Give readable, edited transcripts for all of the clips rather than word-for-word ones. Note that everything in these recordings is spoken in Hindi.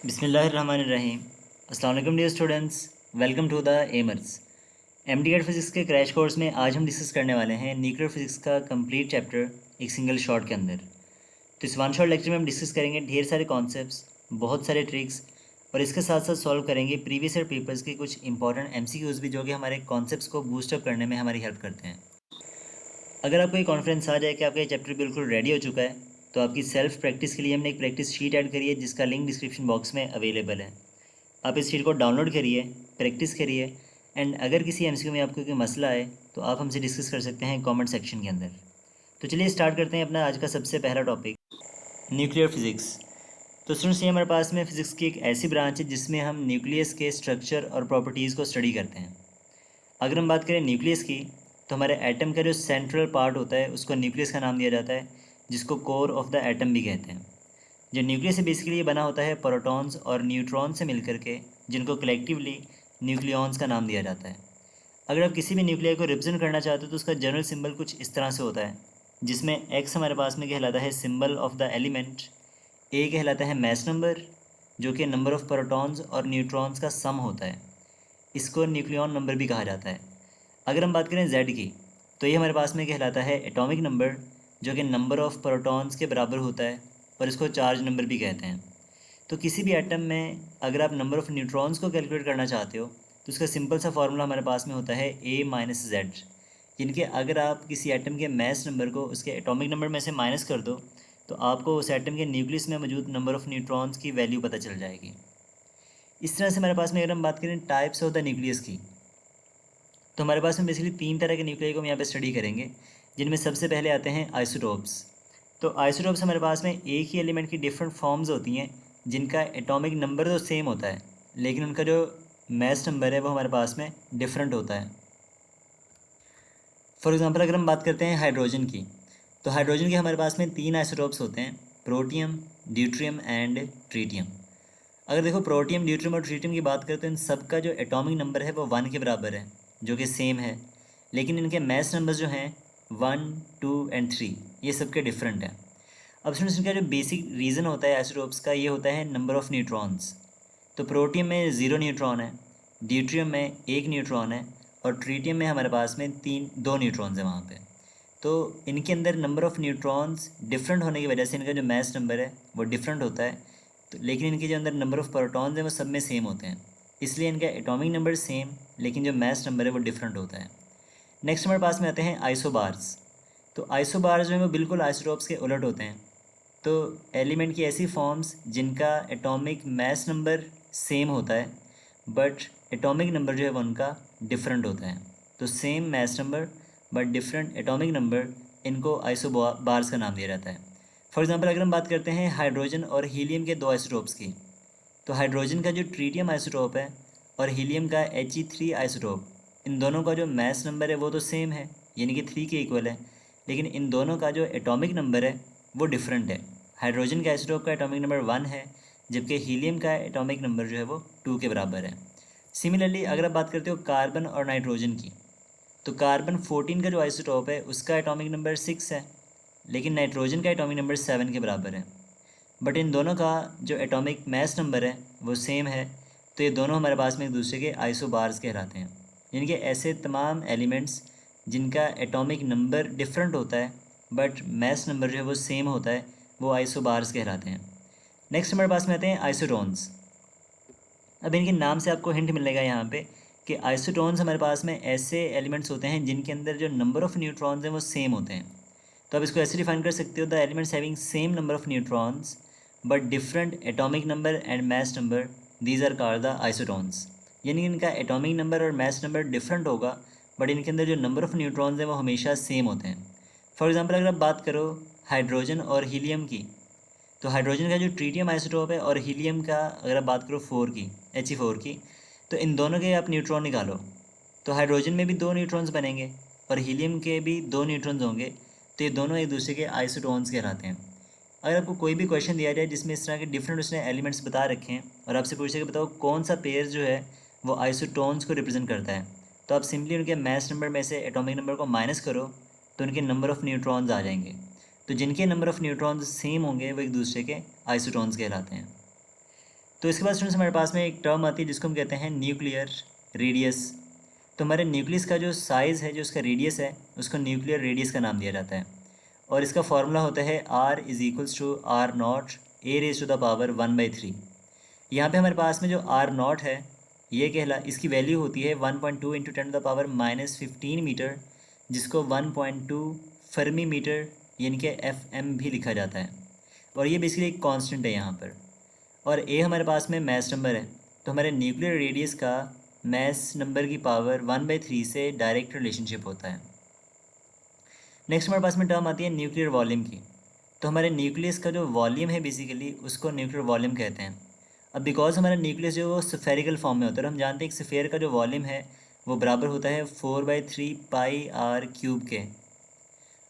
बिस्मिल्लाहिर्रहमानिर्रहीम। अस्सलाम वालेकुम dear students, welcome to the एमर्स एमडीएड फिज़िक्स के क्रैश कोर्स में आज हम डिस्कस करने वाले हैं न्यूक्लियर फिज़िक्स का कंप्लीट चैप्टर एक सिंगल शॉट के अंदर। तो इस वन शॉट लेक्चर में हम डिस्कस करेंगे ढेर सारे कॉन्सेप्ट्स, बहुत सारे ट्रिक्स और इसके साथ साथ सॉल्व करेंगे प्रीवियस ईयर पेपर्स के कुछ इंपॉर्टेंट एमसीक्यूज़ भी जो कि हमारे कॉन्सेप्ट्स को बूस्टअप करने में हमारी हेल्प करते हैं। अगर आपको ये कॉन्फिडेंस आ जाए कि आपका ये चैप्टर बिल्कुल रेडी हो चुका है तो आपकी सेल्फ प्रैक्टिस के लिए हमने एक प्रैक्टिस शीट ऐड करी है जिसका लिंक डिस्क्रिप्शन बॉक्स में अवेलेबल है। आप इस शीट को डाउनलोड करिए, प्रैक्टिस करिए एंड अगर किसी एमसीक्यू में आपको कोई मसला आए तो आप हमसे डिस्कस कर सकते हैं कमेंट सेक्शन के अंदर। तो चलिए स्टार्ट करते हैं अपना आज का सबसे पहला टॉपिक, न्यूक्लियर फिज़िक्स। तो स्टूडेंट्स, ये हमारे पास में फिज़िक्स की एक ऐसी ब्रांच है जिसमें हम न्यूक्लियस के स्ट्रक्चर और प्रॉपर्टीज़ को स्टडी करते हैं। अगर हम बात करें न्यूक्लियस की तो हमारे एटम का जो सेंट्रल पार्ट होता है उसको न्यूक्लियस का नाम दिया जाता है, जिसको कोर ऑफ द एटम भी कहते हैं। जो न्यूक्लियस है बेसिकली ये बना होता है प्रोटॉन्स और न्यूट्रॉन से मिलकर के, जिनको कलेक्टिवली न्यूक्लियॉन्स का नाम दिया जाता है। अगर आप किसी भी न्यूक्लियर को रिप्रेजेंट करना चाहते हो तो उसका जनरल सिंबल कुछ इस तरह से होता है, जिसमें एक्स हमारे पास में कहलाता है सिंबल ऑफ द एलिमेंट, ए कहलाता है मैस नंबर जो कि नंबर ऑफ प्रोटॉन्स और न्यूट्रॉन्स का सम होता है, इसको न्यूक्लियॉन नंबर भी कहा जाता है। अगर हम बात करें जेड की तो ये हमारे पास में कहलाता है एटॉमिक नंबर जो कि नंबर ऑफ प्रोटॉन्स के बराबर होता है और इसको चार्ज नंबर भी कहते हैं। तो किसी भी एटम में अगर आप नंबर ऑफ़ न्यूट्रॉन्स को कैलकुलेट करना चाहते हो तो उसका सिंपल सा फार्मूला हमारे पास में होता है ए माइनस जेड, यानी कि अगर आप किसी एटम के मैस नंबर को उसके एटॉमिक नंबर में से माइनस कर दो तो आपको उस एटम के न्यूक्लियस में मौजूद नंबर ऑफ़ न्यूट्रॉन्स की वैल्यू पता चल जाएगी। इस तरह से हमारे पास में अगर हम बात करें टाइप्स ऑफ द न्यूक्लियस की तो हमारे पास में बेसिकली 3 तरह के न्यूक्लियर को हम यहाँ पे स्टडी करेंगे, जिनमें सबसे पहले आते हैं आइसोटोप्स। तो आइसोटोप्स हमारे पास में एक ही एलिमेंट की डिफरेंट फॉर्म्स होती हैं जिनका एटॉमिक नंबर तो सेम होता है लेकिन उनका जो मैस नंबर है वो हमारे पास में डिफरेंट होता है। फॉर एग्ज़ाम्पल अगर हम बात करते हैं हाइड्रोजन की तो हाइड्रोजन के हमारे पास में 3 आइसोटोप्स होते हैं, प्रोटियम, ड्यूट्रियम एंड ट्रीटियम। अगर देखो प्रोटियम, ड्यूट्रियम और ट्रीटियम की बात करें तो इन सब का जो एटॉमिक नंबर है वो 1 के बराबर है, जो कि सेम है, लेकिन इनके मैस नंबर्स जो हैं 1, 2 एंड 3 ये सब के डिफरेंट हैं। अब स्टूडेंट्स, इनका जो बेसिक रीज़न होता है आइसोटोप्स का ये होता है नंबर ऑफ़ न्यूट्रॉन्स। तो प्रोटियम में 0 न्यूट्रॉन है, ड्यूट्रियम में 1 न्यूट्रॉन है और ट्रीटियम में हमारे पास में 2 न्यूट्रॉन्स हैं वहाँ पे। तो इनके अंदर नंबर ऑफ़ न्यूट्रॉन्स डिफरेंट होने की वजह से इनका जो मैस नंबर है वो डिफरेंट होता है। तो लेकिन इनके जो अंदर नंबर ऑफ़ प्रोटॉन्स हैं वो सब में सेम होते हैं, इसलिए इनका एटॉमिक नंबर सेम लेकिन जो मैस नंबर है वो डिफरेंट होता है। नेक्स्ट हमारे पास में आते हैं आइसोबार्स। तो आइसोबार्स जो है वो बिल्कुल आइसोटोप्स के उलट होते हैं। तो एलिमेंट की ऐसी फॉर्म्स जिनका एटॉमिक मैस नंबर सेम होता है बट एटॉमिक नंबर जो है वो उनका डिफरेंट होता है। तो same mass number but different atomic number, इनको आइसोबार्स का नाम दिया जाता है। फॉर एग्जांपल अगर हम बात करते हैं हाइड्रोजन और हीलियम के 2 आइसोटोप्स की तो हाइड्रोजन का जो ट्रीटियम आइसोटोप है और हीलियम का He3 आइसोटोप, इन दोनों का जो मैस नंबर है वो तो सेम है यानी कि 3 के इक्वल है, लेकिन इन दोनों का जो एटॉमिक नंबर है वो डिफरेंट है। हाइड्रोजन के आइसोटोप का एटॉमिक नंबर 1 है जबकि हीलियम का एटॉमिक नंबर जो है वो 2 के बराबर है। सिमिलरली अगर आप बात करते हो कार्बन और नाइट्रोजन की तो कार्बन 14 का जो आइसोटोप है उसका एटॉमिक नंबर 6 है लेकिन नाइट्रोजन का एटॉमिक नंबर 7 के बराबर है, बट इन दोनों का जो एटॉमिक मैस नंबर है वो सेम है। तो ये दोनों हमारे पास में एक दूसरे के आइसोबार्स कहलाते हैं, यानी कि ऐसे तमाम एलिमेंट्स जिनका एटॉमिक नंबर डिफरेंट होता है बट मैस नंबर जो है वो सेम होता है वो आइसोबार्स कहलाते हैं। नेक्स्ट हमारे पास में आते हैं आइसोटोन्स। अब इनके नाम से आपको हिंट मिलेगा यहाँ पे कि आइसोटोन्स हमारे पास में ऐसे एलिमेंट्स होते हैं जिनके अंदर जो नंबर ऑफ़ न्यूट्रॉन्स हैं वो सेम होते हैं। तो आप इसको ऐसे डिफाइन कर सकते हो, the elements having same number of neutrons but different atomic number and mass number, these are called the isotones. यानी कि इनका एटॉमिक नंबर और मैस नंबर डिफरेंट होगा बट इनके अंदर जो नंबर ऑफ़ न्यूट्रॉन्स हैं वो हमेशा सेम होते हैं। फॉर एग्जांपल अगर आप बात करो हाइड्रोजन और हीलियम की तो हाइड्रोजन का जो ट्रीटियम आइसोटोप है और हीलियम का अगर आप बात करो 4 की, He4 की, तो इन दोनों के आप न्यूट्रॉन निकालो तो हाइड्रोजन में भी 2 न्यूट्रॉन्स बनेंगे और हीलियम के भी 2 न्यूट्रॉन्स होंगे। तो ये दोनों एक दूसरे के आइसोटोन्स कहलाते हैं। अगर आपको कोई भी क्वेश्चन दिया जाए जिसमें इस तरह के डिफरेंट उसने एलिमेंट्स बता रखे हैं और आपसे पूछे कि बताओ कौन सा पेयर जो है वो आइसोटोन्स को रिप्रेजेंट करता है, तो आप सिंपली उनके मैस नंबर में से एटॉमिक नंबर को माइनस करो तो उनके नंबर ऑफ़ न्यूट्रॉन्स आ जाएंगे। तो जिनके नंबर ऑफ़ न्यूट्रॉन्स सेम होंगे वो एक दूसरे के आइसोटोन्स कहलाते हैं। तो इसके बाद स्टूडेंट्स हमारे पास में एक टर्म आती है जिसको हम कहते हैं न्यूक्लियर रेडियस। तो हमारे न्यूक्लियस का जो साइज़ है, जो उसका रेडियस है, उसको न्यूक्लियर रेडियस का नाम दिया जाता है। और इसका फॉर्मूला होता है R is equals to R naught a raise to the power 1/3। यहाँ पे हमारे पास में जो आर नॉट है, ये इसकी वैल्यू होती है 1.2 इंटू 10⁻⁻15 मीटर, जिसको 1.2 फर्मी मीटर यानी कि FM भी लिखा जाता है। और ये बेसिकली एक कांस्टेंट है यहाँ पर। और ए हमारे पास में मैस नंबर है, तो हमारे न्यूक्लियर रेडियस का मैस नंबर की पावर 1/3 से डायरेक्ट रिलेशनशिप होता है। नेक्स्ट हमारे पास में टर्म आती है न्यूक्लियर वॉल्यूम की। तो हमारे न्यूक्लियस का जो वॉल्यूम है बेसिकली उसको न्यूक्लियर वॉल्यूम कहते हैं। अब बिकॉज हमारा न्यूक्लियस जो वो स्फेरिकल फॉर्म में होता है, और हम जानते हैं एक स्फेयर का जो वॉल्यूम है वो बराबर होता है 4/3 पाई आर क्यूब के।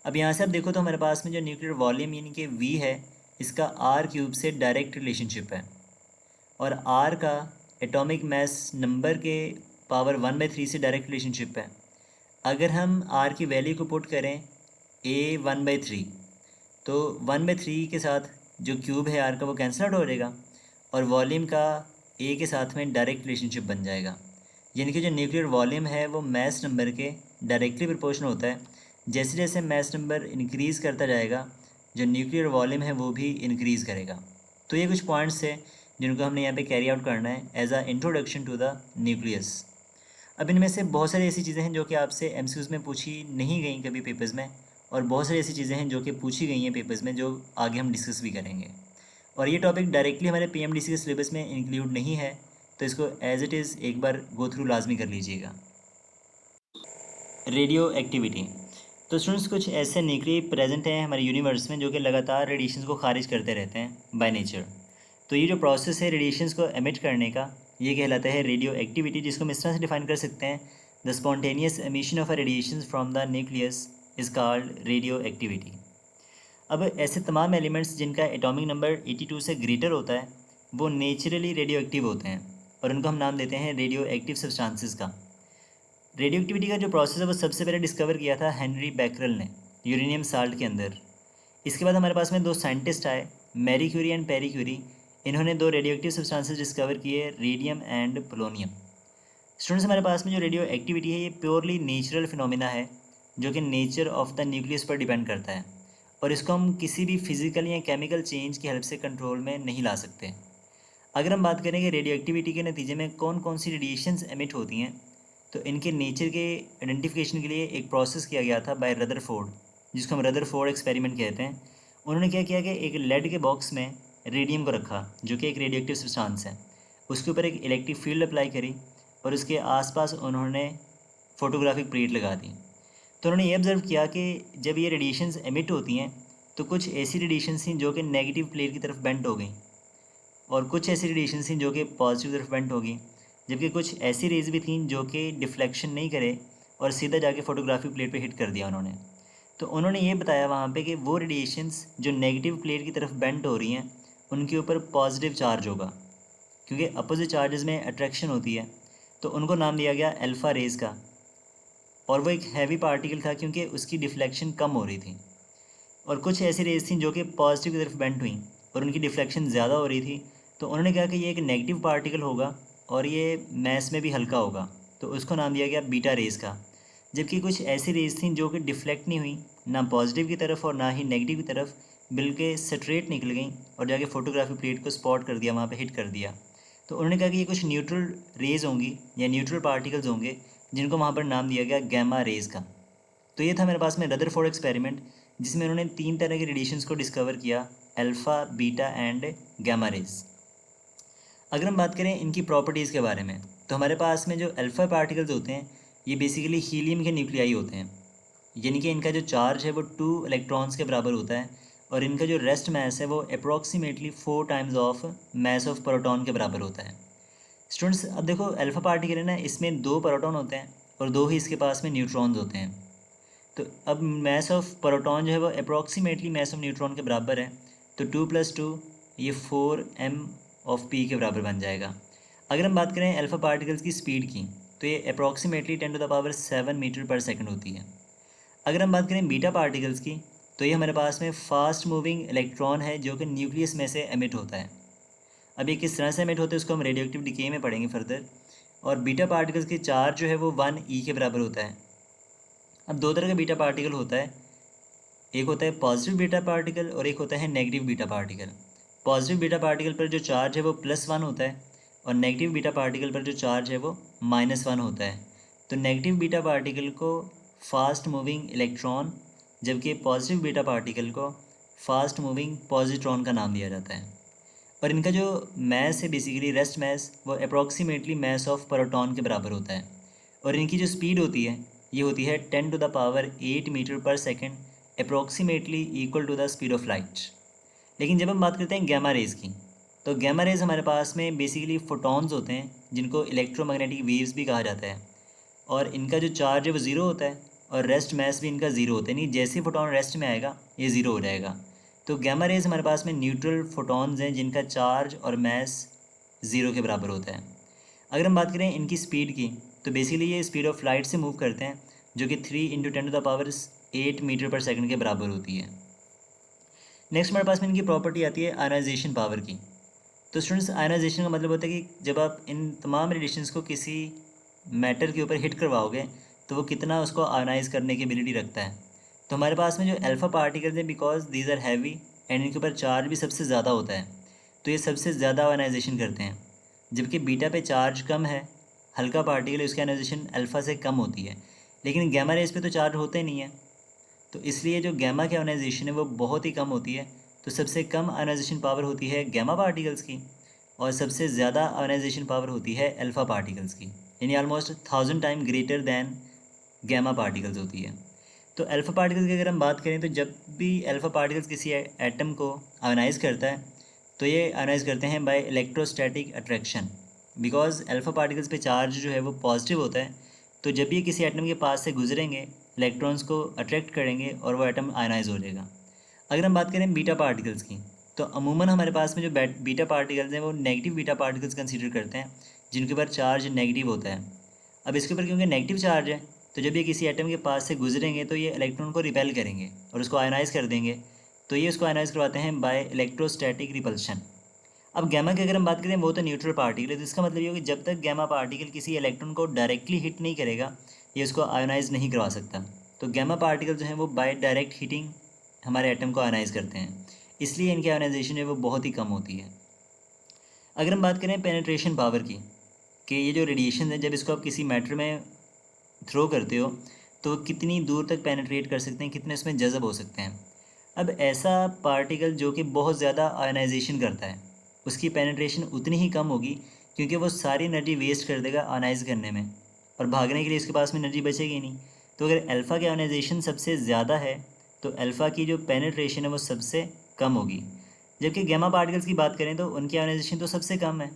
अब यहाँ से आप देखो तो हमारे पास में जो न्यूक्लियर वॉल्यूम यानी कि V है, इसका आर क्यूब से डायरेक्ट रिलेशनशिप है। और आर का एटॉमिक मास नंबर के पावर 1/3 से डायरेक्ट रिलेशनशिप है। अगर हम आर की वैल्यू को पुट करें A 1/3, तो 1/3 के साथ जो क्यूब है आर का वो कैंसिल आउट हो जाएगा, और वॉल्यूम का ए के साथ में डायरेक्ट रिलेशनशिप बन जाएगा। यानी कि जो न्यूक्लियर वॉल्यूम है वो मैस नंबर के डायरेक्टली प्रोपोर्शनल होता है। जैसे जैसे मैस नंबर इंक्रीज़ करता जाएगा, जो न्यूक्लियर वॉल्यूम है वो भी इंक्रीज़ करेगा। तो ये कुछ पॉइंट्स है जिनको हमने यहाँ पे कैरी आउट करना है as a introduction to the nucleus. अब इनमें से बहुत सारी ऐसी चीज़ें हैं जो कि आपसे एमसीक्यूज़ में पूछी नहीं गई कभी पेपर्स में, और बहुत सारी ऐसी चीज़ें हैं जो कि पूछी गई हैं पेपर्स में, जो आगे हम डिस्कस भी करेंगे। और ये टॉपिक डायरेक्टली हमारे पीएमडीसी के सिलेबस में इंक्लूड नहीं है, तो इसको एज इट इज़ एक बार गो थ्रू लाजमी कर लीजिएगा। Radio activity. तो स्टूडेंट्स कुछ ऐसे न्यूक्लियाई प्रेजेंट हैं हमारे यूनिवर्स में जो कि लगातार रेडिएशंस को खारिज करते रहते हैं बाय नेचर। तो ये जो प्रोसेस है रेडिएशंस को एमिट करने का, ये कहलाता है रेडियो एक्टिविटी, जिसको हम इस तरह से डिफाइन कर सकते हैं, the spontaneous emission of a radiation from the nucleus is called radio activity. अब ऐसे तमाम एलिमेंट्स जिनका एटॉमिक नंबर 82 से ग्रेटर होता है वो नेचुरली रेडियो एक्टिव होते हैं, और उनको हम नाम देते हैं रेडियो एक्टिव सब्सटेंसेस का। रेडियो एक्टिविटी का जो प्रोसेस है वो सबसे पहले डिस्कवर किया था हेनरी बैकरल ने यूरेनियम साल्ट के अंदर। इसके बाद हमारे पास में दो साइंटिस्ट आए, Marie Curie and Pierre Curie. इन्होंने दो रेडियो एक्टिव सब्सटेंसेस डिस्कवर किए, रेडियम एंड पोलोनियम। स्टूडेंट्स हमारे पास में जो रेडियो एक्टिविटी है ये प्योरली नेचुरल फिनोमिना है जो कि नेचर ऑफ द न्यूक्लियस पर डिपेंड करता है, और इसको हम किसी भी फिजिकल या केमिकल चेंज की हेल्प से कंट्रोल में नहीं ला सकते। अगर हम बात करें कि रेडियो एक्टिविटी के नतीजे में कौन कौन सी रेडिएशंस एमिट होती हैं, तो इनके नेचर के आइडेंटिफिकेशन के लिए एक प्रोसेस किया गया था बाय रदरफोर्ड, जिसको हम रदरफोर्ड एक्सपेरिमेंट कहते हैं। उन्होंने क्या किया कि एक लेड के बॉक्स में रेडियम को रखा जो कि एक रेडियो एक्टिव सब्सटेंस है, उसके ऊपर एक इलेक्ट्रिक फील्ड अप्लाई करी, और उसके आसपास उन्होंने फोटोग्राफिक प्लेट लगा दी। तो उन्होंने ये ऑब्ज़र्व किया कि जब ये रेडिएशंस एमिट होती हैं तो कुछ ऐसी रेडिएशंस थी जो कि नेगेटिव प्लेट की तरफ बेंट हो गई, और कुछ ऐसी रेडिएशंस थी जो कि पॉजिटिव तरफ बेंट हो गई, जबकि कुछ ऐसी रेज भी थी जो कि डिफ्लेक्शन नहीं करे और सीधा जाके फोटोग्राफिक प्लेट पे हिट कर दिया उन्होंने। तो उन्होंने ये बताया वहाँ पे कि वो रेडिएशंस जो नेगेटिव प्लेट की तरफ बेंट हो रही हैं उनके ऊपर पॉजिटिव चार्ज होगा, क्योंकि अपोजिट चार्जेस में अट्रैक्शन होती है। तो उनको नाम दिया गया अल्फ़ा रेज का, और वो एक हैवी पार्टिकल था क्योंकि उसकी डिफ्लेक्शन कम हो रही थी। और कुछ ऐसी रेज थी जो कि पॉजिटिव की तरफ बेंट हुई और उनकी डिफ्लेक्शन ज़्यादा हो रही थी, तो उन्होंने कहा कि ये एक नेगेटिव पार्टिकल होगा और ये मैस में भी हल्का होगा, तो उसको नाम दिया गया बीटा रेज का। जबकि कुछ ऐसी रेज थी जो कि डिफ्लेक्ट नहीं हुई ना पॉजिटिव की तरफ और ना ही नेगेटिव की तरफ, बिल्कुल स्ट्रेट निकल गई और जाके फोटोग्राफी प्लेट को स्पॉट कर दिया, वहाँ पे हिट कर दिया। तो उन्होंने कहा कि ये कुछ न्यूट्रल रेज होंगी या न्यूट्रल पार्टिकल्स होंगे, जिनको वहाँ पर नाम दिया गया गैमा रेज का। तो ये था मेरे पास में रदरफोर्ड एक्सपेरिमेंट, जिसमें उन्होंने 3 तरह के रेडिएशंस को डिस्कवर किया, alpha, beta and gamma rays. अगर हम बात करें इनकी प्रॉपर्टीज़ के बारे में, तो हमारे पास में जो अल्फ़ा पार्टिकल्स होते हैं ये बेसिकली हीलियम के न्यूक्लियाई होते हैं, यानी कि इनका जो चार्ज है वो 2 इलेक्ट्रॉन्स के बराबर होता है, और इनका जो रेस्ट मास है वो approximately 4 times of mass of proton के बराबर होता है। स्टूडेंट्स अब देखो अल्फ़ा पार्टिकल है ना, इसमें 2 प्रोटॉन होते हैं और 2 ही इसके पास में न्यूट्रॉन्स होते हैं। तो अब मास ऑफ प्रोटॉन जो है वो अप्रॉक्सीमेटली मास ऑफ न्यूट्रॉन के बराबर है, तो 2+2 ये 4m ऑफ p के बराबर बन जाएगा। अगर हम बात करें अल्फ़ा पार्टिकल्स की स्पीड की, तो ये अप्रॉक्सीमेटली 10⁻7 मीटर पर सेकंड होती है। अगर हम बात करें बीटा पार्टिकल्स की, तो ये हमारे पास में फास्ट मूविंग इलेक्ट्रॉन है जो कि न्यूक्लियस में से एमिट होता है। अब ये किस तरह से एमिट होते हैं उसको हम रेडियो एक्टिव डिके में पढ़ेंगे फर्दर। और बीटा पार्टिकल्स की चार्ज जो है वो 1 e के बराबर होता है। अब दो तरह का बीटा पार्टिकल होता है, एक होता है पॉजिटिव बीटा पार्टिकल और एक होता है negative beta particle. Positive beta particle पर जो चार्ज है वो +1 होता है और नेगेटिव बीटा पार्टिकल पर जो चार्ज है वो -1 होता है। तो नेगेटिव बीटा पार्टिकल को फास्ट मूविंग इलेक्ट्रॉन, जबकि पॉजिटिव बीटा पार्टिकल को फास्ट मूविंग पॉजिट्रॉन का नाम दिया जाता है। और इनका जो मैस है बेसिकली रेस्ट मैस, वो अप्रॉक्सीमेटली मैस ऑफ प्रोटॉन के बराबर होता है। और इनकी जो स्पीड होती है ये होती है 10⁸ metre per second, approximately equal to the speed of light. लेकिन जब हम बात करते हैं गैमा रेज़ की, तो गैमा रेज़ हमारे पास में बेसिकली फोटॉन्स होते हैं जिनको इलेक्ट्रोमैग्नेटिक वेव्स भी कहा जाता है। और इनका जो चार्ज है वो ज़ीरो होता है और रेस्ट मैस भी इनका ज़ीरो होता है, नहीं जैसे ही फोटोन रेस्ट में आएगा ये ज़ीरो हो जाएगा। तो गैमा रेज़ हमारे पास में न्यूट्रल फोटॉन्स हैं जिनका चार्ज और मैस ज़ीरो के बराबर होता है। अगर हम बात करें इनकी स्पीड की, तो बेसिकली ये स्पीड ऑफ लाइट से मूव करते हैं जो कि 3 × 10⁸ मीटर पर सेकंड के बराबर होती है। नेक्स्ट हमारे पास में इनकी प्रॉपर्टी आती है आयनाइजेशन पावर की। तो स्टूडेंट्स, आयनाइजेशन का मतलब होता है कि जब आप इन तमाम रेडिएशंस को किसी मैटर के ऊपर हिट करवाओगे तो वो कितना उसको आयनाइज करने की एबिलिटी रखता है। तो हमारे पास में जो अल्फ़ा पार्टिकल्स हैं, because these are heavy and इनके ऊपर चार्ज भी सबसे ज़्यादा होता है, तो ये सबसे ज़्यादा आयनाइजेशन करते हैं। जबकि बीटा पे चार्ज कम है, हल्का पार्टिकल है, उसकी आयनाइजेशन अल्फ़ा से कम होती है। लेकिन गैमा रेज पे तो चार्ज होते नहीं है, तो इसलिए जो गैमा की आयनाइजेशन है वो बहुत ही कम होती है। तो सबसे कम आयनाइजेशन पावर होती है गैमा पार्टिकल्स की और सबसे ज़्यादा आयनाइजेशन पावर होती है अल्फ़ा पार्टिकल्स की, यानी almost 1000 time greater than gamma particles होती है। तो अल्फ़ा पार्टिकल्स की अगर हम बात करें, तो जब भी अल्फ़ा पार्टिकल्स किसी एटम को आयनाइज करता है तो ये आयनाइज करते हैं by electrostatic attraction. Because alpha particles पे चार्ज जो है वो पॉजिटिव होता है, तो जब भी किसी एटम के पास से गुजरेंगे इलेक्ट्रॉन्स को अट्रैक्ट करेंगे और वो एटम आयनाइज हो जाएगा। अगर हम बात करें बीटा पार्टिकल्स की, तो अमूमन हमारे पास में जो बीटा पार्टिकल्स हैं वो नेगेटिव बीटा पार्टिकल्स कंसीडर करते हैं जिनके ऊपर चार्ज नेगेटिव होता है। अब इसके ऊपर क्योंकि नेगेटिव चार्ज है, तो जब ये किसी एटम के पास से गुजरेंगे तो ये इलेक्ट्रॉन को रिपेल करेंगे और उसको आयनाइज कर देंगे। तो ये उसको आयनाइज करवाते हैं बाय इलेक्ट्रोस्टैटिक रिपल्शन। अब गैमा की अगर हम बात करें, वो तो न्यूट्रल पार्टिकल है, तो इसका मतलब ये होगा कि जब तक गैमा पार्टिकल किसी इलेक्ट्रॉन को डायरेक्टली हिट नहीं करेगा ये उसको आयोनाइज नहीं करवा सकता। तो गैमा पार्टिकल जो हैं वो बाय डायरेक्ट हीटिंग हमारे एटम को आयोनाइज करते हैं, इसलिए इनकी आयोनाइजेशन है वो बहुत ही कम होती है। अगर हम बात करें पेनिट्रेशन पावर की, कि ये जो रेडिएशन है जब इसको आप किसी मैटर में थ्रो करते हो तो वो कितनी दूर तक पेनिट्रेट कर सकते हैं, कितने इसमें जज़ब हो सकते हैं। अब ऐसा पार्टिकल जो कि बहुत ज़्यादा आयनाइजेशन करता है उसकी पेनिट्रेशन उतनी ही कम होगी, क्योंकि वो सारी एनर्जी वेस्ट कर देगा आयनाइज करने में और भागने के लिए इसके पास में एनर्जी बचेगी नहीं। तो अगर अल्फ़ा की आयनाइजेशन सबसे ज़्यादा है तो अल्फ़ा की जो पेनिट्रेशन है वो सबसे कम होगी। जबकि गैमा पार्टिकल्स की बात करें तो उनकी आयनाइजेशन तो सबसे कम है,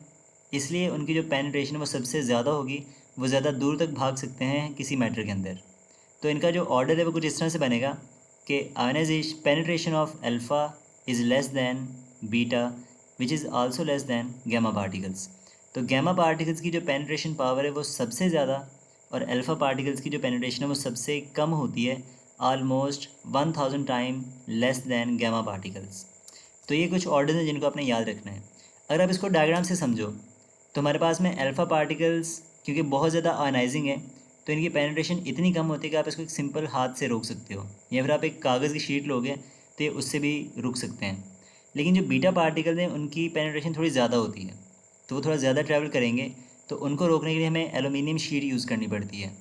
इसलिए उनकी जो पेनिट्रेशन है वो सबसे ज़्यादा होगी, वो ज़्यादा दूर तक भाग सकते हैं किसी मैटर के अंदर। तो इनका जो ऑर्डर है वो कुछ इस तरह से बनेगा कि ionisation penetration of alpha is less than beta which is also less than gamma particles. तो गैमा पार्टिकल्स की जो पेनिट्रेशन पावर है वो सबसे ज़्यादा और अल्फ़ा पार्टिकल्स की जो पेनिट्रेशन है वो सबसे कम होती है, almost 1000 time less than gamma particles. तो ये कुछ ऑर्डर हैं जिनको आपने याद रखना है। अगर आप इसको डायग्राम से समझो तो हमारे पास में अल्फ़ा पार्टिकल्स क्योंकि बहुत ज़्यादा आयनाइजिंग है तो इनकी पेनिट्रेशन इतनी कम होती है कि आप इसको एक सिंपल हाथ से रोक सकते हो, या फिर आप एक कागज़ की शीट लोगे तो ये उससे भी रुक सकते हैं। लेकिन जो बीटा पार्टिकल्स हैं उनकी पेनिट्रेशन थोड़ी ज़्यादा होती है, तो वो थोड़ा ज़्यादा ट्रैवल करेंगे, तो उनको रोकने के लिए हमें एलुमिनियम शीट यूज़ करनी पड़ती है।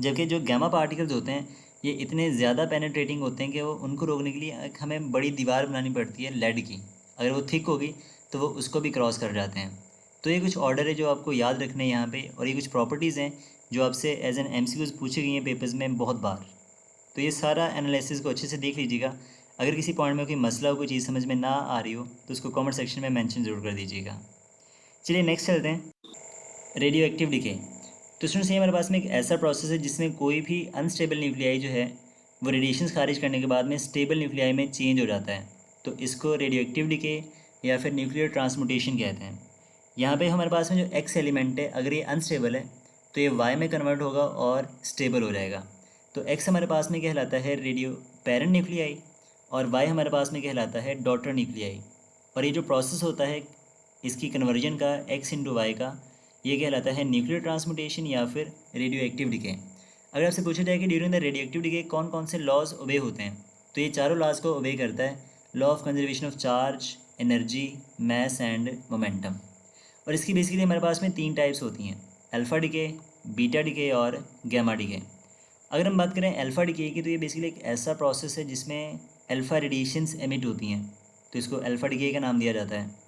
जबकि जो गैमा पार्टिकल्स होते हैं ये इतने ज़्यादा पेनिट्रेटिंग होते हैं कि वो उनको रोकने के लिए एक हमें बड़ी दीवार बनानी पड़ती है लेड की, अगर वो थिक होगी तो वो उसको भी क्रॉस कर जाते हैं। तो ये कुछ ऑर्डर है जो आपको याद रखने हैं यहाँ पे, और ये कुछ प्रॉपर्टीज़ हैं जो आपसे एज एन MCQs पूछी गई हैं पेपर्स में बहुत बार। तो ये सारा एनालिसिस को अच्छे से देख लीजिएगा। अगर किसी पॉइंट में कोई मसला हो, कोई चीज़ समझ में ना आ रही हो तो उसको कमेंट सेक्शन में मेंशन ज़रूर कर दीजिएगा। चलिए नेक्स्ट चलते हैं, रेडियो एक्टिव डिके। तो स्टूडेंट्स, ये हमारे पास में एक ऐसा प्रोसेस है जिसमें कोई भी अनस्टेबल न्यूक्लियाई जो है वो रेडिएशंस खारिज करने के बाद में स्टेबल न्यूक्लियाई में चेंज हो जाता है। तो इसको रेडियो एक्टिव डिके या फिर न्यूक्लियर ट्रांसमुटेशन कहते हैं। यहाँ पे हमारे पास में जो एक्स एलिमेंट है अगर ये अनस्टेबल है तो ये वाई में कन्वर्ट होगा और स्टेबल हो जाएगा। तो एक्स हमारे पास में कहलाता है रेडियो पेरेंट न्यूक्लियाई और वाई हमारे पास में कहलाता है डॉटर न्यूक्लियाई। और ये जो प्रोसेस होता है इसकी कन्वर्जन का x इंटू वाई का, ये कहलाता है न्यूक्लियर ट्रांसमुटेशन या फिर रेडियो एक्टिव डिके। अगर आपसे पूछा जाए कि during the radio active decay कौन कौन से लॉज ओबे होते हैं, तो ये चारों लॉज को ओबे करता है। Law of conservation of charge, energy, mass and momentum. और इसकी बेसिकली हमारे पास में 3 टाइप्स होती हैं, अल्फ़ा डिके, बीटा डिके और गैमा डिके। अगर हम बात करें अल्फ़ा डिके की, तो ये बेसिकली एक ऐसा प्रोसेस है जिसमें अल्फ़ा रेडिएशंस एमिट होती हैं, तो इसको अल्फ़ा डिके का नाम दिया जाता है।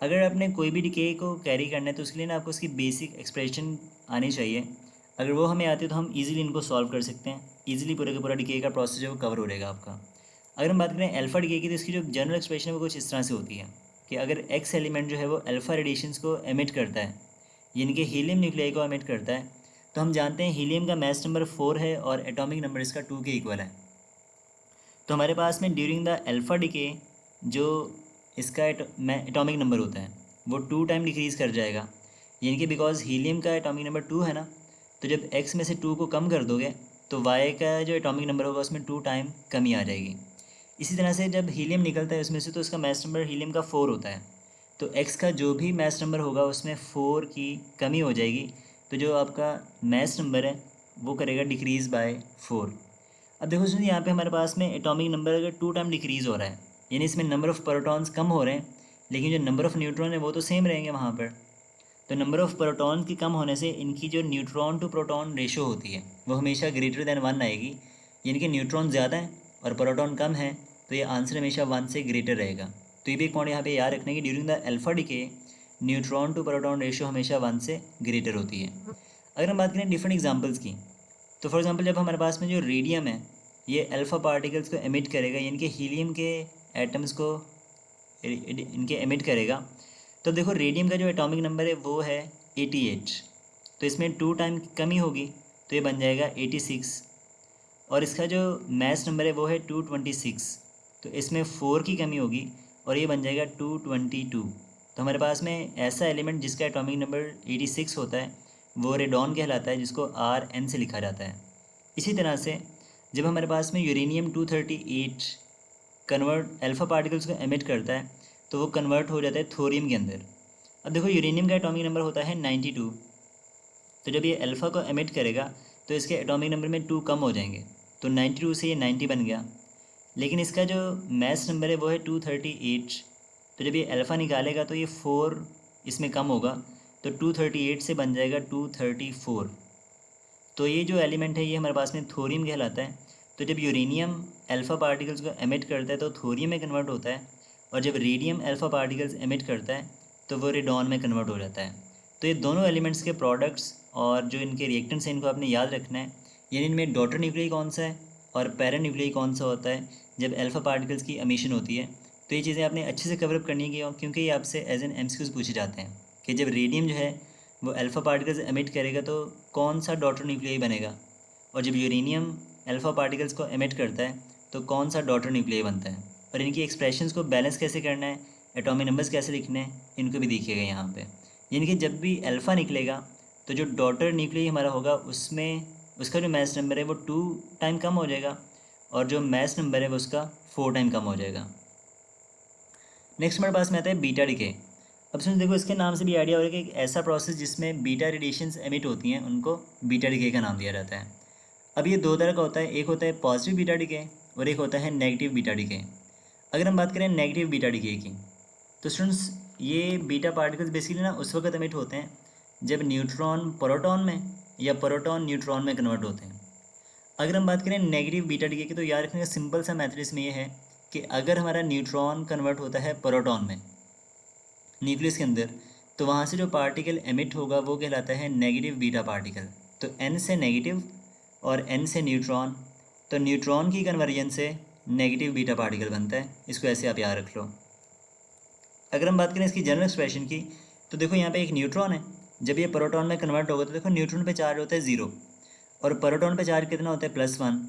अगर आपने कोई भी डिके को कैरी करना है तो उसके लिए ना आपको उसकी बेसिक एक्सप्रेशन आनी चाहिए। अगर वो हमें आती है तो हम इजीली इनको सॉल्व कर सकते हैं, इजीली पूरे का पूरा डिके का प्रोसेस जो कवर हो रहेगा आपका। अगर हम बात करें अल्फ़ा डिके की, तो इसकी जो जनरल एक्सप्रेशन है वो कुछ इस तरह से होती है कि अगर एक्स एलिमेंट जो है वो अल्फ़ा रेडिएशंस को एमिट करता है, यानी कि हीलियम न्यूक्लियाई को एमिट करता है, तो हम जानते हैं हीलियम का मास नंबर 4 है और एटॉमिक नंबर इसका 2 के इक्वल है। तो हमारे पास में ड्यूरिंग द अल्फ़ा डिके जो इसका एटॉमिक नंबर होता है वो 2 टाइम डिक्रीज़ कर जाएगा, यानी कि बिकॉज हीलियम का एटॉमिक नंबर 2 है ना, तो जब x में से 2 को कम कर दोगे तो y का जो एटॉमिक नंबर होगा उसमें 2 टाइम कमी आ जाएगी। इसी तरह से जब हीलियम निकलता है उसमें से, तो उसका मास नंबर हीलियम का 4 होता है, तो x का जो भी मास नंबर होगा उसमें 4 की कमी हो जाएगी, तो जो आपका मास नंबर है वो करेगा डिक्रीज़ बाय 4। अब देखो सुनिए, यहाँ पे हमारे पास में एटॉमिक नंबर अगर 2 टाइम डिक्रीज़ हो रहा है, यानी इसमें नंबर ऑफ़ प्रोटॉन्स कम हो रहे हैं, लेकिन जो नंबर ऑफ़ न्यूट्रॉन है वो तो सेम रहेंगे वहाँ पर। तो नंबर ऑफ़ प्रोटॉन की कम होने से इनकी जो न्यूट्रॉन टू प्रोटॉन रेशो होती है वो हमेशा ग्रेटर दैन 1 आएगी, यानी कि न्यूट्रॉन ज़्यादा है और प्रोटॉन कम है, तो ये आंसर हमेशा 1 से ग्रेटर रहेगा। तो ये भी एक पॉइंट यहाँ पे याद रखना है कि during the alpha decay neutron to proton ratio हमेशा 1 से ग्रेटर होती है। अगर हम बात करें डिफरेंट एग्जाम्पल्स की, तो फॉर एग्जांपल जब हमारे पास में जो रेडियम है ये अल्फ़ा पार्टिकल्स को एमिट करेगा, यानी कि हीलियम के एटम्स को इनके एमिट करेगा, तो देखो रेडियम का जो एटॉमिक नंबर है वो है 88, तो इसमें 2 टाइम की कमी होगी तो ये बन जाएगा 86, और इसका जो मास नंबर है वो है 226, तो इसमें 4 की कमी होगी और ये बन जाएगा 222। तो हमारे पास में ऐसा एलिमेंट जिसका एटॉमिक नंबर 86 होता है वो रेडॉन कहलाता है, जिसको Rn से लिखा जाता है। इसी तरह से जब हमारे पास में यूरेनियम 238 कन्वर्ट अल्फ़ा पार्टिकल्स को एमिट करता है तो वो कन्वर्ट हो जाता है थोरियम के अंदर। अब देखो यूरेनियम का एटॉमिक नंबर होता है 92, तो जब ये अल्फ़ा को एमिट करेगा तो इसके एटॉमिक नंबर में 2 कम हो जाएंगे, तो 92 से ये 90 बन गया, लेकिन इसका जो मास नंबर है वो है 238, तो जब ये अल्फ़ा निकालेगा तो ये 4 इसमें कम होगा, तो 238 से बन जाएगा 234। तो ये जो एलिमेंट है ये हमारे पास में थोरियम कहलाता है। तो जब यूरेनियम अल्फ़ा पार्टिकल्स को एमिट करता है तो थोरियम में कन्वर्ट होता है, और जब रेडियम अल्फ़ा पार्टिकल्स एमिट करता है तो वो रेडॉन में कन्वर्ट हो जाता है। तो ये दोनों एलिमेंट्स के प्रोडक्ट्स और जो इनके रिएक्टेंट्स हैं इनको आपने याद रखना है, यानी इनमें डॉटर न्यूक्लियाई कौन सा है और पैरेंट न्यूक्लियाई कौन सा होता है जब अल्फ़ा पार्टिकल्स की एमिशन होती है। तो ये चीज़ें आपने अच्छे से कवरअप करनी है क्योंकि ये आपसे एज एन MCQs पूछे जाते हैं कि जब रेडियम जो है वो अल्फ़ा पार्टिकल्स एमिट करेगा तो कौन सा डॉटर न्यूक्लियाई बनेगा, और जब यूरेनियम अल्फ़ा पार्टिकल्स को एमिट करता है तो कौन सा डॉटर न्यूक्लियाई बनता है, और इनकी एक्सप्रेशंस को बैलेंस कैसे करना है, एटॉमिक नंबर्स कैसे लिखने हैं, इनको भी देखिएगा यहाँ पे। यानी कि जब भी अल्फ़ा निकलेगा तो जो डॉटर न्यूक्लियाई हमारा होगा उसमें उसका जो मास नंबर है वो 2 टाइम कम हो जाएगा, और जो मास नंबर है वो उसका 4 टाइम कम हो जाएगा। नेक्स्ट हमारे पास में आता है बीटा डिके। अब सुन देखो, इसके नाम से भी आइडिया हो रहा है कि एक ऐसा प्रोसेस जिसमें बीटा रेडिएशंस एमिट होती हैं उनको बीटा डिके का नाम दिया जाता है। अब ये 2 तरह का होता है, एक होता है पॉजिटिव बीटा डिके और एक होता है नेगेटिव बीटा डिके। अगर हम बात करें नेगेटिव बीटा डिके की, तो स्टूडेंट्स ये बीटा पार्टिकल्स बेसिकली ना उस वक्त एमिट होते हैं जब न्यूट्रॉन प्रोटॉन में या प्रोटॉन न्यूट्रॉन में कन्वर्ट होते हैं। अगर हम बात करें नेगेटिव बीटा डिके की, तो याद रखने का सिंपल सा मैथड इसमें यह है कि अगर हमारा न्यूट्रॉन कन्वर्ट होता है प्रोटॉन में न्यूक्लियस के अंदर, तो वहाँ से जो पार्टिकल एमिट होगा वो कहलाता है नेगेटिव बीटा पार्टिकल। तो N से नेगेटिव और N से न्यूट्रॉन, तो न्यूट्रॉन की कन्वर्जन से नेगेटिव बीटा पार्टिकल बनता है, इसको ऐसे आप याद रख लो। अगर हम बात करें इसकी जनरल एक्सप्रेशन की, तो देखो यहाँ पे एक न्यूट्रॉन है, जब ये प्रोटॉन में कन्वर्ट होगा तो देखो न्यूट्रॉन पे चार्ज होता है 0 और प्रोटॉन पे चार्ज कितना होता है +1,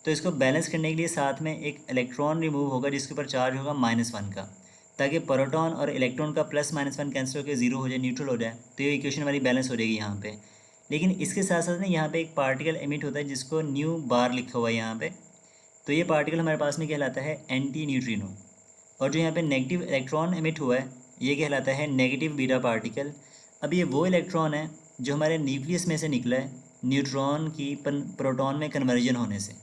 तो इसको बैलेंस करने के लिए साथ में एक इलेक्ट्रॉन रिमूव होगा जिसके ऊपर चार्ज होगा -1 का, ताकि प्रोटॉन और इलेक्ट्रॉन का +-1 कैंसिल होकर 0 हो जाए, न्यूट्रल हो जाए, तो ये इक्वेशन हमारी बैलेंस हो जाएगी यहाँ पे। लेकिन इसके साथ साथ ना यहाँ पे एक पार्टिकल एमिट होता है जिसको न्यू बार लिखा हुआ है यहाँ पे, तो ये पार्टिकल हमारे पास में कहलाता है एंटी न्यूट्रिनो। और जो यहाँ पे नेगेटिव इलेक्ट्रॉन एमिट हुआ है ये कहलाता है नेगेटिव बीटा पार्टिकल। अब ये वो इलेक्ट्रॉन है जो हमारे न्यूक्लियस में से निकला है न्यूट्रॉन की प्रोटॉन में कन्वर्जन होने से।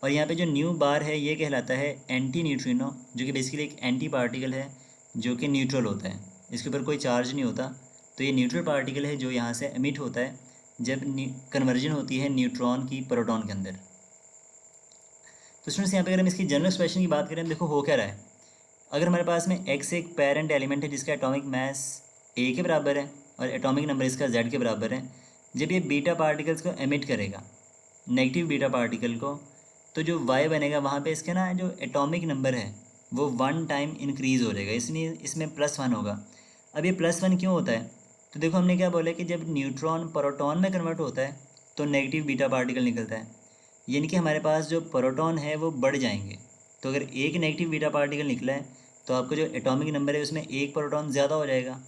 और यहाँ पे जो न्यू बार है ये कहलाता है एंटी न्यूट्रिनो, जो कि बेसिकली एक एंटी पार्टिकल है जो कि न्यूट्रल होता है, इसके ऊपर कोई चार्ज नहीं होता। तो ये न्यूट्रल पार्टिकल है जो यहाँ से एमिट होता है जब कन्वर्जन होती है न्यूट्रॉन की प्रोटॉन के अंदर। तो स्टूडेंट्स यहाँ पे अगर हम इसकी जनरल एक्सप्रेशन की बात करें, देखो हो क्या रहा है। अगर हमारे पास में x एक पेरेंट एलिमेंट है जिसका एटॉमिक मास a के बराबर है और एटॉमिक नंबर इसका z के बराबर है, जब ये बीटा पार्टिकल्स को एमिट करेगा नेगेटिव बीटा पार्टिकल को, तो जो y बनेगा वहाँ पे इसके ना जो एटॉमिक नंबर है वो 1 टाइम इंक्रीज़ हो जाएगा, इसलिए इसमें +1 होगा। अब ये +1 क्यों होता है, तो देखो हमने क्या बोला कि जब न्यूट्रॉन प्रोटॉन में कन्वर्ट होता है तो नेगेटिव बीटा पार्टिकल निकलता है, यानी कि हमारे पास जो प्रोटॉन है वो बढ़ जाएंगे। तो अगर एक नेगेटिव बीटा पार्टिकल निकला है तो आपका जो एटॉमिक नंबर है उसमें एक प्रोटॉन ज़्यादा हो जाएगा।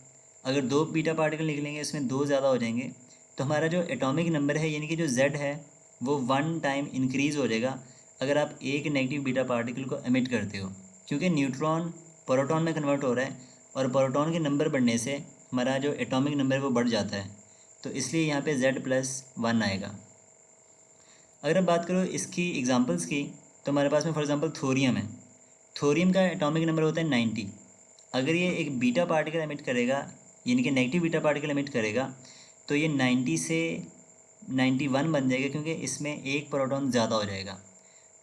अगर 2 बीटा पार्टिकल निकलेंगे उसमें 2 ज़्यादा हो जाएंगे। तो हमारा जो एटॉमिक नंबर है यानी कि जो Z है वो 1 टाइम इंक्रीज़ हो जाएगा अगर आप एक नेगेटिव बीटा पार्टिकल को एमिट करते हो, क्योंकि न्यूट्रॉन प्रोटॉन में कन्वर्ट हो रहा है और प्रोटॉन के नंबर बढ़ने से हमारा जो एटॉमिक नंबर है वो बढ़ जाता है, तो इसलिए यहाँ पे Z+1 आएगा। अगर आप बात करो इसकी एग्जांपल्स की, तो हमारे पास में फॉर एग्जांपल थोरियम है। थोरियम का एटॉमिक नंबर होता है 90। अगर ये एक बीटा पार्टिकल एमिट करेगा यानी कि नेगेटिव बीटा पार्टिकल एमिट करेगा तो ये 90 से 91 बन जाएगा, क्योंकि इसमें एक प्रोटॉन ज़्यादा हो जाएगा।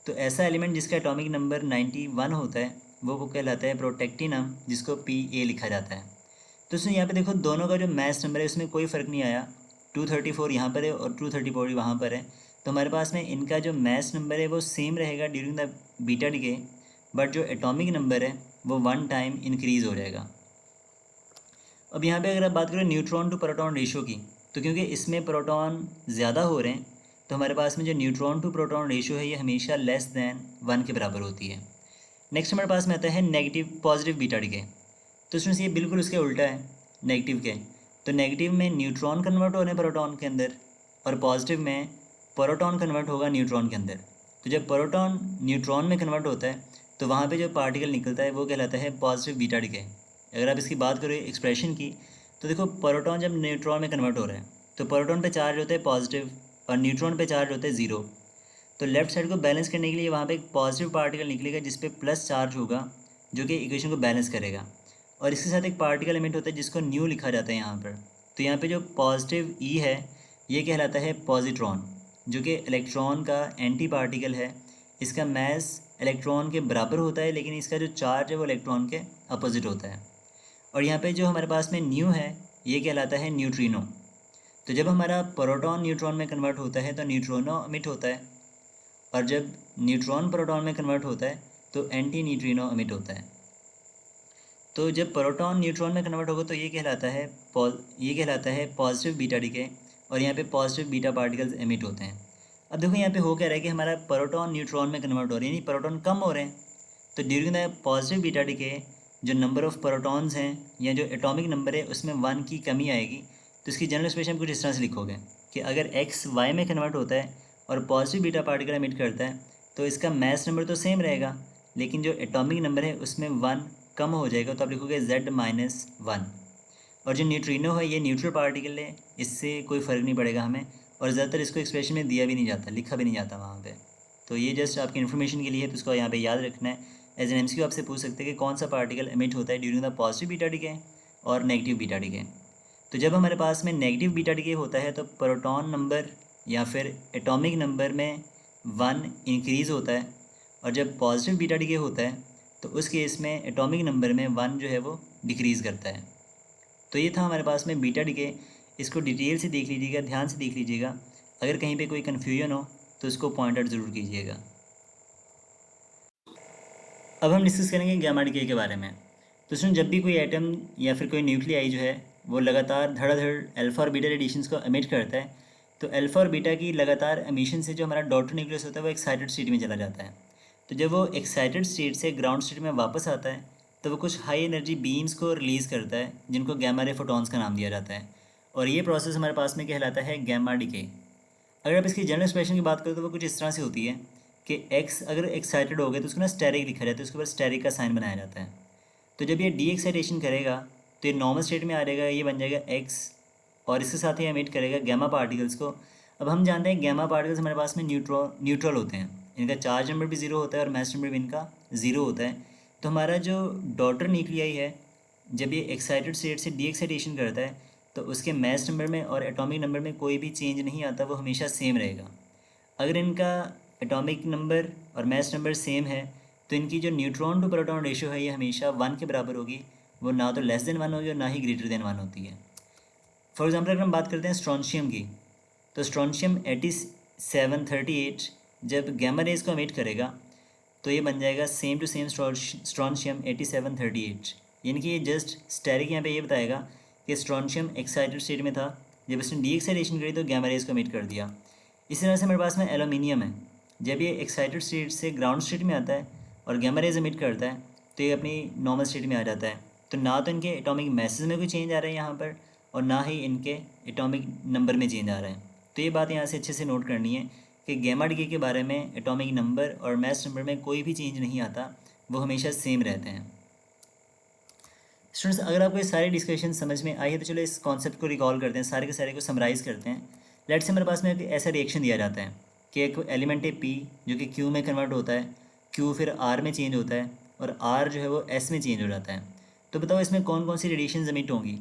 तो ऐसा एलिमेंट जिसका एटॉमिक नंबर 91 होता है वो कहलाता है प्रोटेक्टिनम, जिसको Pa लिखा जाता है। तो इसमें यहाँ पे देखो दोनों का जो मास नंबर है उसमें कोई फ़र्क नहीं आया, 234 यहाँ पर है और 234 वहाँ पर है। तो हमारे पास में इनका जो मास नंबर है वो सेम रहेगा during the beta decay, but जो एटॉमिक नंबर है वो 1 टाइम इंक्रीज़ हो जाएगा। अब यहाँ पे अगर आप बात करें न्यूट्रॉन टू प्रोटॉन रेशियो की, तो क्योंकि इसमें प्रोटॉन ज़्यादा हो रहे हैं तो हमारे पास में जो न्यूट्रॉन टू प्रोटॉन रेशियो है ये हमेशा लेस दैन 1 के बराबर होती है। नेक्स्ट हमारे पास में आता है नेगेटिव पॉजिटिव बीटा डिके। तो स्टूडेंट्स ये बिल्कुल उसके उल्टा है नेगेटिव के। तो नेगेटिव में न्यूट्रॉन कन्वर्ट हो रहे हैं प्रोटॉन के अंदर और पॉजिटिव में प्रोटॉन कन्वर्ट होगा न्यूट्रॉन के अंदर। तो जब प्रोटॉन न्यूट्रॉन में कन्वर्ट होता है तो वहाँ पे जो पार्टिकल निकलता है वो कहलाता है पॉजिटिव बीटा डिके। अगर आप इसकी बात करें एक्सप्रेशन की, तो देखो प्रोटॉन जब न्यूट्रॉन में कन्वर्ट हो रहा है तो प्रोटॉन पे चार्ज होता है पॉजिटिव और न्यूट्रॉन पे चार्ज होता है 0। तो लेफ्ट साइड को बैलेंस करने के लिए वहाँ पे एक पॉजिटिव पार्टिकल निकलेगा जिस पे प्लस चार्ज होगा जो कि इक्वेशन को बैलेंस करेगा, और इसके साथ एक पार्टिकल एलिमेंट होता है जिसको न्यू लिखा जाता है यहाँ पर। तो यहाँ पे जो पॉजिटिव ई है ये कहलाता है पॉजिट्रॉन, जो कि इलेक्ट्रॉन का एंटी पार्टिकल है। इसका मास इलेक्ट्रॉन के बराबर होता है लेकिन इसका जो चार्ज है वो इलेक्ट्रॉन के अपोजिट होता है। और यहाँ पे जो हमारे पास में न्यू है ये कहलाता है न्यूट्रिनो। तो जब हमारा प्रोटॉन न्यूट्रॉन में कन्वर्ट होता है तो न्यूट्रिनो एमिट होता है, और जब न्यूट्रॉन प्रोटॉन में कन्वर्ट होता है तो एंटी न्यूट्रिनो एमिट होता है। तो जब प्रोटॉन न्यूट्रॉन में कन्वर्ट होगा तो ये कहलाता है पॉजिटिव बीटा डिके, और यहाँ पे पॉजिटिव बीटा पार्टिकल्स एमिट होते हैं। अब देखो यहाँ पे हो क्या रहा है कि हमारा प्रोटॉन न्यूट्रॉन में कन्वर्ट हो रही है, यानी प्रोटॉन कम हो रहे हैं। तो during the positive beta decay जो नंबर ऑफ़ प्रोटॉन्स हैं या जो एटॉमिक नंबर है उसमें 1 की कमी आएगी। तो इसकी जनरल एक्सप्रेशन कुछ इस तरह से लिखोगे कि अगर x y में कन्वर्ट होता है और पॉजिटिव बीटा पार्टिकल एमिट करता है तो इसका मास नंबर तो सेम रहेगा लेकिन जो एटॉमिक नंबर है उसमें 1 कम हो जाएगा, तो आप लिखोगे Z-1। और जो न्यूट्रिनो है ये न्यूट्रल पार्टिकल है, इससे कोई फ़र्क नहीं पड़ेगा हमें, और ज़्यादातर इसको एक्सप्रेशन में दिया भी नहीं जाता, लिखा भी नहीं जाता वहाँ पे। तो ये जस्ट आपकी इन्फॉर्मेशन के लिए है, तो इसको यहाँ पे याद रखना है। एज एन MCQ आपसे पूछ सकते हैं कि कौन सा पार्टिकल एमिट होता है during the positive beta decay और नेगेटिव बीटा डिके। तो जब हमारे पास में नेगेटिव बीटा डिके होता है तो प्रोटॉन नंबर या फिर एटॉमिक नंबर में 1 इंक्रीज़ होता है, और जब पॉजिटिव बीटा डिके होता है तो उस केस में एटॉमिक नंबर में 1 जो है वो डिक्रीज़ करता है। तो ये था हमारे पास में बीटा डिके। इसको डिटेल से देख लीजिएगा, ध्यान से देख लीजिएगा। अगर कहीं पे कोई कन्फ्यूजन हो तो इसको पॉइंट आउट ज़रूर कीजिएगा। अब हम डिस्कस करेंगे गामा डिके के बारे में। तो सुन, जब भी कोई एटम या फिर कोई न्यूक्लियाई जो है वो लगातार धड़ाधड़ अल्फ़ा और बीटा रेडिएशंस को एमिट करता है, तो अल्फ़ा और बीटा की लगातार एमिशन से जो हमारा डॉटर न्यूक्लियस होता है वो एक्साइटेड स्टेट में चला जाता है। तो जब वो एक्साइटेड स्टेट से ग्राउंड स्टेट में वापस आता है तो वो कुछ हाई एनर्जी बीम्स को रिलीज़ करता है जिनको गैमा रे फोटॉन्स का नाम दिया जाता है, और ये प्रोसेस हमारे पास में कहलाता है गैमा डिके। अगर आप इसकी जनरल एक्सप्रेशन की बात करें तो वो कुछ इस तरह से होती है कि एक्स अगर एक्साइटेड हो गए तो उसको ना स्टेरिक लिखा जाता है, उसके ऊपर स्टेरिक का साइन बनाया जाता है। तो जब ये डी एक्साइटेशन करेगा तो ये नॉर्मल स्टेट में आ जाएगा, ये बन जाएगा एक्स, और इसके साथ ही एमिट करेगा गैमा पार्टिकल्स को। अब हम जानते हैं गैमा पार्टिकल्स हमारे पास में न्यूट्रल होते हैं, इनका चार्ज नंबर भी ज़ीरो होता है और मास नंबर भी इनका ज़ीरो होता है। तो हमारा जो डॉटर न्यूक्लियाई है, जब ये एक्साइटेड स्टेट से डी एक्साइटेशन करता है तो उसके मास नंबर में और एटॉमिक नंबर में कोई भी चेंज नहीं आता, वो हमेशा सेम रहेगा। अगर इनका एटॉमिक नंबर और मास नंबर सेम है तो इनकी जो न्यूट्रॉन टू प्रोटॉन रेशियो है ये हमेशा 1 के बराबर होगी, वो ना तो लेस देन 1 होगी और ना ही ग्रेटर देन 1 होती है। फॉर एग्जांपल अगर हम बात करते हैं स्ट्रॉन्शियम की, तो स्ट्रॉन्शियम 8738 जब गैमा रेज को एमिट करेगा तो ये बन जाएगा सेम टू सेम स्ट्रॉन्शियम 8738, यानी कि ये जस्ट स्टेरिक यहाँ पे ये बताएगा कि स्ट्रॉन्शियम एक्साइटेड स्टेट में था, जब इसने डी एक्साइटेशन करी तो गैमा रेज को एमिट कर दिया। इसी तरह से हमारे पास में एल्यूमिनियम है, जब ये एक्साइटेड स्टेट से ग्राउंड स्टेट में आता है और गैमा रेज एमिट करता है तो ये अपनी नॉर्मल स्टेट में आ जाता है। तो ना तो इनके एटॉमिक मैसेज में कोई चेंज आ रहा है यहाँ पर, और ना ही इनके एटॉमिक नंबर में चेंज आ रहा है। तो ये बात यहाँ से अच्छे से नोट करनी है कि गैमा डिके के बारे में एटॉमिक नंबर और मास नंबर में कोई भी चेंज नहीं आता, वो हमेशा सेम रहते हैं। स्टूडेंट्स, अगर आपको ये सारी डिस्कशन समझ में आई है तो चलो इस कॉन्सेप्ट को रिकॉल करते हैं, सारे के सारे को समराइज़ करते हैं। लेट्स से हमारे पास में एक ऐसा रिएक्शन दिया जाता है कि एक एलिमेंट है पी जो कि क्यू में कन्वर्ट होता है, क्यू फिर आर में चेंज होता है और आर जो है वो एस में चेंज हो जाता है। तो बताओ इसमें कौन कौन सी रेडिएशन एमिट होंगी।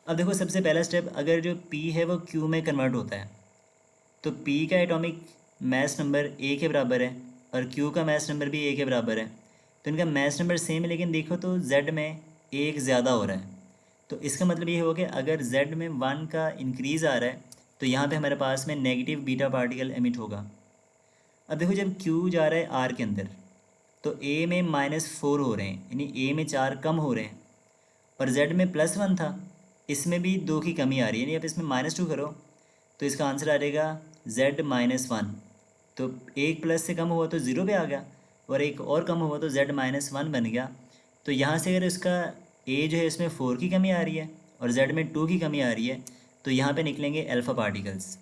अब देखो सबसे पहला स्टेप, अगर जो पी है वो क्यू में कन्वर्ट होता है तो पी का एटॉमिक मास नंबर ए के बराबर है और क्यू का मास नंबर भी ए के बराबर है, तो इनका मास नंबर सेम है, लेकिन देखो तो जेड में एक ज़्यादा हो रहा है। तो इसका मतलब ये हो कि अगर जेड में 1 का इंक्रीज़ आ रहा है तो यहाँ पे हमारे पास में नेगेटिव बीटा पार्टिकल एमिट होगा। अब देखो जब क्यू जा रहा है आर के अंदर तो ए में -4 हो रहे हैं, यानी ए में 4 कम हो रहे हैं, और जेड में +1 था, इसमें भी 2 की कमी आ रही है, यानी आप इसमें -2 करो तो इसका आंसर आ जाएगा Z-1। तो एक प्लस से कम हुआ तो ज़ीरो पे आ गया और एक और कम हुआ तो Z-1 बन गया। तो यहाँ से अगर इसका ए जो है इसमें 4 की कमी आ रही है और जेड में 2 की कमी आ रही है तो यहाँ पे निकलेंगे अल्फ़ा पार्टिकल्स।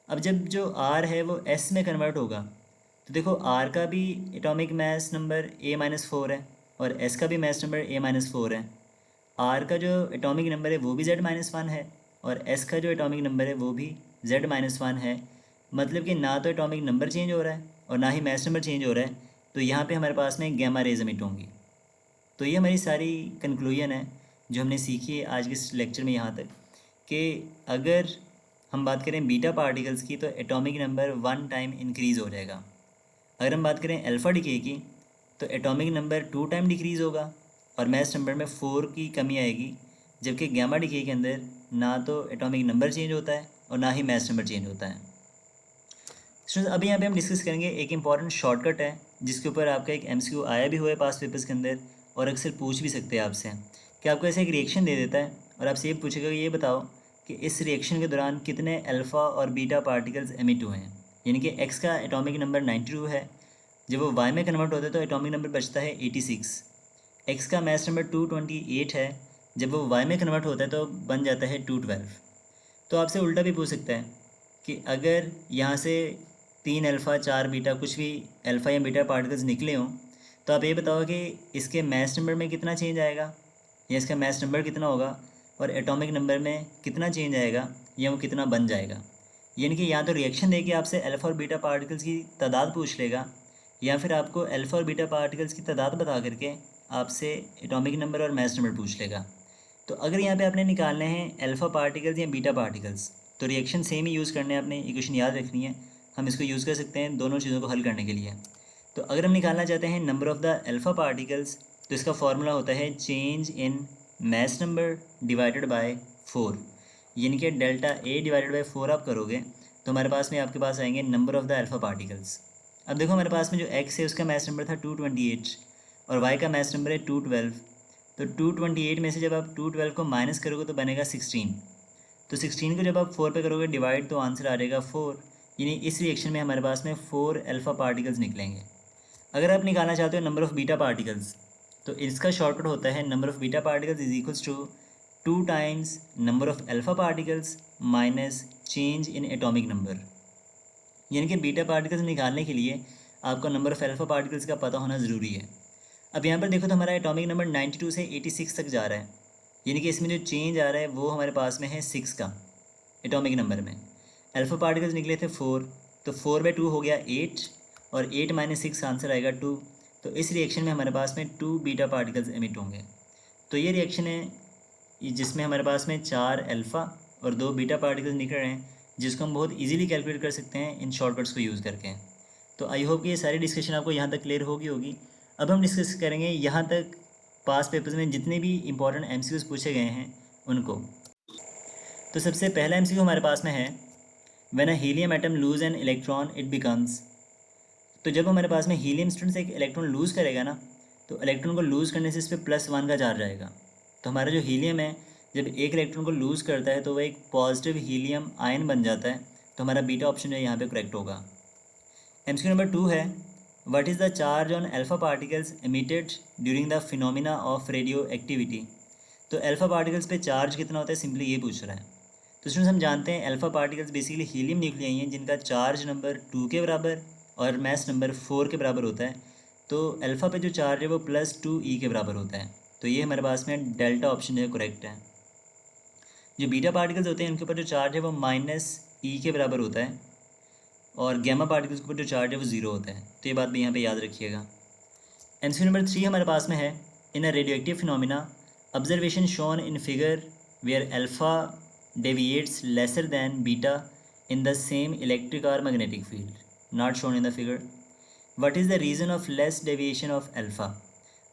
अब जब जो आर है वो एस में कन्वर्ट होगा तो देखो आर का भी एटॉमिक मास नंबर A-4 है और एस का भी मास नंबर A-4 है। आर का जो एटॉमिक नंबर है वो भी Z-1 है और एस का जो एटॉमिक नंबर है वो भी Z-1 है। मतलब कि ना तो एटॉमिक नंबर चेंज हो रहा है और ना ही मास नंबर चेंज हो रहा है, तो यहाँ पे हमारे पास में गैमा रेज एमिट होंगी। तो ये हमारी सारी कंक्लूजन है जो हमने सीखी है आज के इस लेक्चर में यहाँ तक, कि अगर हम बात करें बीटा पार्टिकल्स की तो एटॉमिक नंबर 1 टाइम इंक्रीज़ हो जाएगा। अगर हम बात करें अल्फ़ा डिके की तो एटॉमिक नंबर 2 टाइम डिक्रीज़ होगा और मास नंबर में 4 की कमी आएगी, जबकि गैमा डिके के अंदर ना तो एटॉमिक नंबर चेंज होता है और ना ही मास नंबर चेंज होता है। स्टूडेंट्स, अभी यहाँ पे हम डिस्कस करेंगे एक इंपॉर्टेंट शॉर्टकट है जिसके ऊपर आपका एक MCQ आया भी हुआ है पास पेपर्स के अंदर और अक्सर पूछ भी सकते हैं आपसे, कि आपको ऐसे एक रिएक्शन दे देता है और आपसे ये पूछेगा कि ये बताओ कि इस रिएक्शन के दौरान कितने अल्फ़ा और बीटा पार्टिकल्स एमिट हुए हैं। यानी कि एक्स का एटॉमिक नंबर 92 है, जब वो वाई में कन्वर्ट होता है तो एटॉमिक नंबर बचता है 86। एक्स का मास नंबर 228 है, जब वो वाई में कन्वर्ट होता है तो बन जाता है 212। तो आपसे उल्टा भी पूछ सकता है कि अगर यहाँ से 3 अल्फ़ा 4 बीटा कुछ भी अल्फ़ा या बीटा पार्टिकल्स निकले हों तो आप ये बताओ कि इसके मास नंबर में कितना चेंज आएगा या इसका मास नंबर कितना होगा और एटॉमिक नंबर में कितना चेंज आएगा या वो कितना बन जाएगा। यानी कि या तो रिएक्शन दे के आपसे अल्फ़ा और बीटा पार्टिकल्स की तादाद पूछ लेगा या फिर आपको अल्फ़ा और बीटा पार्टिकल्स की तादाद बता करके आपसे एटॉमिक नंबर और मास नंबर पूछ लेगा। तो अगर यहाँ पे आपने निकालने हैं अल्फ़ा पार्टिकल्स या बीटा पार्टिकल्स तो रिएक्शन सेम ही यूज़ करने हैं, आपने इक्वेशन याद रखनी है, हम इसको यूज़ कर सकते हैं दोनों चीज़ों को हल करने के लिए। तो अगर हम निकालना चाहते हैं number of the alpha particles तो इसका फॉर्मूला होता है change in mass number divided by 4, यानी कि डेल्टा ए डिवाइडेड बाय 4 आप करोगे तो हमारे पास में आपके पास आएंगे number of the alpha particles. अब देखो हमारे पास में जो एक्स है उसका मास नंबर था 228 और वाई का मास नंबर है 212। तो 228 में से जब आप 212 को माइनस करोगे तो बनेगा 16। तो 16 को जब आप 4 पे करोगे डिवाइड तो आंसर आ जाएगा 4, यानी इस रिएक्शन में हमारे पास में 4 अल्फ़ा पार्टिकल्स निकलेंगे। अगर आप निकालना चाहते हो नंबर ऑफ़ बीटा पार्टिकल्स तो इसका शॉर्टकट होता है number of beta particles is equals to 2 times number of alpha particles minus change in atomic number. यानी कि बीटा पार्टिकल्स निकालने के लिए आपको नंबर ऑफ़ अल्फ़ा पार्टिकल्स का पता होना ज़रूरी है। अब यहाँ पर देखो तो हमारा एटॉमिक नंबर 92 से 86 तक जा रहा है, यानी कि इसमें जो चेंज आ रहा है वो हमारे पास में है 6 का एटॉमिक नंबर में। अल्फ़ा पार्टिकल्स निकले थे 4, तो 4/2 हो गया 8, और 8 - 6 आंसर आएगा 2। तो इस रिएक्शन में हमारे पास में 2 बीटा पार्टिकल्स एमिट होंगे। तो ये रिएक्शन है जिसमें हमारे पास में 4 अल्फ़ा और 2 बीटा पार्टिकल्स निकल रहे हैं, जिसको हम बहुत इजीली कैलकुलेट कर सकते हैं इन शॉर्टकट्स को यूज़ करके। तो आई होप कि ये सारी डिस्कशन आपको यहाँ तक क्लियर होगी। अब हम डिस्कस करेंगे यहाँ तक पास पेपर्स में जितने भी इंपॉर्टेंट एमसीक्यूज़ पूछे गए हैं उनको। तो सबसे पहला एमसीक्यू हमारे पास में है, when a helium atom lose an electron it becomes. तो जब हमारे पास में हीलियम स्टूडेंट से एक इलेक्ट्रॉन लूज़ करेगा ना, तो इलेक्ट्रॉन को लूज़ करने से इस पर +1 का चार्ज आएगा। तो हमारा जो हीलियम है जब एक इलेक्ट्रॉन को लूज़ करता है तो वह एक पॉजिटिव हीलियम आयन बन जाता है। तो हमारा बीटा ऑप्शन जो है यहाँ पे करेक्ट होगा। एमसीक्यू नंबर 2 है, what is the charge on alpha particles emitted during the phenomena of radio activity. तो अल्फ़ा पार्टिकल्स पे चार्ज कितना होता है, सिंपली ये पूछ रहा है। तो स्टूडेंट्स हम जानते हैं alpha particles basically helium nuclei हैं जिनका चार्ज नंबर 2 के बराबर और मास नंबर 4 के बराबर होता है। तो अल्फ़ा पे जो चार्ज है वो +2e के बराबर होता है। तो ये हमारे पास में डेल्टा ऑप्शन जो है करेक्ट है। जो बीटा पार्टिकल्स होते हैं उनके ऊपर जो चार्ज है वो -e के बराबर होता है, और गैमा पार्टिकल्स के ऊपर जो चार्ज है वो 0 होता है। तो ये बात भी यहाँ पे याद रखिएगा। एमसीक्यू नंबर 3 हमारे पास में है, in a radioactive phenomena observation shown in figure where alpha deviates lesser than beta in the same electric और magnetic field not shown in the figure, what is the reason of less deviation of alpha.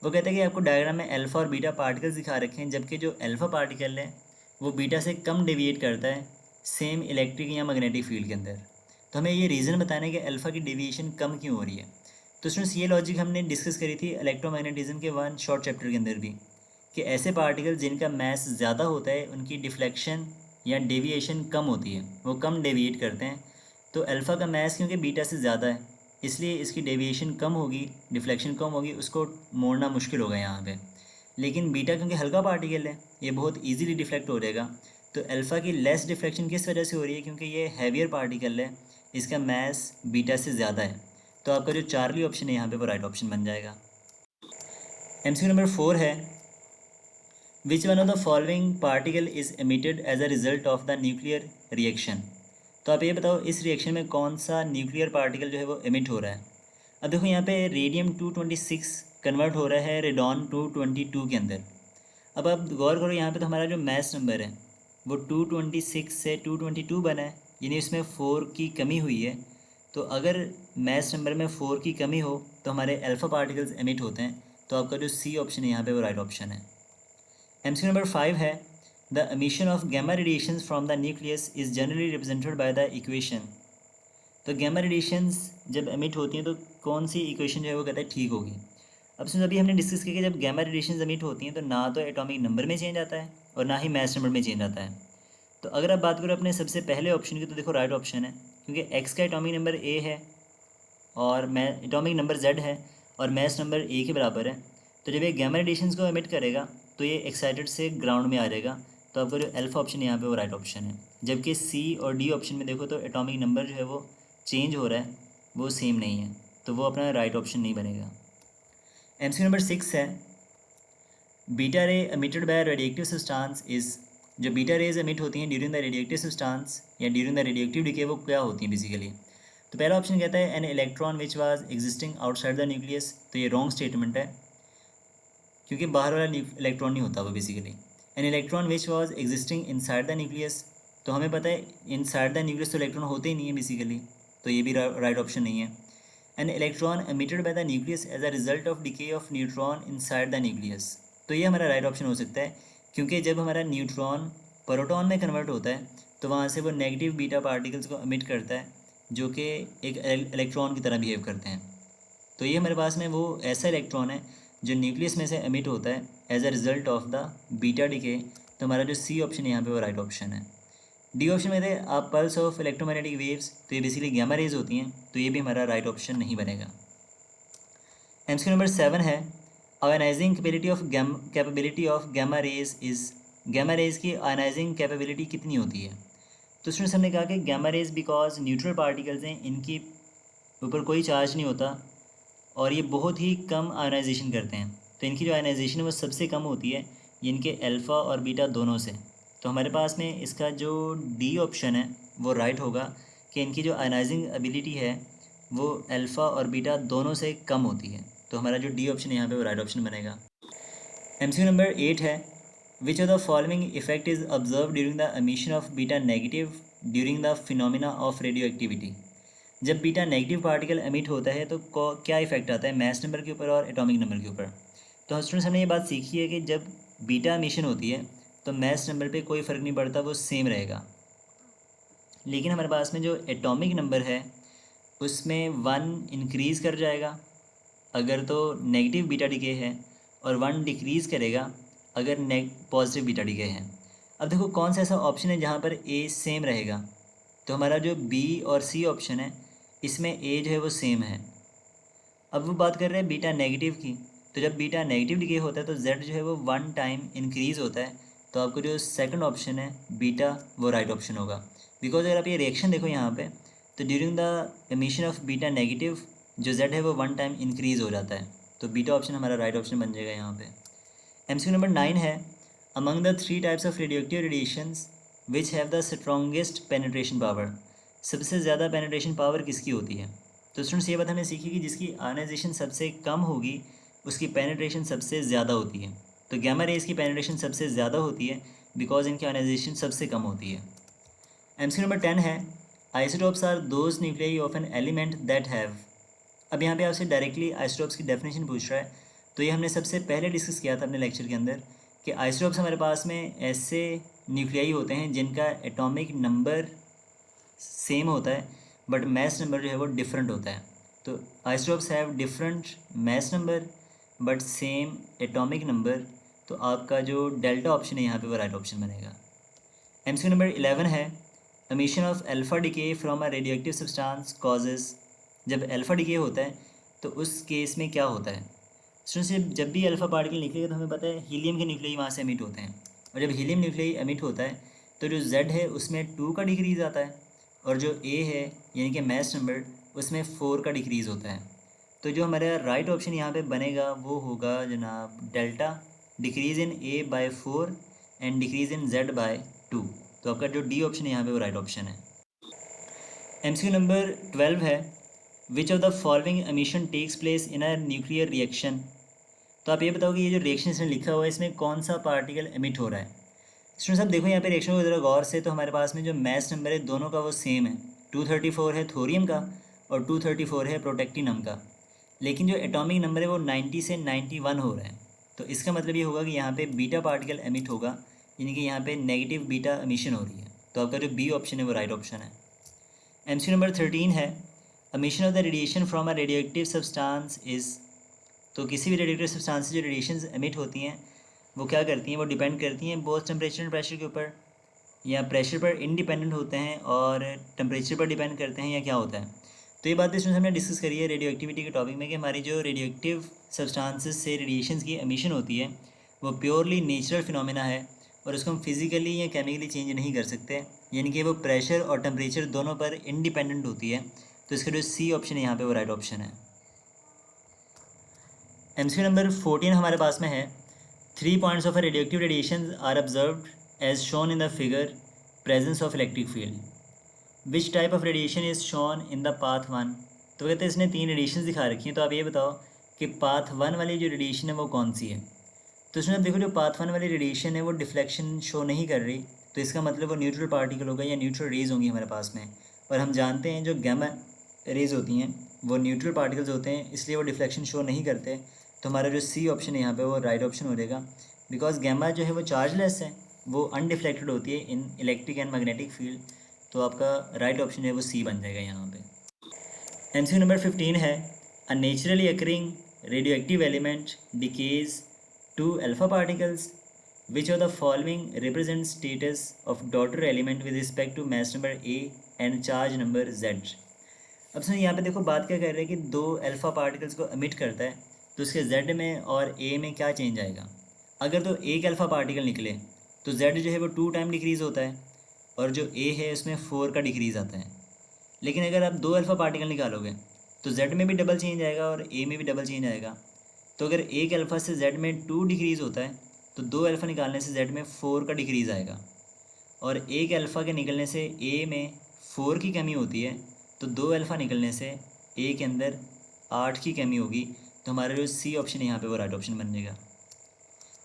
वो कहते हैं कि आपको डायग्राम में अल्फ़ा और बीटा पार्टिकल्स दिखा रखे हैं, जबकि जो अल्फ़ा पार्टिकल है वो बीटा से कम डेविएट करता है सेम इलेक्ट्रिक या मैग्नेटिक फील्ड के अंदर। तो हमें ये रीज़न बताना है कि अल्फ़ा की डेविएशन कम क्यों हो रही है। तो स्टूडेंट्स ये लॉजिक हमने डिस्कस करी थी इलेक्ट्रोमैग्नेटिज्म के 1 शॉर्ट चैप्टर के अंदर भी, कि ऐसे पार्टिकल जिनका मास ज़्यादा होता है उनकी डिफ्लेक्शन या डेविएशन कम होती है, वो कम डेविएट करते हैं। तो अल्फ़ा का मास क्योंकि बीटा से ज़्यादा है इसलिए इसकी डेविएशन कम होगी, डिफ्लेक्शन कम होगी, उसको मोड़ना मुश्किल होगा यहाँ पे। लेकिन बीटा क्योंकि हल्का पार्टिकल है ये बहुत इजीली डिफ्लेक्ट हो जाएगा। तो अल्फ़ा की लेस डिफ्लेक्शन किस वजह से हो रही है, क्योंकि ये हैवियर पार्टिकल है, इसका मास बीटा से ज़्यादा है। तो आपका जो चार्ली ऑप्शन है यहाँ पे वो राइट ऑप्शन बन जाएगा। एमसीक्यू नंबर 4 है, which one of the following particle is emitted as a result of the nuclear reaction. तो आप ये बताओ इस रिएक्शन में कौन सा न्यूक्लियर पार्टिकल जो है वो एमिट हो रहा है। अब देखो यहाँ पे रेडियम 226 कन्वर्ट हो रहा है रेडॉन 222 के अंदर। अब आप गौर करो यहाँ पे तो हमारा जो मास नंबर है वो 226 से 222 बना है, यानी इसमें 4 की कमी हुई है। तो अगर मास नंबर में 4 की कमी हो तो हमारे अल्फ़ा पार्टिकल्स एमिट होते हैं। तो आपका जो सी ऑप्शन है यहाँ पे वो राइट ऑप्शन है। एमसीक्यू नंबर 5 है, the emission of gamma radiations from the nucleus is generally represented by the equation. तो गैमा रेडिएशंस जब एमिट होती हैं तो कौन सी इक्वेशन जो है वो कहता है ठीक होगी। अब सुन, अभी हमने डिस्कस किया कि जब गैमा रेडिएशंस एमिट होती हैं तो ना तो एटॉमिक नंबर में चेंज आता है और ना ही मास नंबर में चेंज आता है। तो अगर आप बात करो अपने सबसे पहले ऑप्शन की तो देखो राइट ऑप्शन है, क्योंकि एक्स का एटॉमिक नंबर ए है और एटॉमिक नंबर जेड है और मास नंबर ए के बराबर है। तो जब ये गैमा रेडिएशंस को एमिट करेगा तो ये एक्साइटेड से ग्राउंड में आ जाएगा। तो आपका जो अल्फ़ा ऑप्शन यहाँ पे वो राइट ऑप्शन है। जबकि सी और डी ऑप्शन में देखो तो एटॉमिक नंबर जो है वो चेंज हो रहा है, वो सेम नहीं है, तो वो अपना राइट ऑप्शन नहीं बनेगा। एमसीक्यू नंबर 6 है, बीटा रे emitted by radioactive substance is. जो बीटा रेज एमिट होती हैं ड्यूरिंग द रेडिएक्टिव सब्सटेंस या ड्यूरिंग द रेडिएक्टिव डिके वो क्या होती हैं बेसिकली। तो पहला ऑप्शन कहता है an electron which was existing outside the nucleus. तो ये रॉन्ग स्टेटमेंट है, क्योंकि बाहर वाला इलेक्ट्रॉन नहीं होता वो basically. An electron which was existing inside the nucleus, तो हमें पता है इनसाइड द न्यूक्लियस तो इलेक्ट्रॉन होते ही नहीं है बेसिकली, तो ये भी राइट ऑप्शन नहीं है। An electron emitted by the nucleus as a result of decay of neutron inside the nucleus, तो ये हमारा राइट ऑप्शन हो सकता है, क्योंकि जब हमारा न्यूट्रॉन प्रोटॉन में कन्वर्ट होता है तो वहाँ से वो नेगेटिव बीटा पार्टिकल्स को एमिट करता है जो कि एक इलेक्ट्रॉन की तरह बिहेव करते हैं। तो ये हमारे पास में वो ऐसा इलेक्ट्रॉन है जो न्यूक्लियस में से एमिट होता है as a result of the beta decay. तो हमारा जो सी ऑप्शन है यहाँ पे वो राइट ऑप्शन है। डी ऑप्शन में थे आप पल्स ऑफ इलेक्ट्रोमैग्नेटिक वेव्स, तो ये बेसिकली गैमा रेज होती हैं, तो ये भी हमारा राइट ऑप्शन नहीं बनेगा। एमसीक्यू नंबर 7 है, ionising capability of gamma rays is. Gamma rays की आयनाइजिंग कैपेबिलिटी कितनी होती है। तो स्टूडेंट्स हमने कहा कि gamma rays because neutral particles हैं, इनकी ऊपर कोई चार्ज नहीं होता और ये बहुत ही कम आयनाइजेशन करते हैं। तो इनकी जो आयनाइजेशन है वो सबसे कम होती है इनके अल्फ़ा और बीटा दोनों से। तो हमारे पास में इसका जो डी ऑप्शन है वो राइट होगा कि इनकी जो आयनाइजिंग एबिलिटी है वो अल्फ़ा और बीटा दोनों से कम होती है। तो हमारा जो डी ऑप्शन है यहाँ पे वो राइट ऑप्शन बनेगा। MCQ नंबर 8 है, which of the following effect is observe during the emission of beta negative during the phenomena of radio activity. जब बीटा नेगेटिव पार्टिकल एमिट होता है तो क्या इफेक्ट आता है मास नंबर के ऊपर और एटॉमिक नंबर के ऊपर। तो स्टूडेंट्स हमने ये बात सीखी है कि जब बीटा एमिशन होती है तो मास नंबर पे कोई फ़र्क नहीं पड़ता, वो सेम रहेगा। लेकिन हमारे पास में जो एटॉमिक नंबर है उसमें 1 इंक्रीज़ कर जाएगा अगर तो नेगेटिव बीटा डिके है, और 1 डिक्रीज़ करेगा अगर पॉजिटिव बीटा डिके है। अब देखो कौन सा ऐसा ऑप्शन है जहाँ पर ए सेम रहेगा। तो हमारा जो बी और सी ऑप्शन है इसमें ए जो है वो सेम है। अब वो बात कर रहे हैं बीटा नेगेटिव की, तो जब बीटा नेगेटिव डिके होता है तो जेड जो है वो 1 टाइम इंक्रीज़ होता है। तो आपको जो सेकंड ऑप्शन है बीटा वो राइट ऑप्शन होगा। बिकॉज अगर आप ये रिएक्शन देखो यहाँ पे, तो during the emission of beta negative जो जेड है वो 1 टाइम इंक्रीज़ हो जाता है। तो बीटा ऑप्शन हमारा राइट ऑप्शन बन जाएगा यहाँ पे। MCQ नंबर 9 है, among the 3 types of radioactive radiations which have the strongest penetration power. सबसे ज़्यादा पेनिट्रेशन पावर किसकी होती है। तो स्टूडेंट्स ये बात हमने सीखी कि जिसकी आयनाइजेशन सबसे कम होगी उसकी पेनिट्रेशन सबसे ज़्यादा होती है। तो गैमा रेज की पेनिट्रेशन सबसे ज़्यादा होती है बिकॉज इनकी आयनाइजेशन सबसे कम होती है। MCQ नंबर 10 है, isotopes are those nuclei of an element that have. अब यहाँ पे आपसे डायरेक्टली आइसोटोप्स की डेफिनेशन पूछ रहा है। तो ये हमने सबसे पहले डिस्कस किया था अपने लेक्चर के अंदर कि आइसोटोप्स हमारे पास में ऐसे न्यूक्लियाई होते हैं जिनका एटॉमिक नंबर सेम होता है बट मास नंबर जो है वो डिफरेंट होता है। तो isotopes have different mass number but same atomic number. तो आपका जो डेल्टा ऑप्शन है यहाँ पे वो राइट ऑप्शन बनेगा। MCQ नंबर 11 है, emission of alpha decay from a radioactive substance causes. जब अल्फा डिके होता है तो उस केस में क्या होता है। स्टूडेंट्स जब भी अल्फा पार्टिकल निकलेगा तो हमें पता है हीलियम के न्यूक्लियाई वहाँ से एमिट होते हैं, और जब हीलियम न्यूक्लियाई एमिट होता है तो जो Z है उसमें 2 का डिक्रीज़ आता है, और जो A है यानी कि मास नंबर उसमें 4 का डिक्रीज़ होता है। तो जो हमारा राइट ऑप्शन यहाँ पे बनेगा वो होगा जनाब delta, decrease in A by 4 and decrease in Z by 2। तो आपका जो डी ऑप्शन है यहाँ पे वो राइट ऑप्शन है। MCQ नंबर 12 है, which of the following emission takes place in a nuclear reaction. तो आप ये बताओ कि ये जो रिएक्शन इसमें लिखा हुआ है इसमें कौन सा पार्टिकल एमिट हो रहा है। स्टूडेंट्स आप देखो यहाँ पे रिएक्शन को ज़रा गौर से, तो हमारे पास में जो मास नंबर है दोनों का वो सेम है। 234 है थोरियम का और 234 है प्रोटेक्टिनम का, लेकिन जो एटॉमिक नंबर है वो 90 से 91 हो रहा है। तो इसका मतलब ये होगा कि यहाँ पे बीटा पार्टिकल एमिट होगा, यानी कि यहाँ पे नेगेटिव बीटा एमिशन हो रही है। तो आपका जो बी ऑप्शन है वो राइट ऑप्शन है। MCQ नंबर 13 है, emission of the radiation from a radioactive substance is. तो किसी भी रेडियोएक्टिव सब्सटेंस से जो रेडिएशंस एमिट होती हैं वो क्या करती हैं, वो डिपेंड करती हैं बोथ टेम्परेचर एंड प्रेशर के ऊपर, या प्रेशर पर इंडिपेंडेंट होते हैं और टेम्परेचर पर डिपेंड करते हैं, या क्या होता है। तो ये बात स्टूडेंट्स हमने डिस्कस करी है रेडियो एक्टिविटी के टॉपिक में कि हमारी जो रेडियो एक्टिव सब्सटेंसेस से रेडिएशंस की एमिशन होती है वो प्योरली नेचुरल फिनोमेना है, और उसको हम फिज़िकली या केमिकली चेंज नहीं कर सकते, यानी कि वो प्रेशर और टेम्परेचर दोनों पर इंडिपेंडेंट होती है। तो इसका जो सी ऑप्शन है यहाँ पे वो राइट ऑप्शन है। MCQ नंबर 14 हमारे पास में है, 3 points of a radioactive radiation are observed as shown in the figure presence of electric field. Which type of radiation is shown in the path 1। तो कहते हैं इसने 3 रेडिएशन दिखा रखी हैं, तो आप ये बताओ कि पाथ 1 वाली जो रेडिएशन है वो कौन सी है। तो इसमें देखो जो पाथ 1 वाली रेडिएशन है वो डिफ्लेक्शन शो नहीं कर रही, तो इसका मतलब वो न्यूट्रल पार्टिकल होगा या न्यूट्रल रेज होंगी हमारे पास में। और हम जानते हैं जो गैमा रेज होती हैं वो न्यूट्रल पार्टिकल्स होते हैं, इसलिए वो डिफ्लेक्शन शो नहीं करते। तो हमारा जो सी ऑप्शन है यहाँ पे वो राइट ऑप्शन हो जाएगा, बिकॉज गैमा जो है वो चार्जलेस है, वो अनडिफ्लेक्टेड होती है इन इलेक्ट्रिक एंड मैग्नेटिक फील्ड। तो आपका राइट ऑप्शन है वो सी बन जाएगा यहाँ पे। MCQ नंबर 15 है, a naturally occurring radioactive element decays to alpha particles, which of the following represent status of daughter element with respect to mass number A and charge number Z। अब सुनिए यहाँ पे देखो बात क्या कर रहे हैं कि 2 अल्फा पार्टिकल्स को एमिट करता है, तो उसके Z में और A में क्या चेंज आएगा। अगर तो एक अल्फा पार्टिकल निकले तो Z जो है वो 2 टाइम डिक्रीज़ होता है, और जो A है उसमें 4 का डिक्रीज़ आता है। लेकिन अगर आप 2 अल्फा पार्टिकल निकालोगे तो Z में भी डबल चेंज आएगा और A में भी डबल चेंज आएगा। तो अगर एक अल्फ़ा से Z में 2 डिक्रीज़ होता है तो 2 अल्फ़ा निकालने से Z में 4 का डिक्रीज़ आएगा, और एक अल्फ़ा के निकलने से A में 4 की कमी होती है, तो 2 अल्फ़ा निकलने से A के अंदर 8 की कमी होगी। तो हमारा जो C ऑप्शन है यहाँ पे वो राइट ऑप्शन बन जाएगा।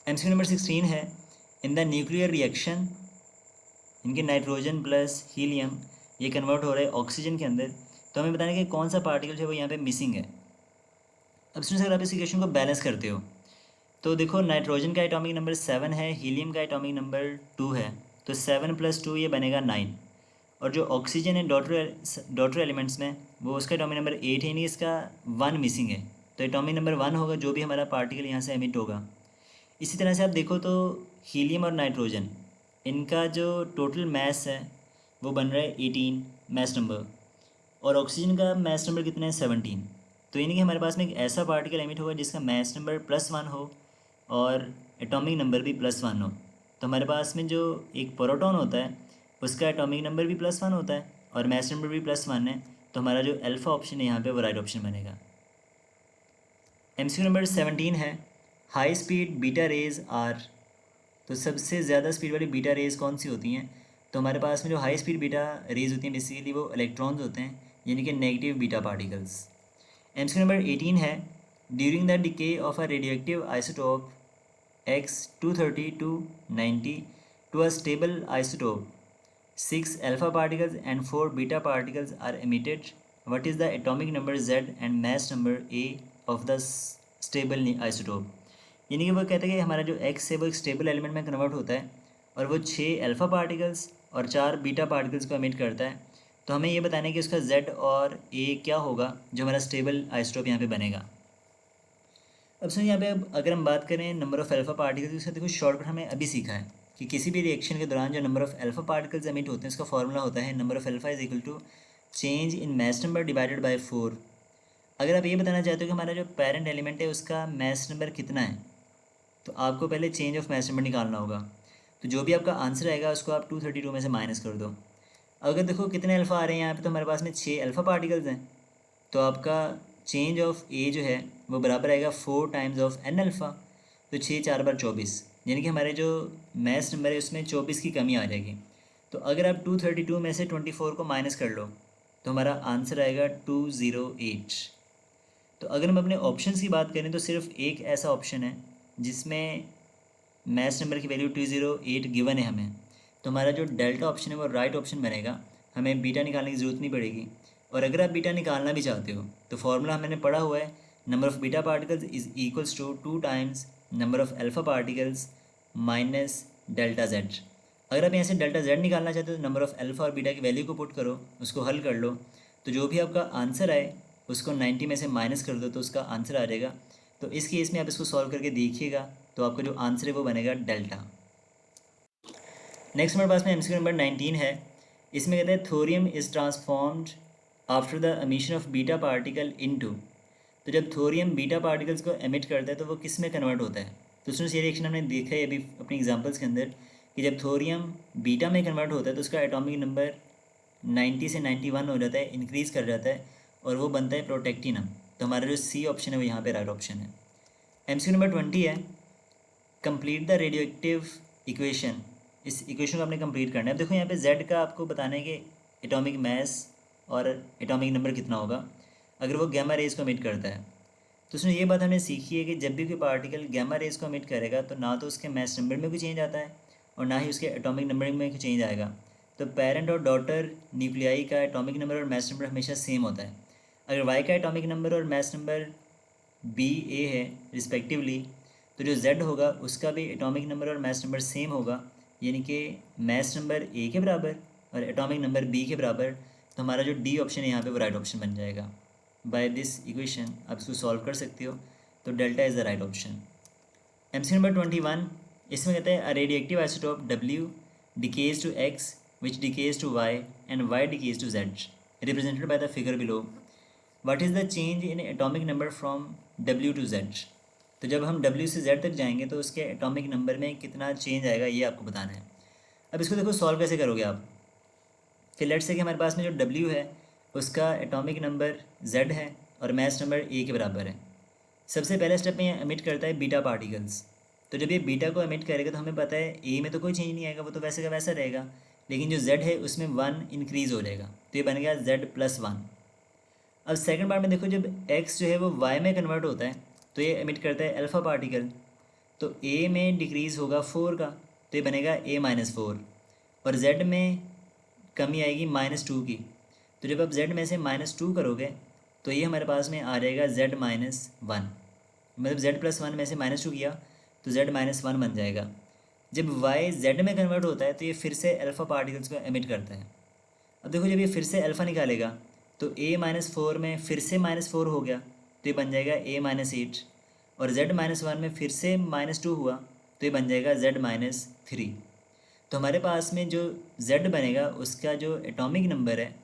MCQ नंबर 16 है, इन द न्यूक्लियर रिएक्शन इनके नाइट्रोजन प्लस हीलियम ये कन्वर्ट हो रहा है ऑक्सीजन के अंदर, तो हमें बताना है कि कौन सा पार्टिकल जो है वो यहाँ पे मिसिंग है। अब स्टूडेंट्स अगर आप इस इक्वेशन को बैलेंस करते हो तो देखो नाइट्रोजन का एटॉमिक नंबर 7 है, हीलियम का एटॉमिक नंबर 2 है, तो 7 + 2 ये बनेगा 9। और जो ऑक्सीजन है डॉटर एलिमेंट्स में वो उसका एटॉमिक नंबर 8 है, यानी इसका 1 मिसिंग है, तो एटॉमिक नंबर 1 होगा जो भी हमारा पार्टिकल यहाँ से एमिट होगा। इसी तरह से आप देखो तो हीलियम और नाइट्रोजन इनका जो टोटल मास है वो बन रहा है 18 मास नंबर, और ऑक्सीजन का मास नंबर कितना है 17। तो यानी कि हमारे पास में एक ऐसा पार्टिकल एमिट होगा जिसका मास नंबर +1 हो और एटॉमिक नंबर भी +1 हो। तो हमारे पास में जो एक प्रोटॉन होता है उसका एटॉमिक नंबर भी +1 होता है और मास नंबर भी +1 है, तो हमारा जो अल्फ़ा ऑप्शन है यहाँ पे वो राइट ऑप्शन बनेगा। MCQ नंबर 17 है, high speed beta rays are, तो सबसे ज़्यादा स्पीड वाली बीटा रेज कौन सी होती हैं? तो हमारे पास में जो हाई स्पीड बीटा रेज होती हैं बेसिकली वो इलेक्ट्रॉन्स होते हैं, यानी कि negative beta particles. MCQ number 18 है, during the decay of a radioactive isotope X230 to 90 to a stable isotope, 6 alpha particles and 4 beta particles are emitted. What is the atomic number Z and mass number A of the stable isotope? यानी कि वो कहते हैं कि हमारा जो X है वो एक स्टेबल एलिमेंट में कन्वर्ट होता है और वो 6 अल्फ़ा पार्टिकल्स और 4 बीटा पार्टिकल्स को एमिट करता है। तो हमें ये बताना है कि उसका Z और A क्या होगा जो हमारा स्टेबल आइसोटोप यहाँ पे बनेगा। अब सुनिए यहाँ पे अब अगर हम बात करें नंबर ऑफ़ अल्फ़ा पार्टिकल्स, इसका देखो शॉर्टकट हमने अभी सीखा है कि किसी भी रिएक्शन के दौरान जो number of alpha particles emit होते हैं उसका फॉर्मूला होता है number of alpha is equal to change in mass number divided by 4। अगर आप ये बताना चाहते हो कि हमारा जो पेरेंट एलिमेंट है उसका मास नंबर कितना है, तो आपको पहले चेंज ऑफ मास नंबर निकालना होगा। तो जो भी आपका आंसर आएगा उसको आप 232 में से माइनस कर दो। अगर देखो कितने अल्फ़ा आ रहे हैं यहाँ पे, तो हमारे पास में 6 अल्फ़ा पार्टिकल्स हैं, तो आपका चेंज ऑफ ए जो है वो बराबर आएगा 4 टाइम्स ऑफ एन अल्फ़ा, तो 6 4 बार 24, यानी कि हमारे जो मास नंबर है उसमें 24 की कमी आ जाएगी। तो अगर आप 232 में से 24 को माइनस कर लो तो हमारा आंसर आएगा 208। तो अगर हम अपने ऑप्शंस की बात करें तो सिर्फ एक ऐसा ऑप्शन है जिसमें मास नंबर की वैल्यू 208 गिवन है हमें, तो हमारा जो डेल्टा ऑप्शन है वो राइट ऑप्शन बनेगा, हमें बीटा निकालने की ज़रूरत नहीं पड़ेगी। और अगर आप बीटा निकालना भी चाहते हो तो फॉर्मूला हमने पढ़ा हुआ है number of beta particles is equals to 2 times number of alpha particles minus delta Z. अगर आप यहाँ से डेल्टा जेड निकालना चाहते हो तो नंबर ऑफ़ अल्फ़ा और बीटा की वैल्यू को पुट करो, उसको हल कर लो, तो जो भी आपका आंसर आए उसको 90 में से माइनस कर दो तो उसका आंसर आ जाएगा। तो इस केस में आप इसको सॉल्व करके देखिएगा तो आपका जो आंसर है वो बनेगा डेल्टा। नेक्स्ट हमारे पास में MCQ नंबर 19 है, इसमें कहते हैं thorium is transformed after the emission of beta particle into, तो जब थोरियम बीटा पार्टिकल्स को एमिट करता है तो वो किस में कन्वर्ट होता है? तो स्टूडेंट्स ये रिएक्शन हमने देखा है अभी अपनी एग्जांपल्स के अंदर कि जब थोरियम बीटा में कन्वर्ट होता है तो उसका एटॉमिक नंबर 90 से 91 हो जाता है, इंक्रीज़ कर जाता है और वो बनता है प्रोटेक्टिनम। तो हमारा जो C ऑप्शन है वो यहाँ पे राइट ऑप्शन है। MCQ नंबर 20 है, complete the radio active equation, इस इक्वेशन को आपने कंप्लीट करना है। अब देखो यहाँ पे Z का आपको बताना है कि एटॉमिक मास और एटॉमिक नंबर कितना होगा अगर वो गैमा रेज को एमिट करता है। तो उसमें ये बात हमने सीखी है कि जब भी कोई पार्टिकल गैमा रेज को एमिट करेगा तो ना तो उसके मास नंबर में कोई चेंज आता है और ना ही उसके एटॉमिक नंबर में कोई चेंज आएगा। तो पेरेंट और डॉटर न्यूक्लियाई का एटॉमिक नंबर और मास नंबर हमेशा सेम होता है। अगर Y का एटॉमिक नंबर और मास नंबर B A है रिस्पेक्टिवली, तो जो Z होगा उसका भी एटॉमिक नंबर और मास नंबर सेम होगा, यानी कि मास नंबर A के बराबर और एटॉमिक नंबर B के बराबर। तो हमारा जो D ऑप्शन है यहाँ पे वो राइट ऑप्शन बन जाएगा। बाय दिस इक्वेशन आप इसको सॉल्व कर सकते हो, तो delta is the right option. MCQ number 21, इसमें कहता है a radioactive isotope W decays to X which decays to Y and Y decays to Z represented by the figure below. What is the change in atomic number from W to Z? तो जब हम W से Z तक जाएंगे तो उसके एटॉमिक नंबर में कितना चेंज आएगा ये आपको बताना है। अब इसको देखो सॉल्व कैसे करोगे आप। फिर लेट्स से कि हमारे पास में जो W है उसका एटॉमिक नंबर Z है और मास नंबर ए के बराबर है। सबसे पहले स्टेप में ये एमिट करता है बीटा पार्टिकल्स। तो जब ये बीटा को एमिट करेगा तो हमें पता है ए में तो कोई चेंज नहीं आएगा, वो तो वैसे का वैसा रहेगा, लेकिन जो जेड है उसमें 1 इंक्रीज़ हो जाएगा, तो ये बन गया Z+1। अब सेकंड पार्ट में देखो, जब एक्स जो है वो वाई में कन्वर्ट होता है तो ये एमिट करता है अल्फ़ा पार्टिकल। तो ए में डिक्रीज़ होगा 4 का, तो ये बनेगा A-4, और जेड में कमी आएगी -2 की। तो जब आप जेड में से -2 करोगे तो ये हमारे पास में आ जाएगा Z-1, मतलब Z+1 में से -2 किया तो Z-1 बन जाएगा। जब y z में कन्वर्ट होता है तो ये फिर से अल्फ़ा पार्टिकल्स को एमिट करता है। अब देखो, जब ये फिर से अल्फ़ा निकालेगा तो A-4 में फिर से -4 हो गया, तो ये बन जाएगा A-8, और Z-1 में फिर से -2 हुआ तो ये बन जाएगा Z-3। तो हमारे पास में जो Z बनेगा उसका जो एटॉमिक नंबर है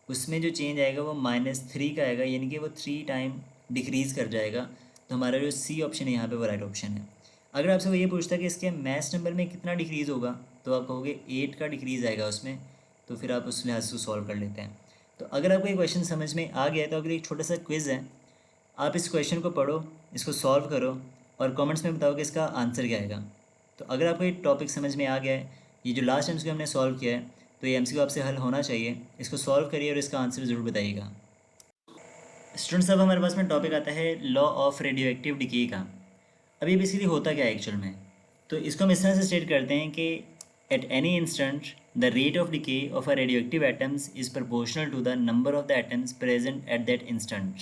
उसमें जो चेंज आएगा वो -3 का आएगा, यानी कि वो 3 टाइम डिक्रीज़ कर जाएगा। तो हमारा जो सी ऑप्शन है यहाँ पे वो राइट ऑप्शन है। अगर आपसे वो ये पूछता है कि इसके मास नंबर में कितना डिक्रीज़ होगा तो आप कहोगे 8 का डिक्रीज़ आएगा उसमें, तो फिर आप उस लिहाज से सॉल्व कर लेते हैं। तो अगर आपको ये क्वेश्चन समझ में आ गया है तो अगर एक छोटा सा क्विज़ है, आप इस क्वेश्चन को पढ़ो, इसको सॉल्व करो और कमेंट्स में बताओ कि इसका आंसर क्या आएगा। तो अगर आपको ये टॉपिक समझ में आ गया है, ये जो लास्ट एमसीक्यू हमने सॉल्व किया है, तो ये एमसीक्यू आपसे हल होना चाहिए। इसको सॉल्व करिए और इसका आंसर ज़रूर बताइएगा। स्टूडेंट्स, अब हमारे पास में टॉपिक आता है law of radio active decay का। अब ये बेसिकली होता क्या है एक्चुअल में, तो इसको हम इस तरह से स्टेट करते हैं कि at any instant the rate of decay of a radio active atoms is proportional to the number of the atoms present at that instant.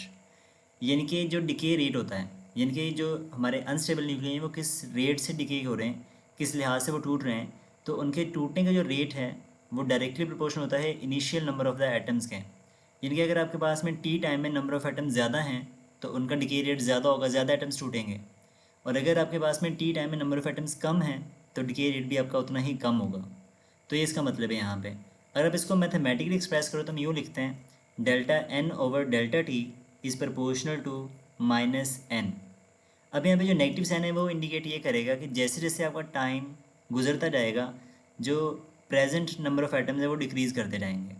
यानी कि जो डिके रेट होता है, यानी कि जो हमारे अनस्टेबल न्यूक्लियस हैं वो किस रेट से डिके हो रहे हैं, किस लिहाज से वो टूट रहे हैं, तो उनके टूटने का जो रेट है वो डायरेक्टली प्रोपोर्शनल होता है initial number of the atoms के। यानी कि अगर आपके पास में टी टाइम में नंबर ऑफ़ एटम्स ज़्यादा हैं तो उनका डिके रेट ज़्यादा होगा, ज़्यादा एटम्स टूटेंगे। और अगर आपके पास में टी टाइम में नंबर ऑफ़ एटम्स कम हैं तो डिके रेट भी आपका उतना ही कम होगा। तो ये इसका मतलब है यहाँ पे। अगर आप इसको मैथमेटिकली एक्सप्रेस करो तो हम यूँ लिखते हैं delta N over delta T is proportional to -n। अब यहाँ पे जो नेगेटिव साइन है वो इंडिकेट ये करेगा कि जैसे जैसे आपका टाइम गुजरता जाएगा जो प्रेजेंट नंबर ऑफ़ एटम्स है वो डिक्रीज़ करते जाएंगे।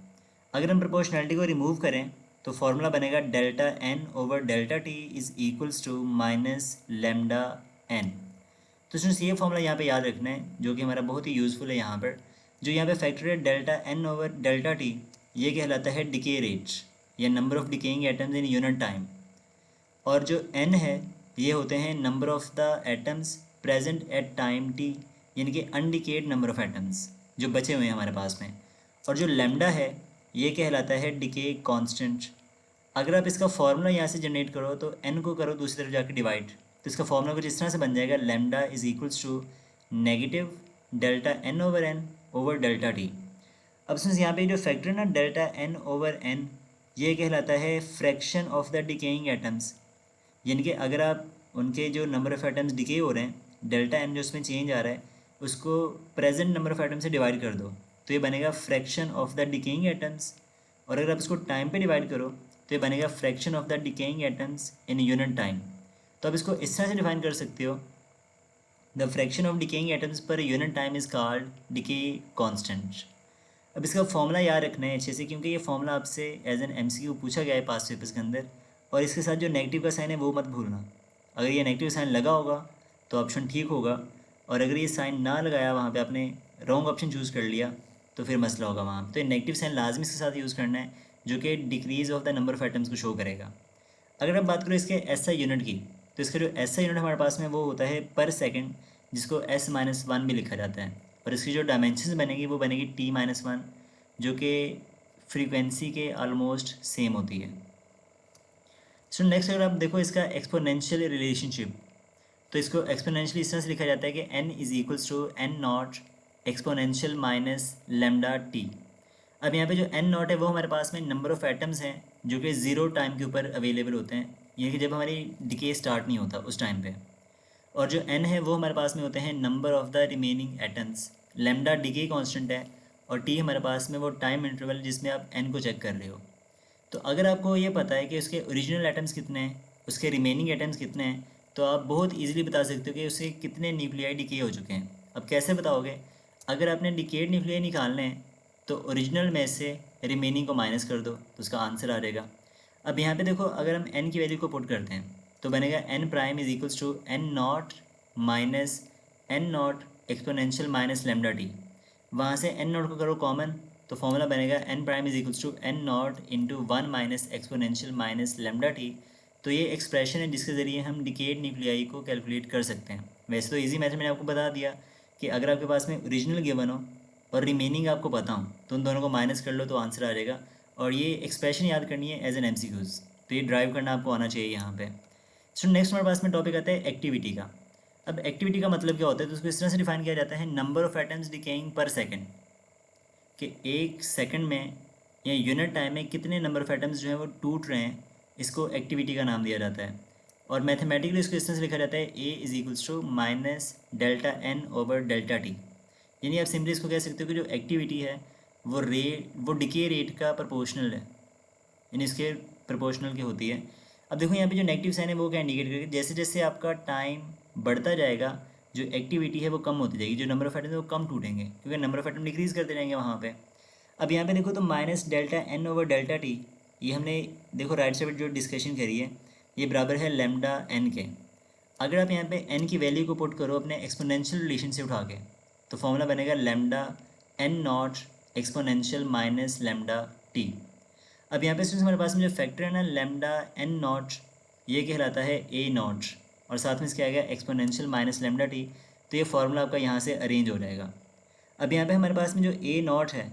अगर हम प्रोपोर्शनलिटी को रिमूव करें तो फॉर्मूला बनेगा delta N over delta T is equals to -λn। तो स्टूडेंट्स, ये फॉर्मूला यहाँ पे याद रखना है जो कि हमारा बहुत ही यूज़फुल है। यहाँ पर जो यहाँ पे फैक्टर है delta N over delta T, ये कहलाता है डिके रेट या number of decaying atoms in unit time, और जो एन है ये होते हैं number of the atoms present at time T, यानी कि अनडिकेड नंबर ऑफ़ एटम्स जो बचे हुए हैं हमारे पास में, और जो लैम्डा है ये कहलाता है डिके कांस्टेंट। अगर आप इसका फॉर्मूला यहाँ से जनरेट करो तो n को करो दूसरी तरफ जाकर डिवाइड, तो इसका फॉर्मूला कुछ इस तरह से बन जाएगा lambda is equals to negative delta N over N over delta T. अब सुन, यहाँ पे जो फैक्टर है ना डेल्टा एन ओवर एन, ये कहलाता है fraction of the decaying atoms. यानी कि अगर आप उनके जो नंबर ऑफ़ एटम्स डिके हो रहे हैं, डेल्टा एन जो उसमें चेंज आ रहा है उसको प्रेजेंट नंबर ऑफ़ एटम्स से डिवाइड कर दो तो ये बनेगा fraction of the decaying atoms. और अगर आप इसको टाइम पे डिवाइड करो तो ये बनेगा fraction of the decaying atoms in unit time. तो आप इसको इस तरह से डिफाइन कर सकते हो, the fraction of decaying atoms per unit time is called decay constant. अब इसका फॉर्मूला याद रखना है अच्छे से, क्योंकि ये फॉर्मूला आपसे एज एन एमसीक्यू पूछा गया है पास्ट पेपर्स के अंदर। और इसके साथ जो नेगेटिव का साइन है वो मत भूलना। अगर ये नेगेटिव साइन लगा होगा तो ऑप्शन ठीक होगा, और अगर ये साइन ना लगाया, वहाँ पे आपने रॉन्ग ऑप्शन चूज़ कर लिया तो फिर मसला होगा वहाँ। तो ये नेगेटिव साइन लाजमी इसके साथ यूज़ करना है जो कि decrease of the number of atoms को शो करेगा। अगर हम बात करें इसके एसआई यूनिट की, तो इसका जो एसआई यूनिट हमारे पास में वो होता है पर सेकंड, जिसको S-1 भी लिखा जाता है। और इसकी जो डायमेंशन बनेगी वो बनेगी T-1, जो कि फ्रीक्वेंसी के ऑलमोस्ट सेम होती है। सो नेक्स्ट अगर आप देखो इसका एक्सपोनेंशियल रिलेशनशिप, तो इसको एक्सपोनेंशियली इस तरह से लिखा जाता है कि n is equals to n0 exponential minus lambda T. अब यहाँ पे जो n0 है वो हमारे पास में नंबर ऑफ़ एटम्स हैं जो कि ज़ीरो टाइम के ऊपर अवेलेबल होते हैं, यानी कि जब हमारी डिके स्टार्ट नहीं होता उस टाइम पे। और जो n है वो हमारे पास में होते हैं number of the remaining atoms. Lambda decay constant है और t हमारे पास में वो टाइम इंटरवल जिसमें आप n को चेक कर रहे हो। तो अगर आपको ये पता है कि उसके ओरिजिनल एटम्स कितने हैं, उसके रिमेनिंग एटम्स कितने हैं, तो आप बहुत इजीली बता सकते हो कि उसके कितने न्यूक्लियाई डिके हो चुके हैं। अब कैसे बताओगे? अगर आपने डिकेड न्यूक्लियाई निकालने हैं तो ओरिजिनल में से रिमेनिंग को माइनस कर दो तो उसका आंसर आ जाएगा। अब यहाँ पे देखो, अगर हम n की वैल्यू को पुट करते हैं तो बनेगा n prime is equals to n naught minus n naught exponential minus lambda T. वहाँ से n नॉट को करो कॉमन, तो फॉर्मूला बनेगा n prime is equals to n naught into 1 minus exponential minus lambda T. तो ये एक्सप्रेशन है जिसके ज़रिए हम डिकेड न्यूक्लियाई को कैलकुलेट कर सकते हैं। वैसे तो इजी मेथड मैंने आपको बता दिया कि अगर आपके पास में ओरिजिनल गिवन हो और रिमेनिंग आपको पता हो तो उन दोनों को माइनस कर लो तो आंसर आ जाएगा। और ये एक्सप्रेशन याद करनी है एज एन MCQs, तो ये ड्राइव करना आपको आना चाहिए यहाँ पे। सो नेक्स्ट हमारे पास में टॉपिक आता है एक्टिविटी का। अब एक्टिविटी का मतलब क्या होता है, तो उसको इस तरह से डिफाइन किया जाता है, नंबर ऑफ एटम्स डिकेइंग पर सेकेंड, कि एक सेकंड में या यूनिट टाइम में कितने नंबर ऑफ एटम्स जो हैं वो टूट रहे हैं, इसको एक्टिविटी का नाम दिया जाता है। और मैथमेटिकली इसको इस तरह से लिखा जाता है A is equals to minus delta N over delta T. यानी आप सिंपली इसको कह सकते हो कि जो एक्टिविटी है वो डिके रेट का प्रोपोर्शनल है, यानी इसके प्रोपोर्शनल की होती है। अब देखो यहाँ पे जो नेगेटिव साइन है वो क्या इंडिकेट करेगा, जैसे जैसे आपका टाइम बढ़ता जाएगा जो एक्टिविटी है वो कम होती जाएगी, जो नंबर ऑफ एटम है वो कम टूटेंगे क्योंकि नंबर ऑफ एटम डिक्रीज करते जाएंगे वहाँ पे। अब यहाँ पे देखो तो minus delta N over delta T, ये हमने देखो राइट साइड जो डिस्कशन करी है ये बराबर है लेमडा एन के। अगर आप यहाँ पे एन की वैल्यू को पुट करो अपने एक्सपोनेंशियल रिलेशन से उठा के, तो फॉर्मूला बनेगा lambda N naught exponential minus lambda T. अब यहाँ पे स्टूडेंट्स हमारे पास में जो फैक्टर है ना लेमडा एन नॉट, ये कहलाता है ए नॉट, और साथ में इसके आएगा एक्सपोनेंशियल माइनस लेमडा टी। तो ये फार्मूला आपका यहाँ से अरेंज हो जाएगा। अब यहाँ पे हमारे पास में जो ए नॉट है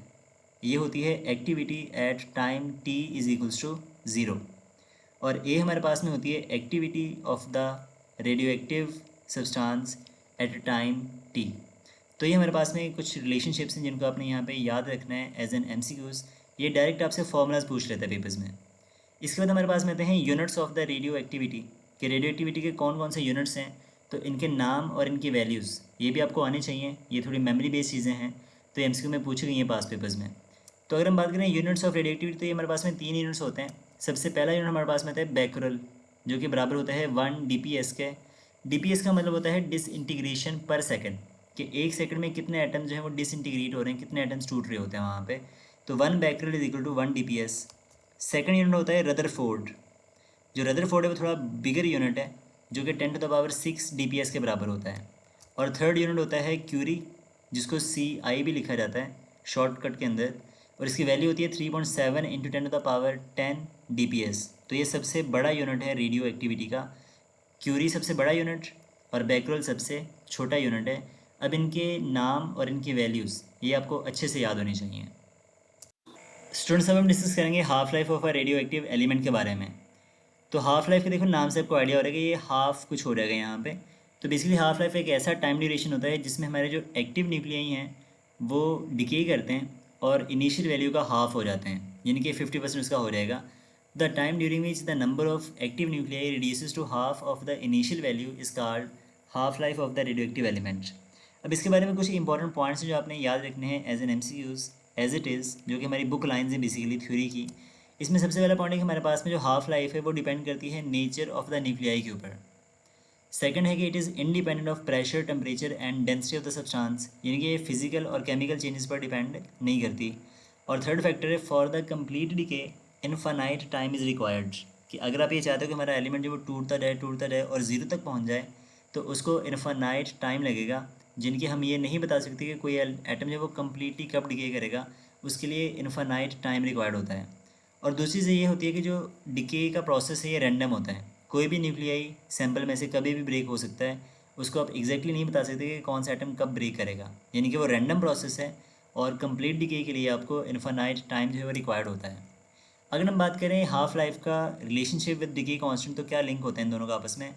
ये होती है activity at time T is equals to zero, और ए हमारे पास में होती है activity of the radio active substance at time T. तो ये हमारे पास में कुछ रिलेशनशिप्स हैं जिनको आपने यहाँ पे याद रखना है एज एन MCQs। ये डायरेक्ट आपसे फॉर्मूलाज पूछ लेता है पेपर्स में। इसके बाद हमारे पास में आते हैं units of the radio activity, कि रेडियो एक्टिविटी के कौन कौन से यूनिट्स हैं, तो इनके नाम और इनकी वैल्यूज़ ये भी आपको आने चाहिए। ये थोड़ी मेमोरी बेस्ड चीज़ें हैं तो MCQ में पूछी गई हैं पास पेपर्स में। तो अगर हम बात करें यूनिट्स ऑफ रेडियो एक्टिविटी, तो ये हमारे पास में 3 यूनिट्स होते हैं। सबसे पहला यूनिट हमारे पास में आता है बैकरल, जो कि बराबर होता है 1 DPS के। DPS का मतलब होता है डिसइंटीग्रेशन पर सेकंड, कि एक सेकंड में कितने एटम्स जो हैं वो डिसइंटीग्रेट हो रहे हैं, कितने एटम्स टूट रहे होते हैं वहाँ पे। तो 1 becquerel is equal to 1 DPS। Second unit होता है रदरफोर्ड, जो रदरफोर्ड है वो थोड़ा बिगर यूनिट है, जो कि 10⁻6 DPS के बराबर होता है। और थर्ड यूनिट होता है क्यूरी, जिसको CI भी लिखा जाता है शॉर्टकट के अंदर, और इसकी वैल्यू होती है 3.7 इंटू 10⁻10 DPS। तो ये सबसे बड़ा यूनिट है रेडियो एक्टिविटी का। क्यूरी सबसे बड़ा यूनिट और बैकरोल सबसे छोटा यूनिट है। अब इनके नाम और इनकी वैल्यूज़ ये आपको अच्छे से याद होनी चाहिए। स्टूडेंट्स अब हम डिस्कस करेंगे half life of a radio active element के बारे में। तो हाफ लाइफ के देखो नाम से आपको आइडिया हो रहा है कि ये हाफ कुछ हो रहेगा यहाँ पे। तो बेसिकली हाफ लाइफ एक ऐसा टाइम ड्यूरेशन होता है जिसमें हमारे जो एक्टिव न्यूक्लियाई हैं वो डिके करते हैं और इनिशियल वैल्यू का हाफ हो जाते हैं, यानी कि 50% उसका हो जाएगा। The time during which the number of active nuclei reduces to half of the initial value is called half life of the radio active element. अब इसके बारे में कुछ इंपॉर्टेंट पॉइंट्स हैं जो आपने याद रखने हैं as an MCQs as it is, जो कि हमारी बुक लाइन्स हैं बेसिकली थ्योरी की। इसमें सबसे पहला पॉइंट है कि हमारे पास में जो हाफ लाइफ है वो डिपेंड करती है नेचर ऑफ द न्यूक्लियाई के ऊपर। सेकंड है कि it is independent of pressure, temperature and density of the substance, यानी कि ये फिजिकल और केमिकल चेंजेस पर डिपेंड नहीं करती। और थर्ड फैक्टर है for the complete decay infinite time is required, कि अगर आप ये चाहते हो कि हमारा एलिमेंट जो वो टूटता जाए और ज़ीरो तक पहुँच जाए तो उसको इनफाइनाइट टाइम लगेगा, जिनकी हम ये नहीं बता सकते कि कोई एटम जो वो कम्प्लीटली कब डिके करेगा, उसके लिए इनफाइनाइट टाइम रिक्वायर्ड होता है। और दूसरी चीज़ ये होती है कि जो डिके का प्रोसेस है ये रैंडम होता है, कोई भी न्यूक्लियाई सैंपल में से कभी भी ब्रेक हो सकता है, उसको आप एग्जैक्टली नहीं बता सकते कि कौन सा एटम कब ब्रेक करेगा, यानी कि वो रैंडम प्रोसेस है और कंप्लीट डिके के लिए आपको इनफाइनाइट टाइम जो है वो रिक्वायर्ड होता है। अगर हम बात करें हाफ लाइफ का रिलेशनशिप विद डिके कांस्टेंट, तो क्या लिंक होते हैं इन दोनों का आपस में,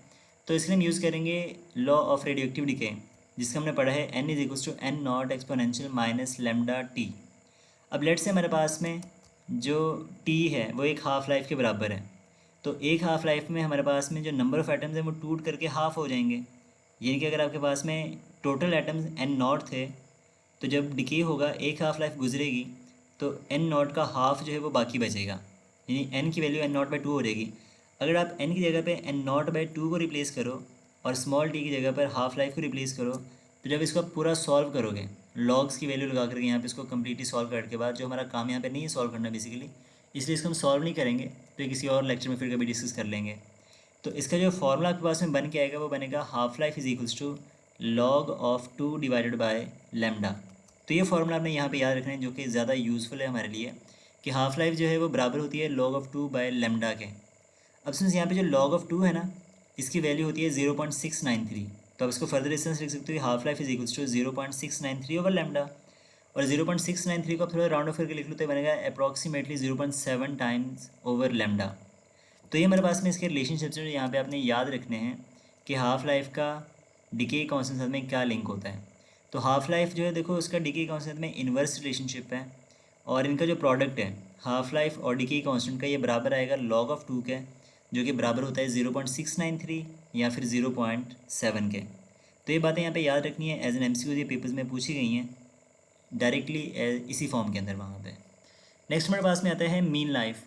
तो इसलिए हम यूज़ करेंगे law of radio active decay, जिसका हमने पढ़ा है n is equals to n naught exponential minus lambda T. अब लेट से हमारे पास में जो t है वो एक हाफ लाइफ के बराबर है, तो एक हाफ लाइफ में हमारे पास में जो नंबर ऑफ़ एटम्स हैं वो टूट करके हाफ हो जाएंगे, यानी कि अगर आपके पास में टोटल एटम्स n नॉट थे तो जब डिके होगा एक हाफ लाइफ गुजरेगी तो n नॉट का हाफ जो है वो बाकी बचेगा, यानी n की वैल्यू n नॉट बाई 2 हो जाएगी। अगर आप n की जगह पे n नॉट बाई 2 को रिप्लेस करो और स्मॉल t की जगह पर हाफ लाइफ को रिप्लेस करो, तो जब इसको आप पूरा सॉल्व करोगे लॉग्स की वैल्यू लगा करके यहाँ पे इसको कम्प्लीटली सॉल्व करने के बाद, जो हमारा काम यहाँ पे नहीं है सॉल्व करना बेसिकली, इसलिए इसको हम सॉल्व नहीं करेंगे, तो ये किसी और लेक्चर में फिर कभी डिस्कस कर लेंगे। तो इसका जो फॉर्मूला आपके पास में बन के आएगा वो बनेगा half life is equals to log of 2 divided by lambda. तो ये फॉर्मूला आपने यहाँ पे याद रखना है, जो कि ज़्यादा यूज़फुल है हमारे लिए, कि हाफ लाइफ जो है वो बराबर होती है log ऑफ 2 बाय लैम्डा के। अब सिंस यहाँ पे जो log ऑफ 2 है ना, इसकी वैल्यू होती है 0.693, तो आप इसको फर्दर डिस्टेंस लिख सकते हो, half life is equals to 0.693 over lambda. और 0.693 को आप थोड़ा राउंड ऑफ करके लिख लो तो बनेगा अप्रॉक्सीमेटली 0.7 टाइम्स ओवर लैम्डा। तो ये हमारे पास में इसके रिलेशनशिप्स हैं, यहाँ पे आपने याद रखने हैं कि हाफ लाइफ का डिके कांस्टेंट साथ में क्या लिंक होता है। तो हाफ लाइफ जो है देखो, उसका डिके कांस्टेंट में इन्वर्स रिलेशनशिप है, और इनका जो प्रोडक्ट है हाफ लाइफ और डिके कांस्टेंट का, ये बराबर आएगा log ऑफ 2 के, जो कि बराबर होता है 0.693 या फिर 0.7 के। तो ये बातें यहाँ पे याद रखनी है, एज एन MCQ ये पेपर्स में पूछी गई हैं डायरेक्टली इसी फॉर्म के अंदर वहाँ पे। नेक्स्ट हमारे पास में आता है मीन लाइफ।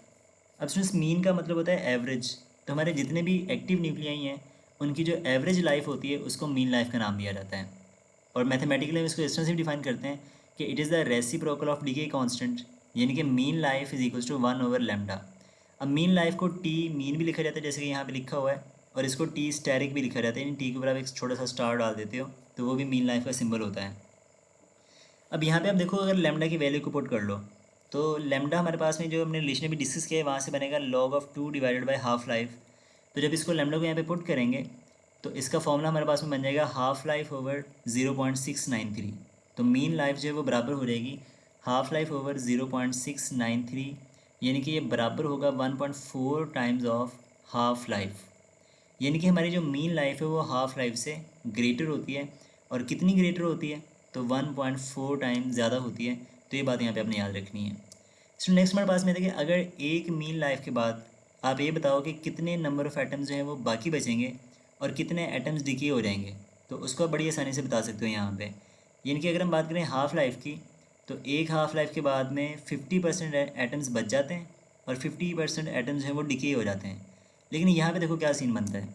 अब स्टूडेंट्स, मीन का मतलब होता है एवरेज। तो हमारे जितने भी एक्टिव न्यूक्लियाई हैं उनकी जो एवरेज लाइफ होती है उसको मीन लाइफ का नाम दिया जाता है। और मैथमेटिकली हम इसको इस तरह से डिफाइन करते हैं कि it is the reciprocal of decay constant, यानी कि mean life is equals to 1 over lambda. अब मीन लाइफ को टी मीन भी लिखा जाता है, जैसे कि यहाँ पे लिखा हुआ है, और इसको टी स्टेरिक भी लिखा जाता है, यानी टी के ऊपर आप एक छोटा सा स्टार डाल देते हो तो वो भी मीन लाइफ का सिंबल होता है। अब यहाँ पे आप देखो, अगर लेमडा की वैल्यू को पुट कर लो तो लेमडा हमारे पास में जो हमने रिलेशन अभी डिस्कस किया है वहाँ से बनेगा log of 2 divided by half life. तो जब इसको लेमडा को यहाँ पे पुट करेंगे तो इसका फॉर्मूला हमारे पास में बन जाएगा हाफ लाइफ ओवर 0.693। तो मीन लाइफ जो है वो बराबर हो जाएगी हाफ लाइफ ओवर 0.693, यानी कि ये बराबर होगा 1.4 टाइम्स ऑफ हाफ लाइफ। यानी कि हमारी जो मीन लाइफ है वो हाफ लाइफ से ग्रेटर होती है, और कितनी ग्रेटर होती है तो 1.4 टाइम ज़्यादा होती है। तो ये बात यहाँ पे आपने याद रखनी है। सो नेक्स्ट हमारे पास में देखिए, अगर एक मीन लाइफ के बाद आप ये बताओ कि कितने नंबर ऑफ़ एटम्स जो हैं वो बाकी बचेंगे और कितने एटम्स डिके हो जाएंगे, तो उसको आप बड़ी आसानी से बता सकते हो यहाँ पे। यानी कि अगर हम बात करें हाफ़ लाइफ की, तो एक हाफ़ लाइफ के बाद में 50% एटम्स बच जाते हैं और 50% एटम्स हैं वो डिके हो जाते हैं। लेकिन यहाँ पे देखो क्या सीन बनता है।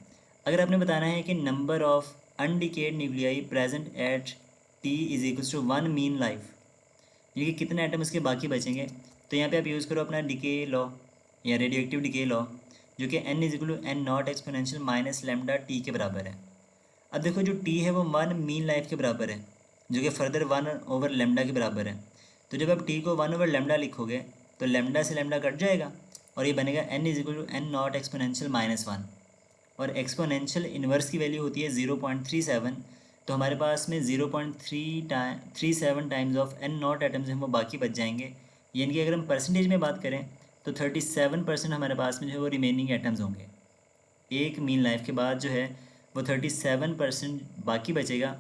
अगर आपने बताना है कि number of undecayed nuclei present at t is equals to 1 mean life, यानी कि कितने एटम इसके बाकी बचेंगे, तो यहाँ पे आप यूज़ करो अपना डिके लॉ या रेडियो एक्टिव डिके लॉ, जो कि n is equal to N naught exponential minus lambda T के बराबर है। अब देखो, जो टी है वो 1 मीन लाइफ के बराबर है, जो कि फर्दर 1 ओवर लैम्डा के बराबर है। तो जब आप टी को 1 ओवर लैम्डा लिखोगे तो लैम्डा से लैम्डा कट जाएगा और ये बनेगा n is equal to N naught exponential minus 1, और एक्सपोनेंशियल इन्वर्स की वैल्यू होती है 0.37। तो हमारे पास में 0.37 times of N naught atoms हैं वो बाकी बच जाएंगे। यानी कि अगर हम परसेंटेज में बात करें तो 37% हमारे पास में जो है वो रिमेनिंग एटम्स होंगे। एक मीन लाइफ के बाद जो है वो 37% बाकी बचेगा।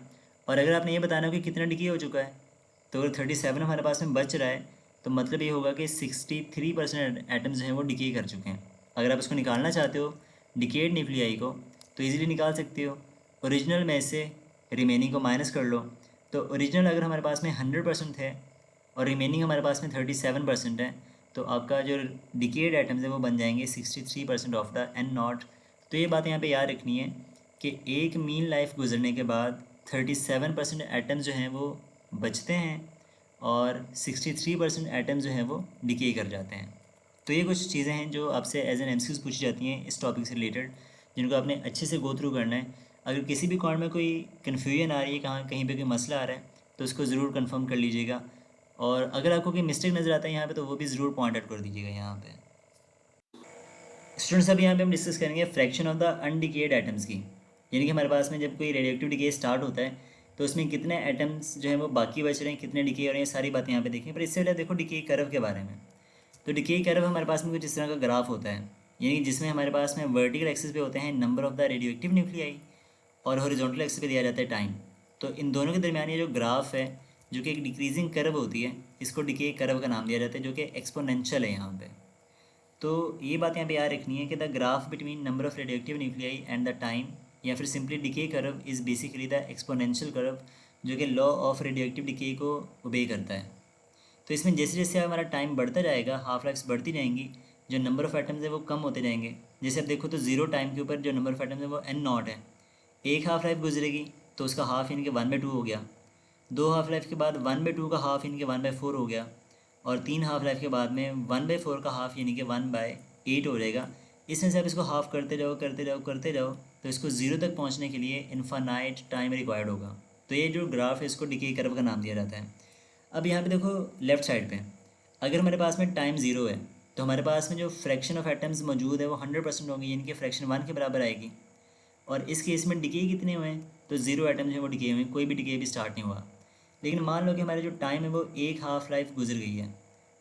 और अगर आपने ये बताना हो कि कितना डिके हो चुका है, तो अगर 37 हमारे पास में बच रहा है तो मतलब ये होगा कि 63% एटम्स जो हैं वो डिके कर चुके हैं। अगर आप इसको निकालना चाहते हो डिकेड न्यूक्लियाई को, तो इजीली निकाल सकते हो। ओरिजिनल में से रिमेनिंग को माइनस कर लो, तो ओरिजिनल अगर हमारे पास में 100% है और रिमेनिंग हमारे पास में 37% है, तो आपका जो डिकेड एटम्स है वो बन जाएंगे 63% ऑफ द एन नॉट। तो ये बात यहाँ पे याद रखनी है कि एक मीन लाइफ गुजरने के बाद 37% एटम्स जो हैं वो बचते हैं और 63% एटम्स जो हैं वो डिके कर जाते हैं। तो ये कुछ चीज़ें हैं जो आपसे एज एन MCQs पूछी जाती हैं इस टॉपिक से रिलेटेड, जिनको आपने अच्छे से गो थ्रू करना है। अगर किसी भी कॉर्नर में कोई कन्फ्यूजन आ रही है, कहाँ कहीं पे कोई मसला आ रहा है, तो उसको ज़रूर कंफर्म कर लीजिएगा। और अगर आपको कोई मिस्टेक नज़र आता है यहाँ पे, तो वो भी ज़रूर पॉइंट आउट कर दीजिएगा यहाँ पे। स्टूडेंट्स, अब यहाँ पे हम डिस्कस करेंगे फ्रैक्शन ऑफ द अनडिकेड एटम्स की, यानी कि हमारे पास में जब कोई रेडियोएक्टिव डिके स्टार्ट होता है तो उसमें कितने एटम्स जो हैं वो बाकी बच रहे हैं, कितने डिके हो रहे हैं, सारी बातें यहाँ पे देखें। पर इससे पहले देखो डिके कर्व के बारे में। तो डिके कर्व हमारे पास में कुछ इस तरह का ग्राफ होता है, यानी कि जिसमें हमारे पास में वर्टिकल एक्सिस पे होते हैं number of the radioactive nuclei और हॉरिजॉन्टल एक्सिस पे दिया जाता है टाइम। तो इन दोनों के दरमियान ये जो ग्राफ है, जो कि एक डिक्रीजिंग कर्व होती है, इसको डिके कर्व का नाम दिया जाता है, जो कि एक्सपोनेंशियल है यहाँ पे। तो ये बात यहाँ पे याद रखनी है कि the graph between number of radioactive nuclei and the time, या फिर simply decay curve, is basically the exponential curve, जो कि लॉ ऑफ रेडियोएक्टिव डिके को ओबे करता है। तो इसमें जैसे जैसे हमारा टाइम बढ़ता जाएगा, हाफ लाइफ्स बढ़ती जाएंगी, जो नंबर ऑफ़ एटम्स है वो कम होते जाएंगे। जैसे अब देखो तो ज़ीरो टाइम के ऊपर जो नंबर ऑफ़ एटम्स है वो एन नॉट है। एक हाफ लाइफ गुजरेगी तो उसका हाफ यानी कि 1/2 हो गया। दो हाफ लाइफ के बाद 1/2 का हाफ यानी कि 1/4 हो गया। और 3 हाफ लाइफ के बाद में 1/4 का हाफ यानी कि 1/8 हो जाएगा। इस तरह से आप इसको हाफ करते जाओ करते जाओ करते जाओ, तो इसको ज़ीरो तक पहुंचने के लिए इनफानाइट टाइम रिक्वायर्ड होगा। तो ये जो ग्राफ है इसको डिके कर्व का नाम दिया जाता है। अब यहाँ पे देखो लेफ़्ट साइड पे, अगर हमारे पास में टाइम ज़ीरो है तो हमारे पास में जो फ्रैक्शन ऑफ एटम्स मौजूद है वो 100% होगी, यानी कि फ्रैक्शन 1 के बराबर आएगी। और इस केस में डिके कितने हुए हैं, तो ज़ीरो एटम जो है वो डिके हुए हैं, कोई भी डिके भी स्टार्ट नहीं हुआ। लेकिन मान लो कि हमारे जो टाइम है वो एक हाफ़ लाइफ गुजर गई है,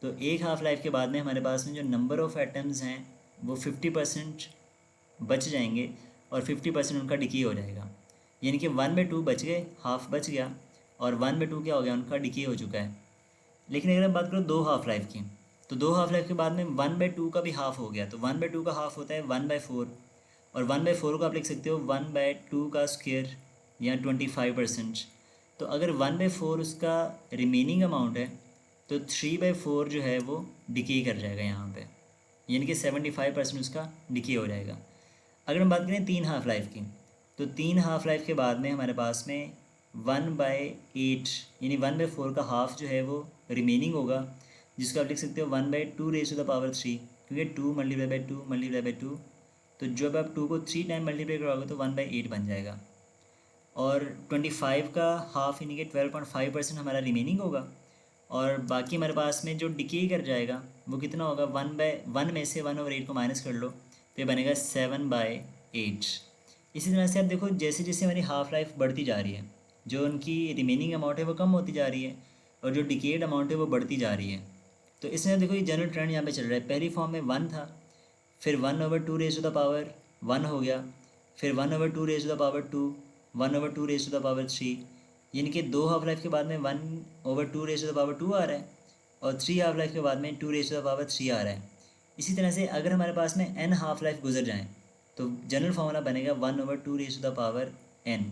तो एक हाफ़ लाइफ के बाद में हमारे पास में जो नंबर ऑफ़ एटम्स हैं वो 50% बच जाएंगे और 50% उनका डिके हो जाएगा। यानी कि 1/2 बच गए, हाफ बच गया, और 1/2 क्या हो गया, उनका डिके हो चुका है। लेकिन अगर हम बात करो दो हाफ लाइफ की, तो दो हाफ लाइफ के बाद में 1/2 का भी हाफ हो गया, तो 1/2 का हाफ होता है 1/4, और 1/4 को आप लिख सकते हो 1/2 का स्क्वायर या 25%। तो अगर 1/4 उसका रिमेनिंग अमाउंट है तो 3/4 जो है वो डिके कर जाएगा यहाँ पे, यानी कि 75% उसका डिके हो जाएगा। अगर हम बात करें 3 हाफ लाइफ की, तो 3 हाफ लाइफ के बाद में हमारे पास में 1/8 यानी 1/4 का हाफ जो है वो रिमेनिंग होगा, जिसको आप लिख सकते हो 1/2 क्योंकि 2 मल्टीप्लाई बाई 2 मल्टीप्लाई बाई 2, तो जब आप 2 को 3 टाइम मल्टीप्लाई करोगे तो 1/8 बन जाएगा। और 25 का हाफ यानी कि 12.5% हमारा रिमेनिंग होगा, और बाकी हमारे पास में जो डिके कर जाएगा वो कितना होगा, 1/1 में से 1/8 को माइनस कर लो तो ये बनेगा 7/8। इसी तरह से आप देखो जैसे जैसे हमारी हाफ़ लाइफ बढ़ती जा रही है, जो उनकी रिमेनिंग अमाउंट है वो कम होती जा रही है, और जो डिकेड अमाउंट है वो बढ़ती जा रही है। तो इसमें देखो ये जनरल ट्रेंड यहाँ पे चल रहा है। पहली फॉर्म में 1 था, फिर 1/2 रेज़ टू द पावर 1 हो गया, फिर 1/2 raise to the power 2, 1/2 raise to the power 3, यानी कि दो हाफ लाइफ के बाद में 1/2 रेज़ टू द पावर 2 आ रहा है, और 3 हाफ लाइफ के बाद में 2 रेज़ टू द पावर 3 आ रहा है। इसी तरह से अगर हमारे पास में n हाफ लाइफ गुजर जाएँ तो जनरल फार्मूला बनेगा 1/2 raise to the power n।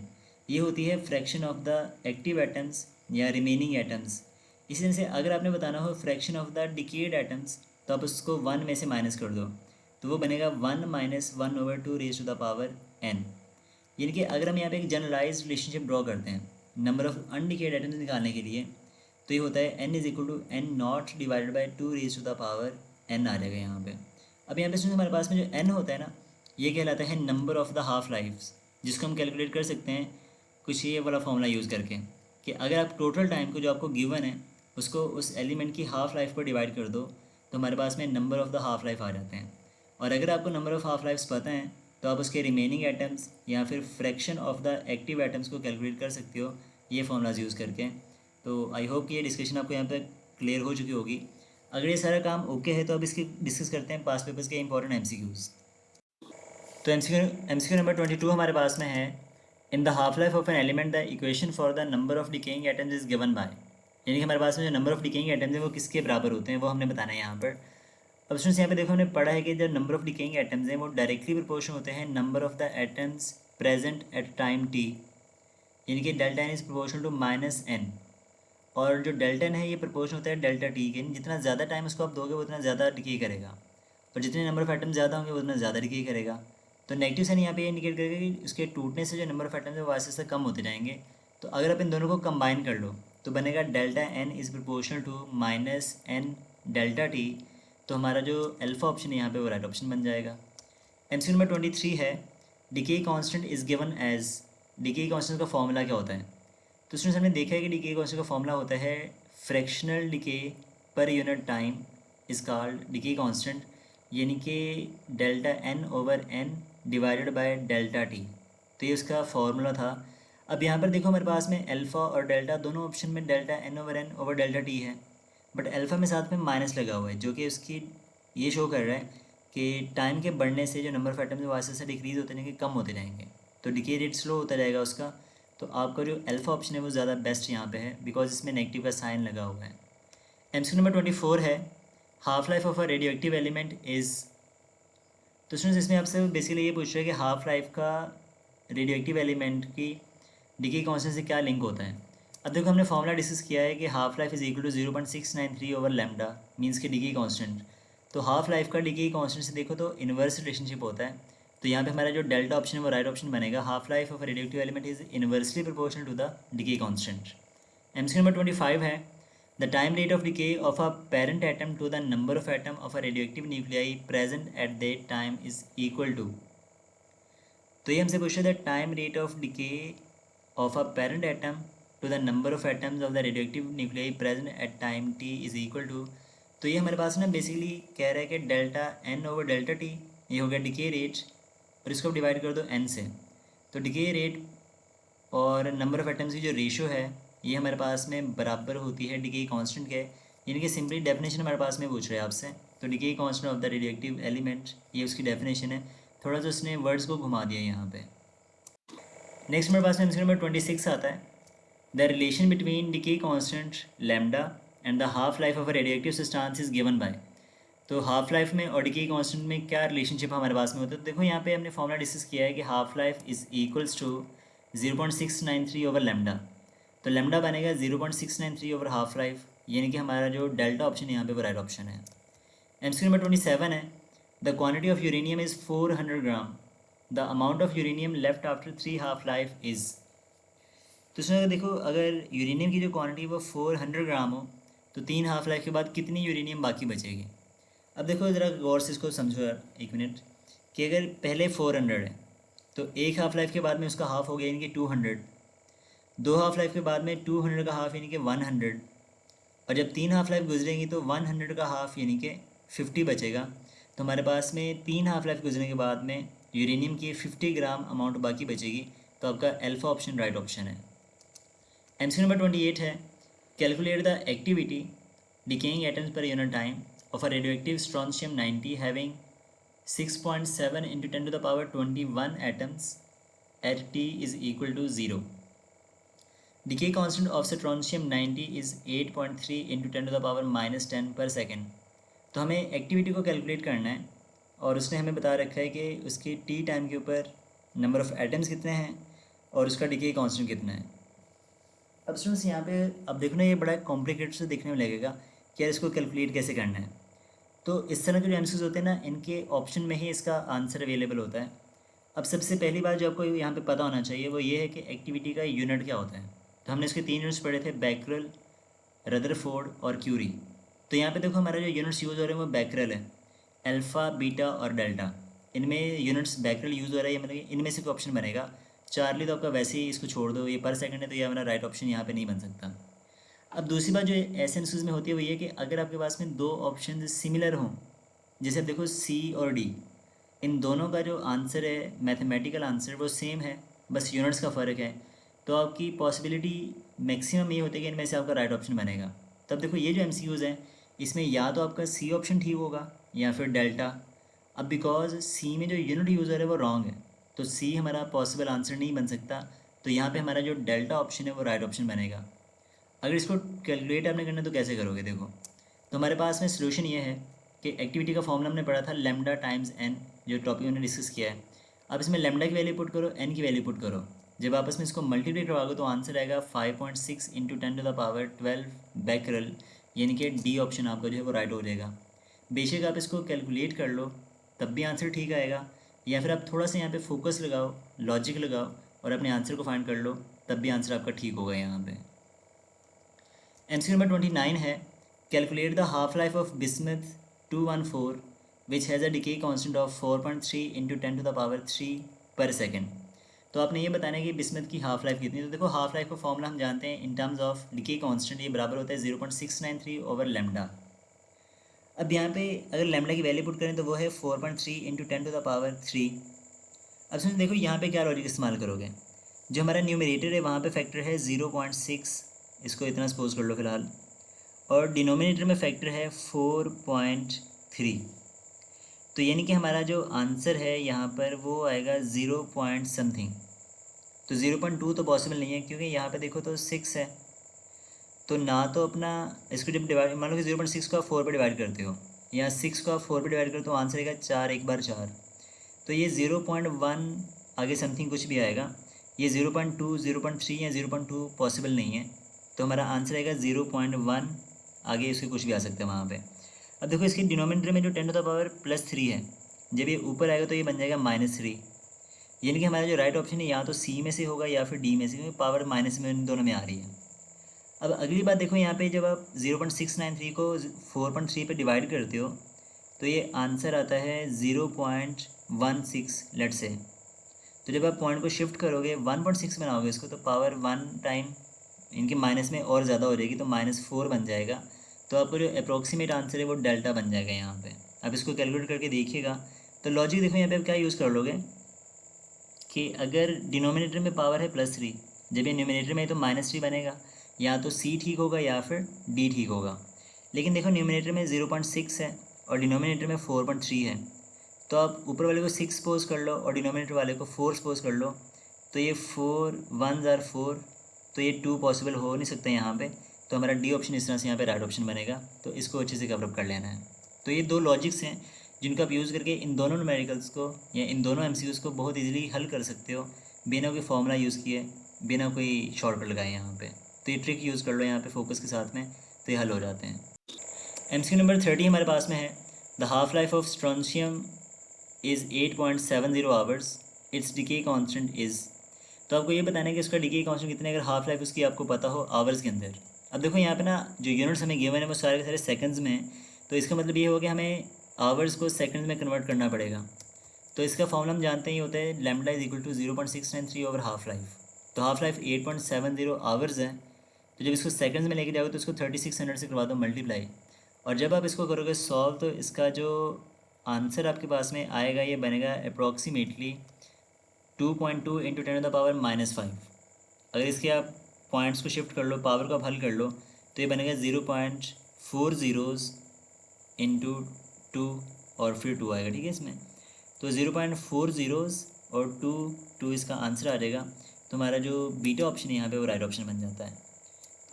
ये होती है fraction of the active atoms या रिमेनिंग एटम्स। इसी तरह से अगर आपने बताना हो fraction of the decayed atoms, तो आप उसको 1 में से माइनस कर दो, तो वो बनेगा 1 - 1/2 raise to the power n। यानी कि अगर हम यहाँ पे एक जनरलाइज रिलेशनशिप ड्रॉ करते हैं नंबर ऑफ अनडिकेड एटम्स निकालने के लिए, तो ये होता है n = n0 divided by 2 raise to the power n आ जाएगा यहाँ पे। अब यहाँ पे सुनिए हमारे पास में जो n होता है ना, ये कहलाता है number of the half lifes, जिसको हम कैलकुलेट कर सकते हैं कुछ ये वाला फॉर्मूला यूज़ करके, कि अगर आप टोटल टाइम को जो आपको गिवन है उसको उस एलिमेंट की हाफ लाइफ पर डिवाइड कर दो, तो हमारे पास में number of the half life आ जाते हैं। और अगर आपको नंबर ऑफ़ हाफ लाइफ्स पता हैं तो आप उसके रिमेनिंग एटम्स या फिर fraction of the active atoms को कैलकुलेट कर सकते हो ये फॉर्मूलाज यूज़ करके। तो आई होप कि ये डिस्कशन आपको यहाँ पे क्लियर हो चुकी होगी। अगर ये सारा काम ओके है तो अब इसकी डिस्कस करते हैं पास पेपर्स के इंपॉर्टेंट एमसीक्यूज़। तो एमसीक्यू नंबर 22 हमारे पास में है, in the half life of an element the equation for the number of decaying atoms is given by. यानी कि हमारे पास में जो नंबर ऑफ डिकेइंग एटम्स हैं वो किसके बराबर होते हैं वो हमने बताना है यहाँ पर। अब स्टूडेंट्स यहाँ पे देखो हमने पढ़ा है कि जो नंबर ऑफ डिकेइंग एटम्स हैं वो डायरेक्टली प्रोपोर्शन होते हैं number of the atoms present at time t, यानी कि delta n is proportional to -n। और जो डेल्टा n है ये प्रोपोर्शन होता है डेल्टा t के, जितना ज़्यादा टाइम उसको आप दोगे वो उतना ज़्यादा डिके करेगा, और जितने नंबर ऑफ एटम्स ज़्यादा होंगे वो उतना ज़्यादा डिके करेगा। तो नेगेटिव साइन यहाँ पे इंडिकेट करेगा कि उसके टूटने से जो नंबर ऑफ एटम्स है वो आहिस्ते से कम होते जाएंगे। तो अगर आप इन दोनों को कंबाइन कर लो तो बनेगा delta n is proportional to -n delta t। तो हमारा जो अल्फा ऑप्शन है यहाँ पे वो राइट ऑप्शन बन जाएगा। एमसीक्यू नंबर 23 है, decay constant is given as. Decay constant का फॉर्मूला क्या होता है? तो स्टूडेंट्स हमने देखा है कि डिके कांस्टेंट का फॉर्मूला होता है fractional decay per unit time is called decay constant, यानी कि delta n/n divided by delta t। तो ये उसका फॉर्मूला था। अब यहाँ पर देखो हमारे पास में अल्फ़ा और डेल्टा दोनों ऑप्शन में डेल्टा n/n डेल्टा t है, बट अल्फ़ा में साथ में माइनस लगा हुआ है जो कि उसकी ये शो कर रहा है कि टाइम के बढ़ने से जो नंबर ऑफ एटम्स वो आहिस्ते से डिक्रीज़ होते जाएंगे, कम होते जाएंगे, तो डिके रेट स्लो होता जाएगा उसका। तो आपका जो अल्फ़ा ऑप्शन है वो ज़्यादा बेस्ट यहाँ पे है बिकॉज इसमें नेगेटिव का साइन लगा हुआ है। एमसीक्यू नंबर 24 है, half life of a radio active element is. तो स्टूडेंट्स इसमें आपसे बेसिकली ये पूछ रहा है कि हाफ लाइफ का रेडियो एक्टिव एलिमेंट की डिके कांस्टेंट से क्या लिंक होता है। अब देखो हमने फॉर्मूला डिस्कस किया है कि half life is equal to 0.693/λ means के डिके कांस्टेंट। तो हाफ लाइफ का डिके कांस्टेंट से देखो तो इन्वर्स रिलेशनशिप होता है। तो यहाँ पे हमारा जो डेल्टा ऑप्शन है वो राइट ऑप्शन बनेगा। Half life of radio active element is inversely proportional to the decay constant. MCQ number 25 है, the time rate of decay of a parent atom to the number of atom of a radioactive nuclei present at that time is equal to. तो ये हमसे पूछ रहा है the time rate of decay of a parent atom to the number of atoms of the radioactive nuclei present at time T is equal to. तो ये हमारे पास ना बेसिकली कह रहा है कि delta N over delta T, ये हो गया डिके रेट, और इसको डिवाइड कर दो एन से। तो डिके रेट और नंबर ऑफ एटम्स की जो रेशो है ये हमारे पास में बराबर होती है डिके कांस्टेंट के, यानी कि सिंपली डेफिनेशन हमारे पास में पूछ रहे हैं आपसे। तो decay constant of the radioactive element, ये उसकी डेफिनेशन है। थोड़ा सा उसने वर्ड्स को घुमा दिया यहाँ पे। नेक्स्ट हमारे पास में आंसर नंबर 26 आता है, the relation between decay constant lambda and the half life of a radioactive substance is given by. तो हाफ लाइफ में और डिके कांस्टेंट में क्या रिलेशनशिप हमारे पास में होता है। तो देखो यहाँ पे हमने फॉर्मूला डिस्कस किया है कि half life is equals to 0.693 over lambda. तो लैम्डा बनेगा 0.693 ओवर हाफ लाइफ, यानी कि हमारा जो डेल्टा ऑप्शन है यहाँ पे वो राइट ऑप्शन है। एमसीक्यू नंबर 27 है, the quantity of uranium is 400 gram, the amount of uranium left after 3 half life is. तो इसमें देखो अगर यूरेनियम की जो क्वांटिटी वो 400 ग्राम हो तो 3 हाफ लाइफ के बाद कितनी यूरेनियम बाकी बचेगी। अब देखो ज़रा गौर से इसको समझो यार एक मिनट, कि अगर पहले 400 है तो एक हाफ लाइफ के बाद में उसका हाफ हो गया यानी कि 200, दो हाफ लाइफ के बाद में 200 का हाफ यानी कि 100, और जब 3 हाफ लाइफ गुजरेंगी तो 100 का हाफ यानी कि 50 बचेगा। तो हमारे पास में 3 हाफ लाइफ गुजरने के बाद में यूरेनियम की 50 ग्राम अमाउंट बाकी बचेगी। तो आपका अल्फ़ा ऑप्शन राइट ऑप्शन है। एमसीक्यू नंबर 28 है, calculate the activity decaying atoms per unit time of a radioactive strontium 90 having 6.7 into 10 to the power 21 atoms at t is equal to 0. Decay constant of strontium 90 is 8.3 into 10 to the power minus 10 per second. तो हमें एक्टिविटी को कैलकुलेट करना है और उसने हमें बता रखा है कि उसके टी टाइम के ऊपर नंबर ऑफ़ एटम्स कितने हैं और उसका डिके कांस्टेंट कितना है। अब स्टूडेंट्स यहाँ पे अब देखो ना, ये बड़ा कॉम्प्लिकेटेड से देखने में लगेगा कि यार इसको कैलकुलेट कैसे करना है। तो इस तरह के जो एमसीक्यूज होते हैं ना, इनके ऑप्शन में ही इसका आंसर अवेलेबल होता है। अब सबसे पहली बात जो आपको यहाँ पे पता होना चाहिए वो ये है कि एक्टिविटी का यूनिट क्या होता है। तो हमने इसके 3 यूनिट्स पढ़े थे, बैकरल, रदरफोर्ड और क्यूरी। तो यहाँ पे देखो हमारा जो यूनिट्स यूज़ हो रहे हैं वो बैकरल है, अल्फ़ा बीटा और डेल्टा, इनमें यूनिट्स बैकरल यूज़ हो रहा है। ये मतलब इनमें से कोई ऑप्शन बनेगा। चार्ली तो आपका वैसे ही इसको छोड़ दो, ये पर सेकंड है तो ये हमारा राइट ऑप्शन यहाँ पे नहीं बन सकता। अब दूसरी बात जो ऐसे एमसीक्यूज में होती है वो ये कि अगर आपके पास में दो ऑप्शन सिमिलर हों, जैसे अब देखो सी और डी, इन दोनों का जो आंसर है मैथमेटिकल आंसर वो सेम है, बस यूनिट्स का फ़र्क है, तो आपकी पॉसिबिलिटी मैक्सिमम ये होती है कि इनमें से आपका राइट ऑप्शन बनेगा। तब देखो ये जो एमसीक्यूज हैं इसमें या तो आपका सी ऑप्शन ठीक होगा या फिर डेल्टा। अब बिकॉज सी में जो यूनिट यूज़ हो रहा है वो रॉन्ग है तो सी हमारा पॉसिबल आंसर नहीं बन सकता। तो यहाँ पे हमारा जो डेल्टा ऑप्शन है वो राइट ऑप्शन बनेगा। अगर इसको कैलकुलेट आपने करना है तो कैसे करोगे, देखो तो हमारे पास में सोल्यूशन ये है कि एक्टिविटी का फॉर्मूला हमने पढ़ा था लैम्डा टाइम्स एन, जो टॉपिक हमने डिस्कस किया है। अब इसमें लैम्डा की वैल्यू पुट करो, एन की वैल्यू पुट करो, जब आपस में इसको मल्टीप्लाई करवाओगे तो आंसर आएगा 5.6 into 10 to the power 12 becquerel, यानी कि डी ऑप्शन आपका जो है वो राइट हो जाएगा। बेशक आप इसको कैलकुलेट कर लो तब भी आंसर ठीक आएगा, या फिर आप थोड़ा सा यहाँ पे फोकस लगाओ, लॉजिक लगाओ और अपने आंसर को फाइंड कर लो, तब भी आंसर आपका ठीक होगा यहाँ पे। एमसीक्यू नंबर 29 है, calculate the half life of bismuth 214 which has a decay constant of 4.3 into 10 to the power 3 per second. तो आपने ये बताना है कि बिस्मथ की हाफ लाइफ कितनी है। तो देखो हाफ लाइफ का फॉर्मूला हम जानते हैं in terms of decay constant, ये बराबर होता है 0.693 ओवर लैम्डा। अब यहाँ पे अगर लैम्डा की वैल्यू पुट करें तो वो है 4.3 इंटू 10 टू द पावर 3। अब सुन देखो यहाँ पे क्या लॉजिक इस्तेमाल करोगे, जो हमारा न्यूमरेटर है वहाँ पे फैक्टर है 0.6, इसको इतना सपोज कर लो फिलहाल, और डिनोमिनेटर में फैक्टर है 4.3। तो यानी कि हमारा जो आंसर है यहाँ पर वो आएगा 0 पॉइंट समथिंग। तो 0.2 तो पॉसिबल नहीं है क्योंकि यहाँ पे देखो तो 6 है, तो ना तो अपना इसको जब डिवाइड मान लो कि 0.6 को आप 4 पे डिवाइड करते हो या 6 को आप 4 पे डिवाइड करते हो तो आंसर आएगा 4 एक बार 4। तो ये 0.1 आगे समथिंग कुछ भी आएगा, ये 0.2 0.3 या 0.2 पॉसिबल नहीं है। तो हमारा आंसर आएगा 0.1, आगे इसके कुछ भी आ सकता है वहाँ पे। अब देखो इसकी डिनोमिनेटर में जो 10 टू द पावर +3 है, जब ये ऊपर आएगा तो ये बन जाएगा -3, यानी कि हमारा जो राइट ऑप्शन है या तो सी में से होगा या फिर डी में से, क्योंकि पावर माइनस में इन दोनों में आ रही है। अब अगली बात देखो यहाँ पे, जब आप 0.693 को 4.3 पे डिवाइड करते हो तो ये आंसर आता है 0.16 लेट से। तो जब आप पॉइंट को शिफ्ट करोगे 1.6 बनाओगे इसको, तो पावर 1 टाइम इनके माइनस में और ज़्यादा हो जाएगी, तो -4 बन जाएगा। तो आपको जो अप्रोक्सीमेट आंसर है वो डेल्टा बन जाएगा यहाँ पे। आप इसको कैलकुलेट करके देखिएगा। तो लॉजिक देखो यहाँ पे आप क्या यूज़ कर लोगे कि अगर डिनोमिनेटर में पावर है +3, जब ये न्यूमिनेटर में है तो -3 बनेगा। या तो सी ठीक होगा या फिर डी ठीक होगा। लेकिन देखो न्यूमिनेटर में 0.6 है और डिनोमिनेटर में 4.3 है, तो आप ऊपर वाले को 6 सपोज कर लो और डिनोमिनेटर वाले को 4 सपोज कर लो। तो ये 4 1 ज़ार 4, तो ये 2 पॉसिबल हो नहीं सकता यहाँ पे। तो हमारा डी ऑप्शन इस तरह से यहाँ पे राइट ऑप्शन बनेगा। तो इसको अच्छे से कवरअप कर लेना है। तो ये 2 लॉजिक्स हैं जिनको आप यूज़ करके इन दोनों न्यूमेरिकल्स को या इन दोनों एमसीक्यूज़ को बहुत इजीली हल कर सकते हो, बिना कोई फॉर्मूला यूज़ किए, बिना कोई शॉर्टकट लगाए यहाँ पे। तो ये ट्रिक यूज़ कर लो यहाँ पे फोकस के साथ में, तो ये हल हो जाते हैं। एमसीक्यू नंबर 30 हमारे पास में है, the half life of strontium is 8.70 hours, it's decay constant is. तो आपको ये बताना है कि उसका डिके कांस्टेंट कितने, अगर हाफ लाइफ उसकी आपको पता हो आवर्स के अंदर। अब देखो यहाँ पे ना जो यूनिट्स हमें गिवन है वो सारे के सारे सेकंड्स में हैं, तो इसका मतलब ये होगा कि हमें आवर्स को सेकंड्स में कन्वर्ट करना पड़ेगा। तो इसका फॉर्मूला हम जानते ही होता है, lambda is equal to 0.693 over half life. तो हाफ लाइफ 8.70 आवर्स है, तो जब इसको सेकंड्स में लेके जाओगे तो इसको 3600 से करवा दो मल्टीप्लाई, और जब आप इसको करोगे सॉल्व तो इसका जो आंसर आपके पास में आएगा ये बनेगा अप्रॉक्सीमेटली 2.2 इंटू 10⁻⁻5। अगर इसके आप पॉइंट्स को शिफ्ट कर लो, पावर को आप हल कर लो, तो ये बनेगा 0.40 इंटू 2 और फिर 2 आएगा, ठीक है इसमें। तो 0.40 और 2 इसका आंसर आ जाएगा। तो हमारा जो बीटा ऑप्शन है यहाँ पे वो राइट ऑप्शन बन जाता है।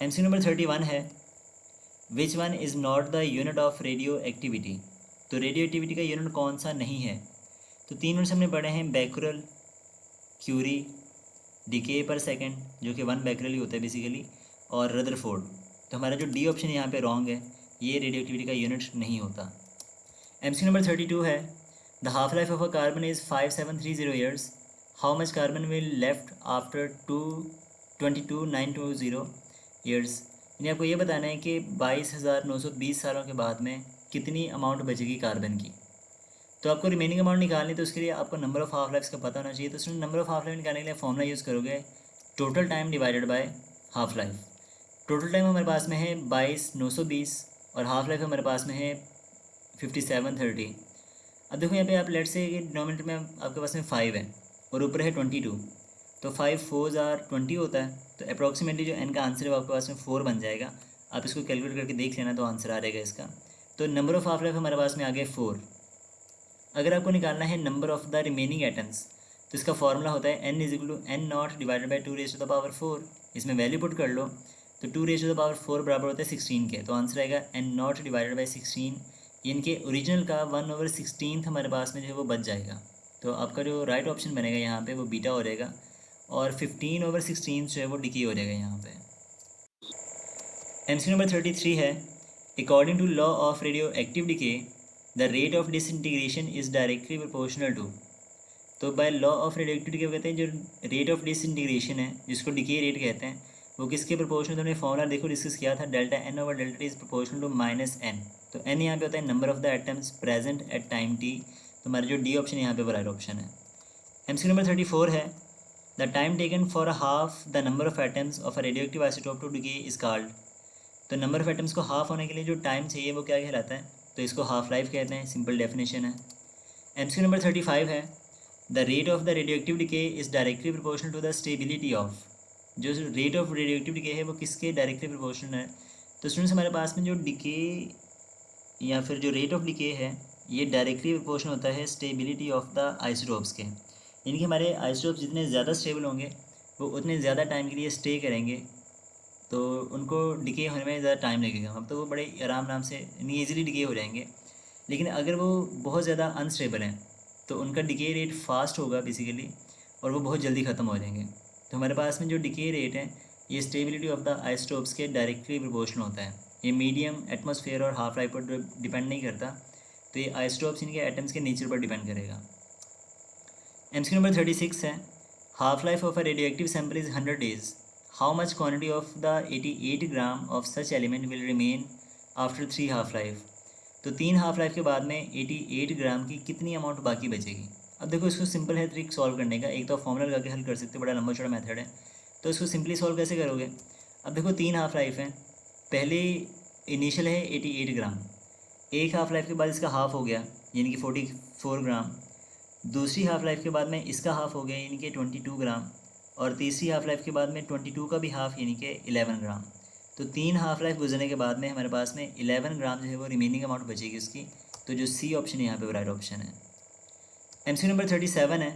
एमसी नंबर 31 है, which one is not the unit of radio activity. तो रेडियो एक्टिविटी का यूनिट कौन सा नहीं है। तो 3 यूनिट्स हमने पढ़े हैं, बैकरल, क्यूरी, डिके पर सेकेंड जो कि 1 बैकरल ही होता है बेसिकली, और रदरफोर्ड। तो हमारा जो डी ऑप्शन यहाँ पे रॉन्ग है, ये रेडियो एक्टिविटी का यूनिट नहीं होता। एमसी नंबर 32 है, the half life of a carbon is 5730 years, how much carbon will left after 22920 years. यानी आपको ये बताना है कि 22,920 सालों के बाद में कितनी अमाउंट बचेगी कार्बन की। तो आपको रिमेनिंग अमाउंट निकालनी है, तो उसके लिए आपको नंबर ऑफ़ हाफ लाइफ्स का पता होना चाहिए। तो उसमें नंबर ऑफ़ हाफ लाइफ निकालने के लिए फॉर्मूला यूज़ करोगे, total time divided by half life. Total time हमारे पास में है 22,920 और हाफ लाइफ हमारे पास में है 5730। अब देखो यहाँ पे आप लेट से डिनोमिनेटर में आपके पास में 5 है और ऊपर है 22, तो 5 4 ज़ार 20 होता है। तो अप्रॉक्सीमेटली जो एन का आंसर है वो आपके पास में 4 बन जाएगा। आप इसको कैलकुलेट करके देख लेना तो आंसर आ जाएगा इसका। तो नंबर ऑफ़ हाफ लाइफ हमारे पास में आ गया 4। अगर आपको निकालना है number of the remaining atoms, तो इसका फॉर्मूला होता है n is equal to n not divided by 2⁻⁴। इसमें वैल्यू पुट कर लो, तो 2⁻⁴ बराबर होता है 16 के। तो आंसर आएगा n नॉट डिवाइडेड बाई 16। इनके ओरिजिनल का 1/16 हमारे पास में जो है वो बच जाएगा। तो आपका जो राइट ऑप्शन बनेगा यहाँ पे वो बीटा हो जाएगा, और 15/16 जो है वो डिके हो जाएगा यहाँ पे। एमसी नंबर 33 है, according to law of radio active decay the rate of disintegration is directly proportional to. तो by law of radioactivity क्या कहते हैं, जो रेट ऑफ डिसइंटीग्रेशन है जिसको डिके रेट कहते हैं, वो किसके प्रोपोर्शनल। तो हमने फॉर्मूला देखो डिस्कस किया था, delta N over delta T is proportional to -n। तो n यहाँ पे होता है number of the atoms present at time t। तो हमारा जो डी ऑप्शन यहाँ पे वो राइट ऑप्शन है। एमसी नंबर 34 है, the time taken for half the number of atoms of a radio active isotope to decay is called. तो नंबर ऑफ एटम्स को हाफ होने के लिए जो टाइम चाहिए वो क्या कहलाता है, तो इसको हाफ लाइफ कहते हैं, सिंपल डेफिनेशन है। एमसी नंबर 35 है, the rate of the radio active decay is directly proportional to the stability of. जो rate of radio active decay है वो किसके डायरेक्टली प्रोपोर्शनल है। तो स्टूडेंट्स हमारे पास में जो डिके या फिर जो रेट ऑफ डिके है ये डायरेक्टली प्रोपोर्शनल होता है स्टेबिलिटी ऑफ द आइसोटोप्स के। यानी कि हमारे आइसोटोप्स जितने ज़्यादा स्टेबल होंगे वो उतने ज़्यादा टाइम के लिए स्टे करेंगे, तो उनको डिके होने में ज़्यादा टाइम लगेगा। अब तो वो बड़े आराम से यानी ईजिली डिके हो जाएंगे। लेकिन अगर वो बहुत ज़्यादा अनस्टेबल हैं तो उनका डिके रेट फास्ट होगा बेसिकली, और वो बहुत जल्दी ख़त्म हो जाएंगे। तो हमारे पास में जो डिके रेट है ये स्टेबिलिटी ऑफ द आइसोटोप्स के डायरेक्टली प्रोपोर्शनल होता है। ये मीडियम, एटमॉस्फेयर और हाफ लाइफ पर डिपेंड नहीं करता। तो ये आइसोटोप्स इनके एटम्स के नेचर पर डिपेंड करेगा। एमसी नंबर 36 है, half life of a radio active sample is 100 days, how much quantity of the 88 gram of such element will remain after 3 half life. तो 3 हाफ लाइफ के बाद में 88 ग्राम की कितनी अमाउंट बाकी बचेगी। अब देखो इसको सिंपल है ट्रिक सॉल्व करने का, एक तो फॉर्मूला लगा के हल कर सकते हो, बड़ा लंबा चौड़ा मेथड है। तो इसको सिंपली सॉल्व कैसे करोगे। अब देखो 3 हाफ लाइफ है, पहले इनिशियल है 88 ग्राम, एक हाफ लाइफ के बाद इसका हाफ हो गया यानी कि 44 ग्राम, दूसरी हाफ लाइफ के बाद में इसका हाफ हो गया यानी कि 22 ग्राम, और तीसरी हाफ लाइफ के बाद में 22 का भी हाफ यानी कि 11 ग्राम। तो 3 हाफ लाइफ गुजरने के बाद में हमारे पास में 11 ग्राम जो है वो रिमेनिंग अमाउंट बचेगी उसकी। तो जो सी ऑप्शन यहाँ पे वो राइट ऑप्शन है। एमसीक्यू नंबर 37 है,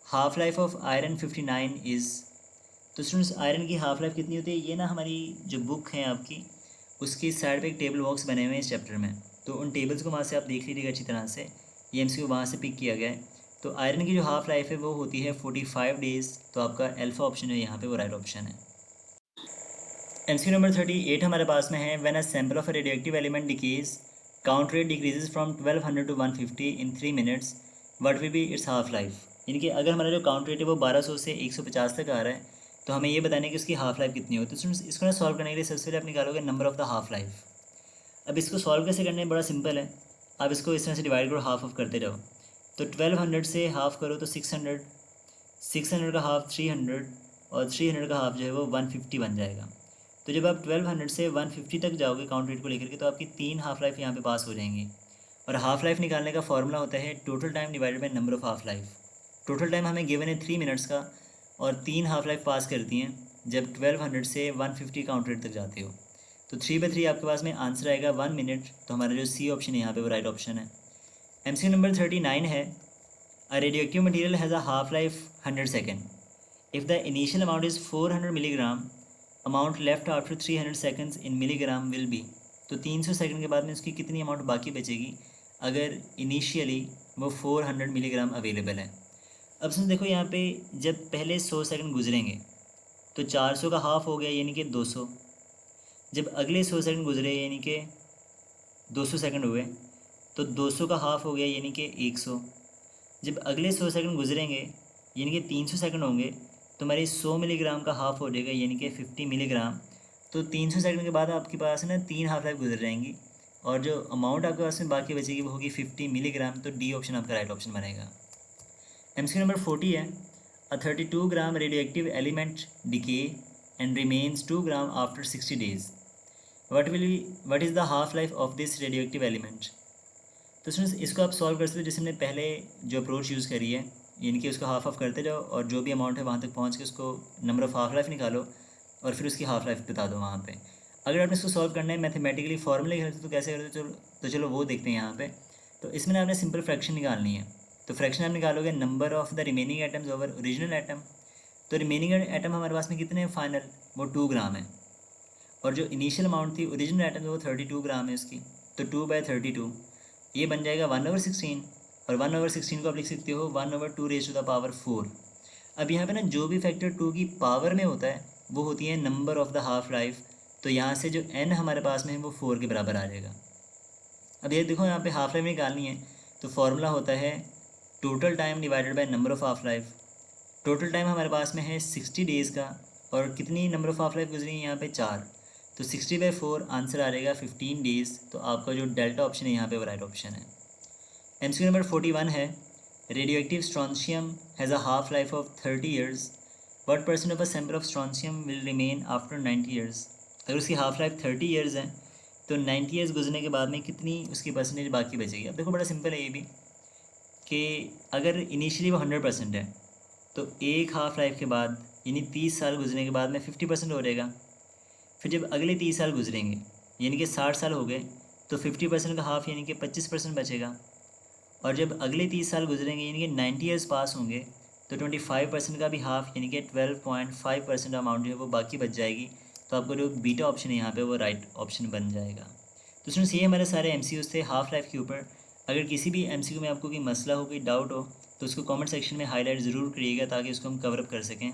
half life of iron 59 is. तो स्टूडेंट्स आयरन की हाफ लाइफ कितनी होती है, ये ना हमारी जो बुक है आपकी उसकी साइड पे एक टेबल बॉक्स बने हुए हैं इस चैप्टर में, तो उन टेबल्स को वहाँ से आप देख लीजिएगा अच्छी तरह से, ये एमसीक्यू वहाँ से पिक किया गया है। तो आयरन की जो हाफ लाइफ है वो होती है 45 डेज़, तो आपका अल्फा ऑप्शन है यहाँ पे वो राइट ऑप्शन है। एमसीक्यू नंबर 38 हमारे पास में है, when a sample of a radioactive element decays count rate decreases from 1200 to 150 in 3 minutes what will be its half life. यानी कि अगर हमारा जो काउंट रेट है वो 1200 से 150 तक आ रहा है, तो हमें ये बताने कि उसकी हाफ लाइफ कितनी होती है। तो इसको ना सॉल्व करने के लिए सबसे पहले आप निकालोगे number of the half life. अब इसको सॉल्व कैसे करना है, बड़ा सिंपल है, आप इसको इस तरह से डिवाइड करो, हाफ ऑफ करते जाओ। तो 1200 से हाफ करो तो 600, 600 का हाफ 300, और 300 का हाफ जो है वो 150 बन जाएगा। तो जब आप 1200 से 150 तक जाओगे काउंट रेट को लेकर के, तो आपकी 3 हाफ लाइफ यहाँ पे पास हो जाएंगी। और हाफ लाइफ निकालने का फॉर्मूला होता है total time divided by number of half life. Total time हमें गिवन है 3 मिनट्स का, और 3 हाफ लाइफ पास करती हैं जब 1200 से 150 काउंट रेट तक जाते हो। तो 3/3 आपके पास में आंसर आएगा 1 मिनट। तो हमारा जो सी ऑप्शन है यहाँ पे वो राइट ऑप्शन है। एमसीक्यू नंबर 39 है, a radioactive material has a half life 100 second. If the initial amount is 400 milligram, amount left after 300 seconds in milligram will be. तो 300 सेकंड के बाद में उसकी कितनी अमाउंट बाकी बचेगी अगर इनिशियली वो 400 मिलीग्राम अवेलेबल है। अब सुन देखो यहाँ पे जब पहले 100 सेकंड गुजरेंगे तो 400 का हाफ हो गया यानी कि 200, जब अगले 100 सेकंड गुजरे यानी कि 200 सेकंड हुए तो 200 का हाफ हो गया यानी कि 100, जब अगले 100 सेकंड गुजरेंगे यानी कि 300 सेकंड होंगे तो हमारे 100 मिलीग्राम का हाफ हो जाएगा यानी कि 50 मिलीग्राम। तो 300 सेकंड के बाद आपके पास है ना 3 हाफ लाइफ गुजर जाएंगी, और जो अमाउंट आपके पास में बाकी बचेगी वो होगी 50 मिलीग्राम। तो डी ऑप्शन आपका राइट ऑप्शन बनेगा। एमसीक्यू नंबर 40 है, a 32 gram radioactive element decay and remains 2 gram after 60 days, what is the half life of this radioactive element. तो स्टूडेंट्स इसको आप सॉल्व कर सकते हो जैसे हमने पहले जो अप्रोच यूज़ करी है, यानी कि उसको हाफ ऑफ करते जाओ और जो भी अमाउंट है वहाँ तक पहुँच के उसको नंबर ऑफ़ हाफ लाइफ निकालो और फिर उसकी हाफ लाइफ बता दो वहाँ पे। अगर आपने इसको सॉल्व करना है मैथमेटिकली फॉर्मूले करते तो कैसे करते हो, तो चलो वो देखते हैं यहाँ पे। तो इसमें आपने सिंपल फ्रैक्शन निकालनी है, तो फ्रैक्शन आप निकालोगे number of the remaining atoms over original atom. तो रिमेनिंग एटम हमारे पास में कितने हैं फाइनल, वो 2 ग्राम है, और जो इनिशियल अमाउंट थी ओरिजिनल एटम वो 32 ग्राम है उसकी, तो 2/32 ये बन जाएगा 1/16, और 1/16 को आप लिख सकते हो 1/2 रेज़ टू द पावर 4। अब यहाँ पे ना जो भी फैक्टर 2 की पावर में होता है वो होती है number of the half life, तो यहाँ से जो n हमारे पास में है वो 4 के बराबर आ जाएगा। अब ये देखो यहाँ पे हाफ लाइफ निकालनी है, तो फॉर्मूला होता है total time divided by number of half life. Total time हमारे पास में है 60 डेज़ का, और कितनी नंबर ऑफ़ हाफ लाइफ गुजरी है यहाँ पे 4, तो 60/4 आंसर आ जाएगा 15 डेज़। तो आपका जो डेल्टा ऑप्शन है यहाँ पे वो राइट ऑप्शन है। एमसीक्यू नंबर 41 है, radioactive strontium has a half life of 30 years, what percent of a sample of strontium will remain after 90 years. अगर उसकी हाफ लाइफ 30 ईयर्स है तो 90 ईयर्स गुजरने के बाद में कितनी उसकी परसेंटेज बाकी बचेगी। अब देखो बड़ा सिंपल है ये भी, कि अगर इनिशियली वो 100% है तो एक हाफ लाइफ के बाद यानी 30 साल गुजरने के बाद में 50% हो जाएगा। फिर जब अगले 30 साल गुजरेंगे यानी कि 60 साल हो गए तो 50% का हाफ यानी कि 25% बचेगा, और जब अगले 30 साल गुजरेंगे यानी कि 90 ईयर्स पास होंगे तो 25% का भी हाफ यानी कि 12.5% अमाउंट जो है वो बाकी बच जाएगी। तो आपको जो बीटा ऑप्शन है यहाँ पे वो राइट ऑप्शन बन जाएगा। तो स्टूडेंट्स ये हमारे सारे MCQs थे हाफ लाइफ के ऊपर। अगर किसी भी MCQ में आपको कोई मसला हो, कोई डाउट हो, तो उसको कमेंट सेक्शन में हाईलाइट ज़रूर करिएगा ताकि उसको हम कवर अप कर सकें,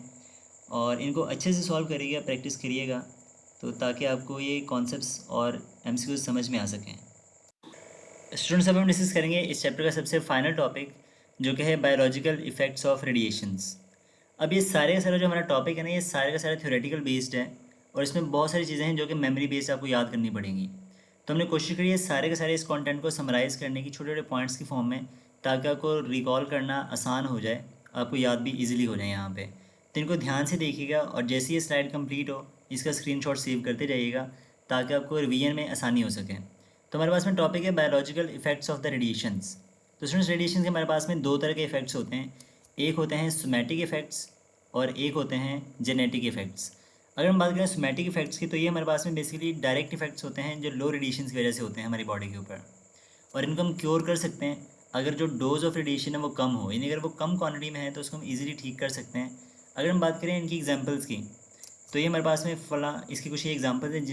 और इनको अच्छे से सॉल्व करिएगा, प्रैक्टिस करिएगा, तो ताकि आपको ये कॉन्सेप्ट्स और MCQs समझ में आ सकें। स्टूडेंट्स अब हम डिस्कस करेंगे इस चैप्टर का सबसे फाइनल टॉपिक जो कि है बायोलॉजिकल इफ़ेक्ट्स ऑफ रेडिएशंस। अब ये सारे का सारा जो हमारा टॉपिक है ना, ये सारे का सारा थ्योरेटिकल बेस्ड है और इसमें बहुत सारी चीज़ें हैं जो कि मेमोरी बेस्ड आपको याद करनी पड़ेंगी। तो हमने कोशिश करी है सारे के सारे इस कंटेंट को समराइज़ करने की छोटे छोटे पॉइंट्स की फॉर्म में, ताकि आपको रिकॉल करना आसान हो जाए, आपको याद भी इजीली हो जाए यहाँ पे। तो इनको ध्यान से देखिएगा और जैसे ये स्लाइड कंप्लीट हो इसका स्क्रीनशॉट सेव करते जाइएगा, ताकि आपको रिवीजन में आसानी हो सके। तो हमारे पास में टॉपिक है biological effects of the radiations. तो स्टूडेंट्स, रेडिएशन के हमारे पास में दो तरह के इफेक्ट्स होते हैं। एक होते हैं सोमैटिक इफेक्ट्स और एक होते हैं जेनेटिक इफेक्ट्स। अगर हम बात करें सोमैटिक इफेक्ट्स की, तो ये हमारे पास में बेसिकली डायरेक्ट इफेक्ट्स होते हैं जो लो रेडिएशन की वजह से होते हैं हमारी बॉडी के ऊपर, और इनको हम क्योर कर सकते हैं अगर जो डोज ऑफ रेडिएशन है वो कम हो, यानी अगर वो कम क्वांटिटी में है तो उसको हम इजीली ठीक कर सकते हैं। अगर हम बात करें इनकी एग्जांपल्स की, तो ये हमारे पास में फला इसकी कुछ एग्जांपल्स हैं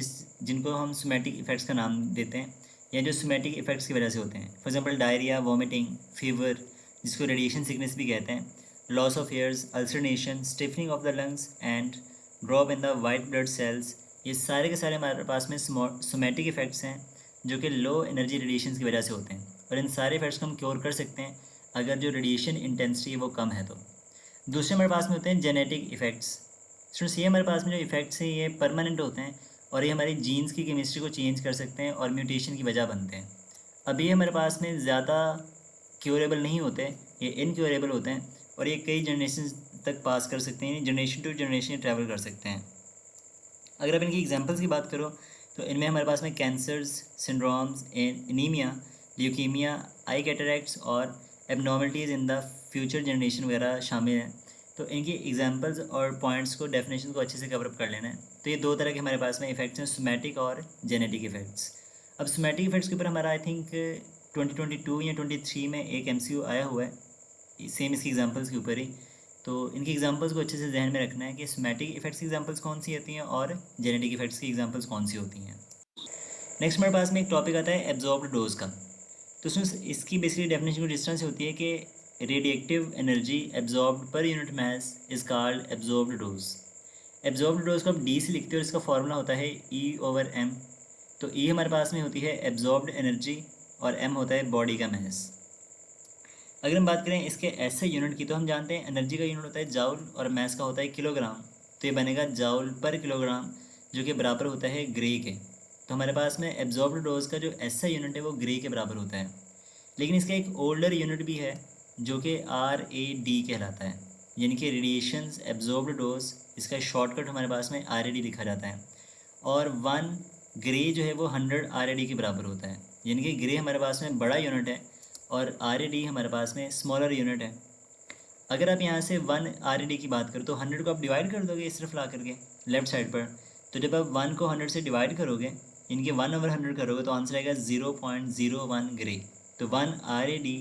जिनको हम सोमैटिक इफेक्ट्स का नाम देते हैं, या जो सोमैटिक इफेक्ट्स की वजह से होते हैं। For example diarrhoea, vomiting, fever जिसको रेडिएशन सिकनेस भी कहते हैं, loss of hairs, ulceration, stiffening of the lungs and drop in the white blood sales. ये सारे के सारे हमारे पास में सोमैटिक इफेक्ट्स हैं जो कि लो एनर्जी रेडिएशन की वजह से होते हैं, और इन सारे इफेक्ट्स को हम क्योर कर सकते हैं अगर जो रेडिएशन इंटेंसिटी है वो कम है तो। दूसरे हमारे पास में होते हैं जेनेटिक इफेक्ट्स। स्टूडेंट्स, ये हमारे पास में जो इफेक्ट्स हैं ये परमानेंट होते हैं और ये हमारी जीन्स की केमिस्ट्री को चेंज कर सकते हैं और म्यूटेशन की वजह बनते हैं। अब ये हमारे पास में ज़्यादा क्योरेबल नहीं होते, ये इनक्योरेबल होते हैं और ये कई जनरेशन तक पास कर सकते हैं, जनरेशन टू जनरेशन ट्रैवल कर सकते हैं। अगर आप इनकी एग्जांपल्स की बात करो तो इनमें हमारे पास में कैंसर्स, सिंड्रोम्स, एनीमिया, ल्यूकीमिया, आई कैटरैक्ट्स और abnormalities in the future generation वगैरह शामिल हैं। तो इनकी एग्जांपल्स और पॉइंट्स को, डेफिनेशन को अच्छे से कवर अप कर लेना है। तो ये दो तरह के हमारे पास में इफेक्ट्स हैं, सोमैटिक और जेनेटिक इफेक्ट्स। अब सोमैटिक इफेक्ट्स के ऊपर हमारा आई थिंक 2022 या 23 में एक MCQ आया हुआ है सेम इसकी एग्जांपल्स के ऊपर ही। तो इनकी एग्जांपल्स को अच्छे से जहन में रखना है कि सोमैटिक इफेक्ट्स की एग्जांपल्स कौन सी होती हैं और जेनेटिक इफेक्ट्स की एग्जांपल्स कौन सी होती हैं। नेक्स्ट हमारे पास में एक टॉपिक आता है एब्जॉर्ब्ड डोज का। तो उसमें इसकी बेसिकली डेफिनेशन कुछ इस तरह से होती है कि radioactive energy absorbed per unit mass is called absorbed dose. Absorbed dose को आप डी से लिखते हो और इसका फॉर्मूला होता है E/m। तो E हमारे पास में होती है एब्जॉर्ब्ड एनर्जी और m होता है बॉडी का मास। अगर हम बात करें इसके ऐसे यूनिट की, तो हम जानते हैं एनर्जी का यूनिट होता है जाउल और मास का होता है किलोग्राम। तो ये बनेगा जाउल पर किलोग्राम, जो कि बराबर होता है ग्रे के। तो हमारे पास में एब्जॉर्ब्ड डोज का जो ऐसा यूनिट है वो ग्रे के बराबर होता है। लेकिन इसका एक ओल्डर यूनिट भी है जो कि RAD कहलाता है, यानी कि रेडिएशंस एब्जॉर्ब्ड डोज। इसका शॉर्टकट हमारे पास में RAD लिखा जाता है। और 1 ग्रे जो है वो 100 RAD के बराबर होता है, यानी कि ग्रे हमारे पास में बड़ा यूनिट है और RAD हमारे पास में स्मॉलर यूनिट है। अगर आप यहाँ से 1 RAD की बात करो तो 100 को आप डिवाइड कर दोगे इस तरफ ला करके लेफ्ट साइड पर। तो जब आप 1 को 100 से डिवाइड करोगे, इनके 1/100 करोगे, तो आंसर आएगा 0.01 ग्रे। तो 1 RAD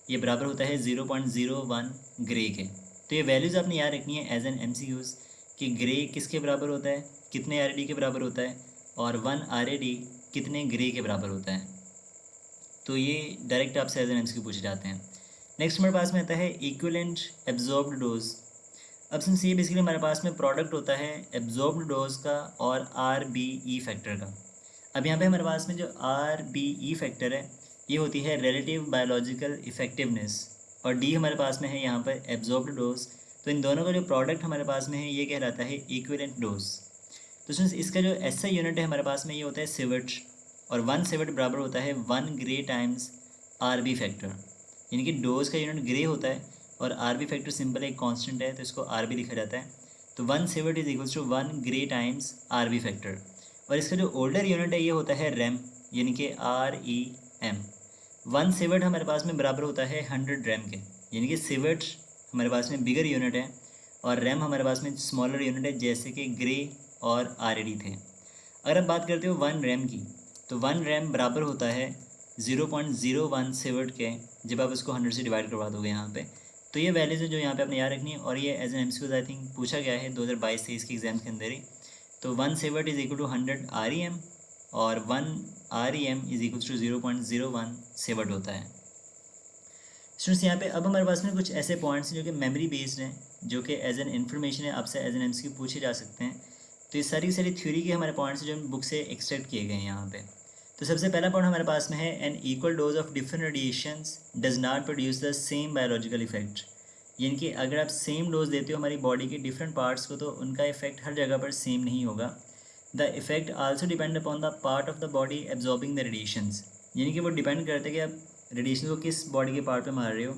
ये बराबर होता है 0.01 ग्रे के। तो ये वैल्यूज़ आपने याद रखनी है एज एन MCQs कि ग्रे किसके बराबर होता है, कितने RAD के बराबर होता है, और 1 RAD कितने ग्रे के बराबर होता है। तो ये डायरेक्ट आपसे एज एन MCQ पूछे जाते हैं। नेक्स्ट हमारे पास में आता है इक्विवेलेंट एब्जॉर्ब्ड डोज। अब सिंस ये बेसिकली हमारे पास में प्रोडक्ट होता है एब्जॉर्ब्ड डोज का और RBE फैक्टर का। अब यहाँ पे हमारे पास में जो RBE फैक्टर है ये होती है रिलेटिव बायोलॉजिकल इफेक्टिवनेस, और D हमारे पास में है यहाँ पर एब्जॉर्ब्ड डोज। तो इन दोनों का जो प्रोडक्ट हमारे पास में है ये कहलाता है इक्विवेलेंट डोज। तो सिंस इसका जो ऐसा यूनिट है हमारे पास में ये होता है सिवट, और 1 सिवट बराबर होता है 1 ग्रे टाइम्स RB फैक्टर, यानी कि डोज का यूनिट ग्रे होता है और RB फैक्टर सिंपल एक कांस्टेंट है तो इसको RB लिखा जाता है। तो 1 सिवट इज equals to 1 gray times RB factor. और इसका जो ओल्डर यूनिट है ये होता है रैम, यानी कि REM। 1 सिवट हमारे पास में बराबर होता है 100 रैम के, यानी कि सिवट हमारे पास में बिगर यूनिट है और रैम हमारे पास में स्मॉलर यूनिट है, जैसे कि ग्रे और RAD थे। अगर आप बात करते हो 1 रैम की, तो 1 रैम बराबर होता है 0.01 सिवट के, जब आप इसको 100 से डिवाइड करवा दोगे यहाँ पे। तो ये वैल्यूज़ है जो यहाँ पे आपने याद रखनी है, और ये as an MCQ I think पूछा गया है 2022-23 के एग्जाम के अंदर ही। तो 1 sievert is equal to 100 REM और 1 REM इज इक्वल टू 0.01 सिवट होता है। स्टूडेंट्स, यहाँ पे अब हमारे पास में कुछ ऐसे पॉइंट्स हैं जो कि मेमोरी बेस्ड हैं, जो कि एज एन इन्फॉर्मेशन है आपसे एज एन MCQ पूछे जा सकते हैं। तो ये सारी थ्योरी के हमारे पॉइंट्स जो बुक से एक्सट्रैक्ट किए गए हैं यहाँ पे। तो सबसे पहला पॉइंट हमारे पास में है an equal dose of different radiations does not produce the same biological effect. यानी कि अगर आप सेम डोज देते हो हमारी बॉडी के डिफरेंट पार्ट्स को तो उनका इफेक्ट हर जगह पर सेम नहीं होगा। The effect also depend upon the part of the body absorbing the radiations, यानी कि वो डिपेंड करता है कि आप रेडिएशन को किस बॉडी के पार्ट पे मार रहे हो,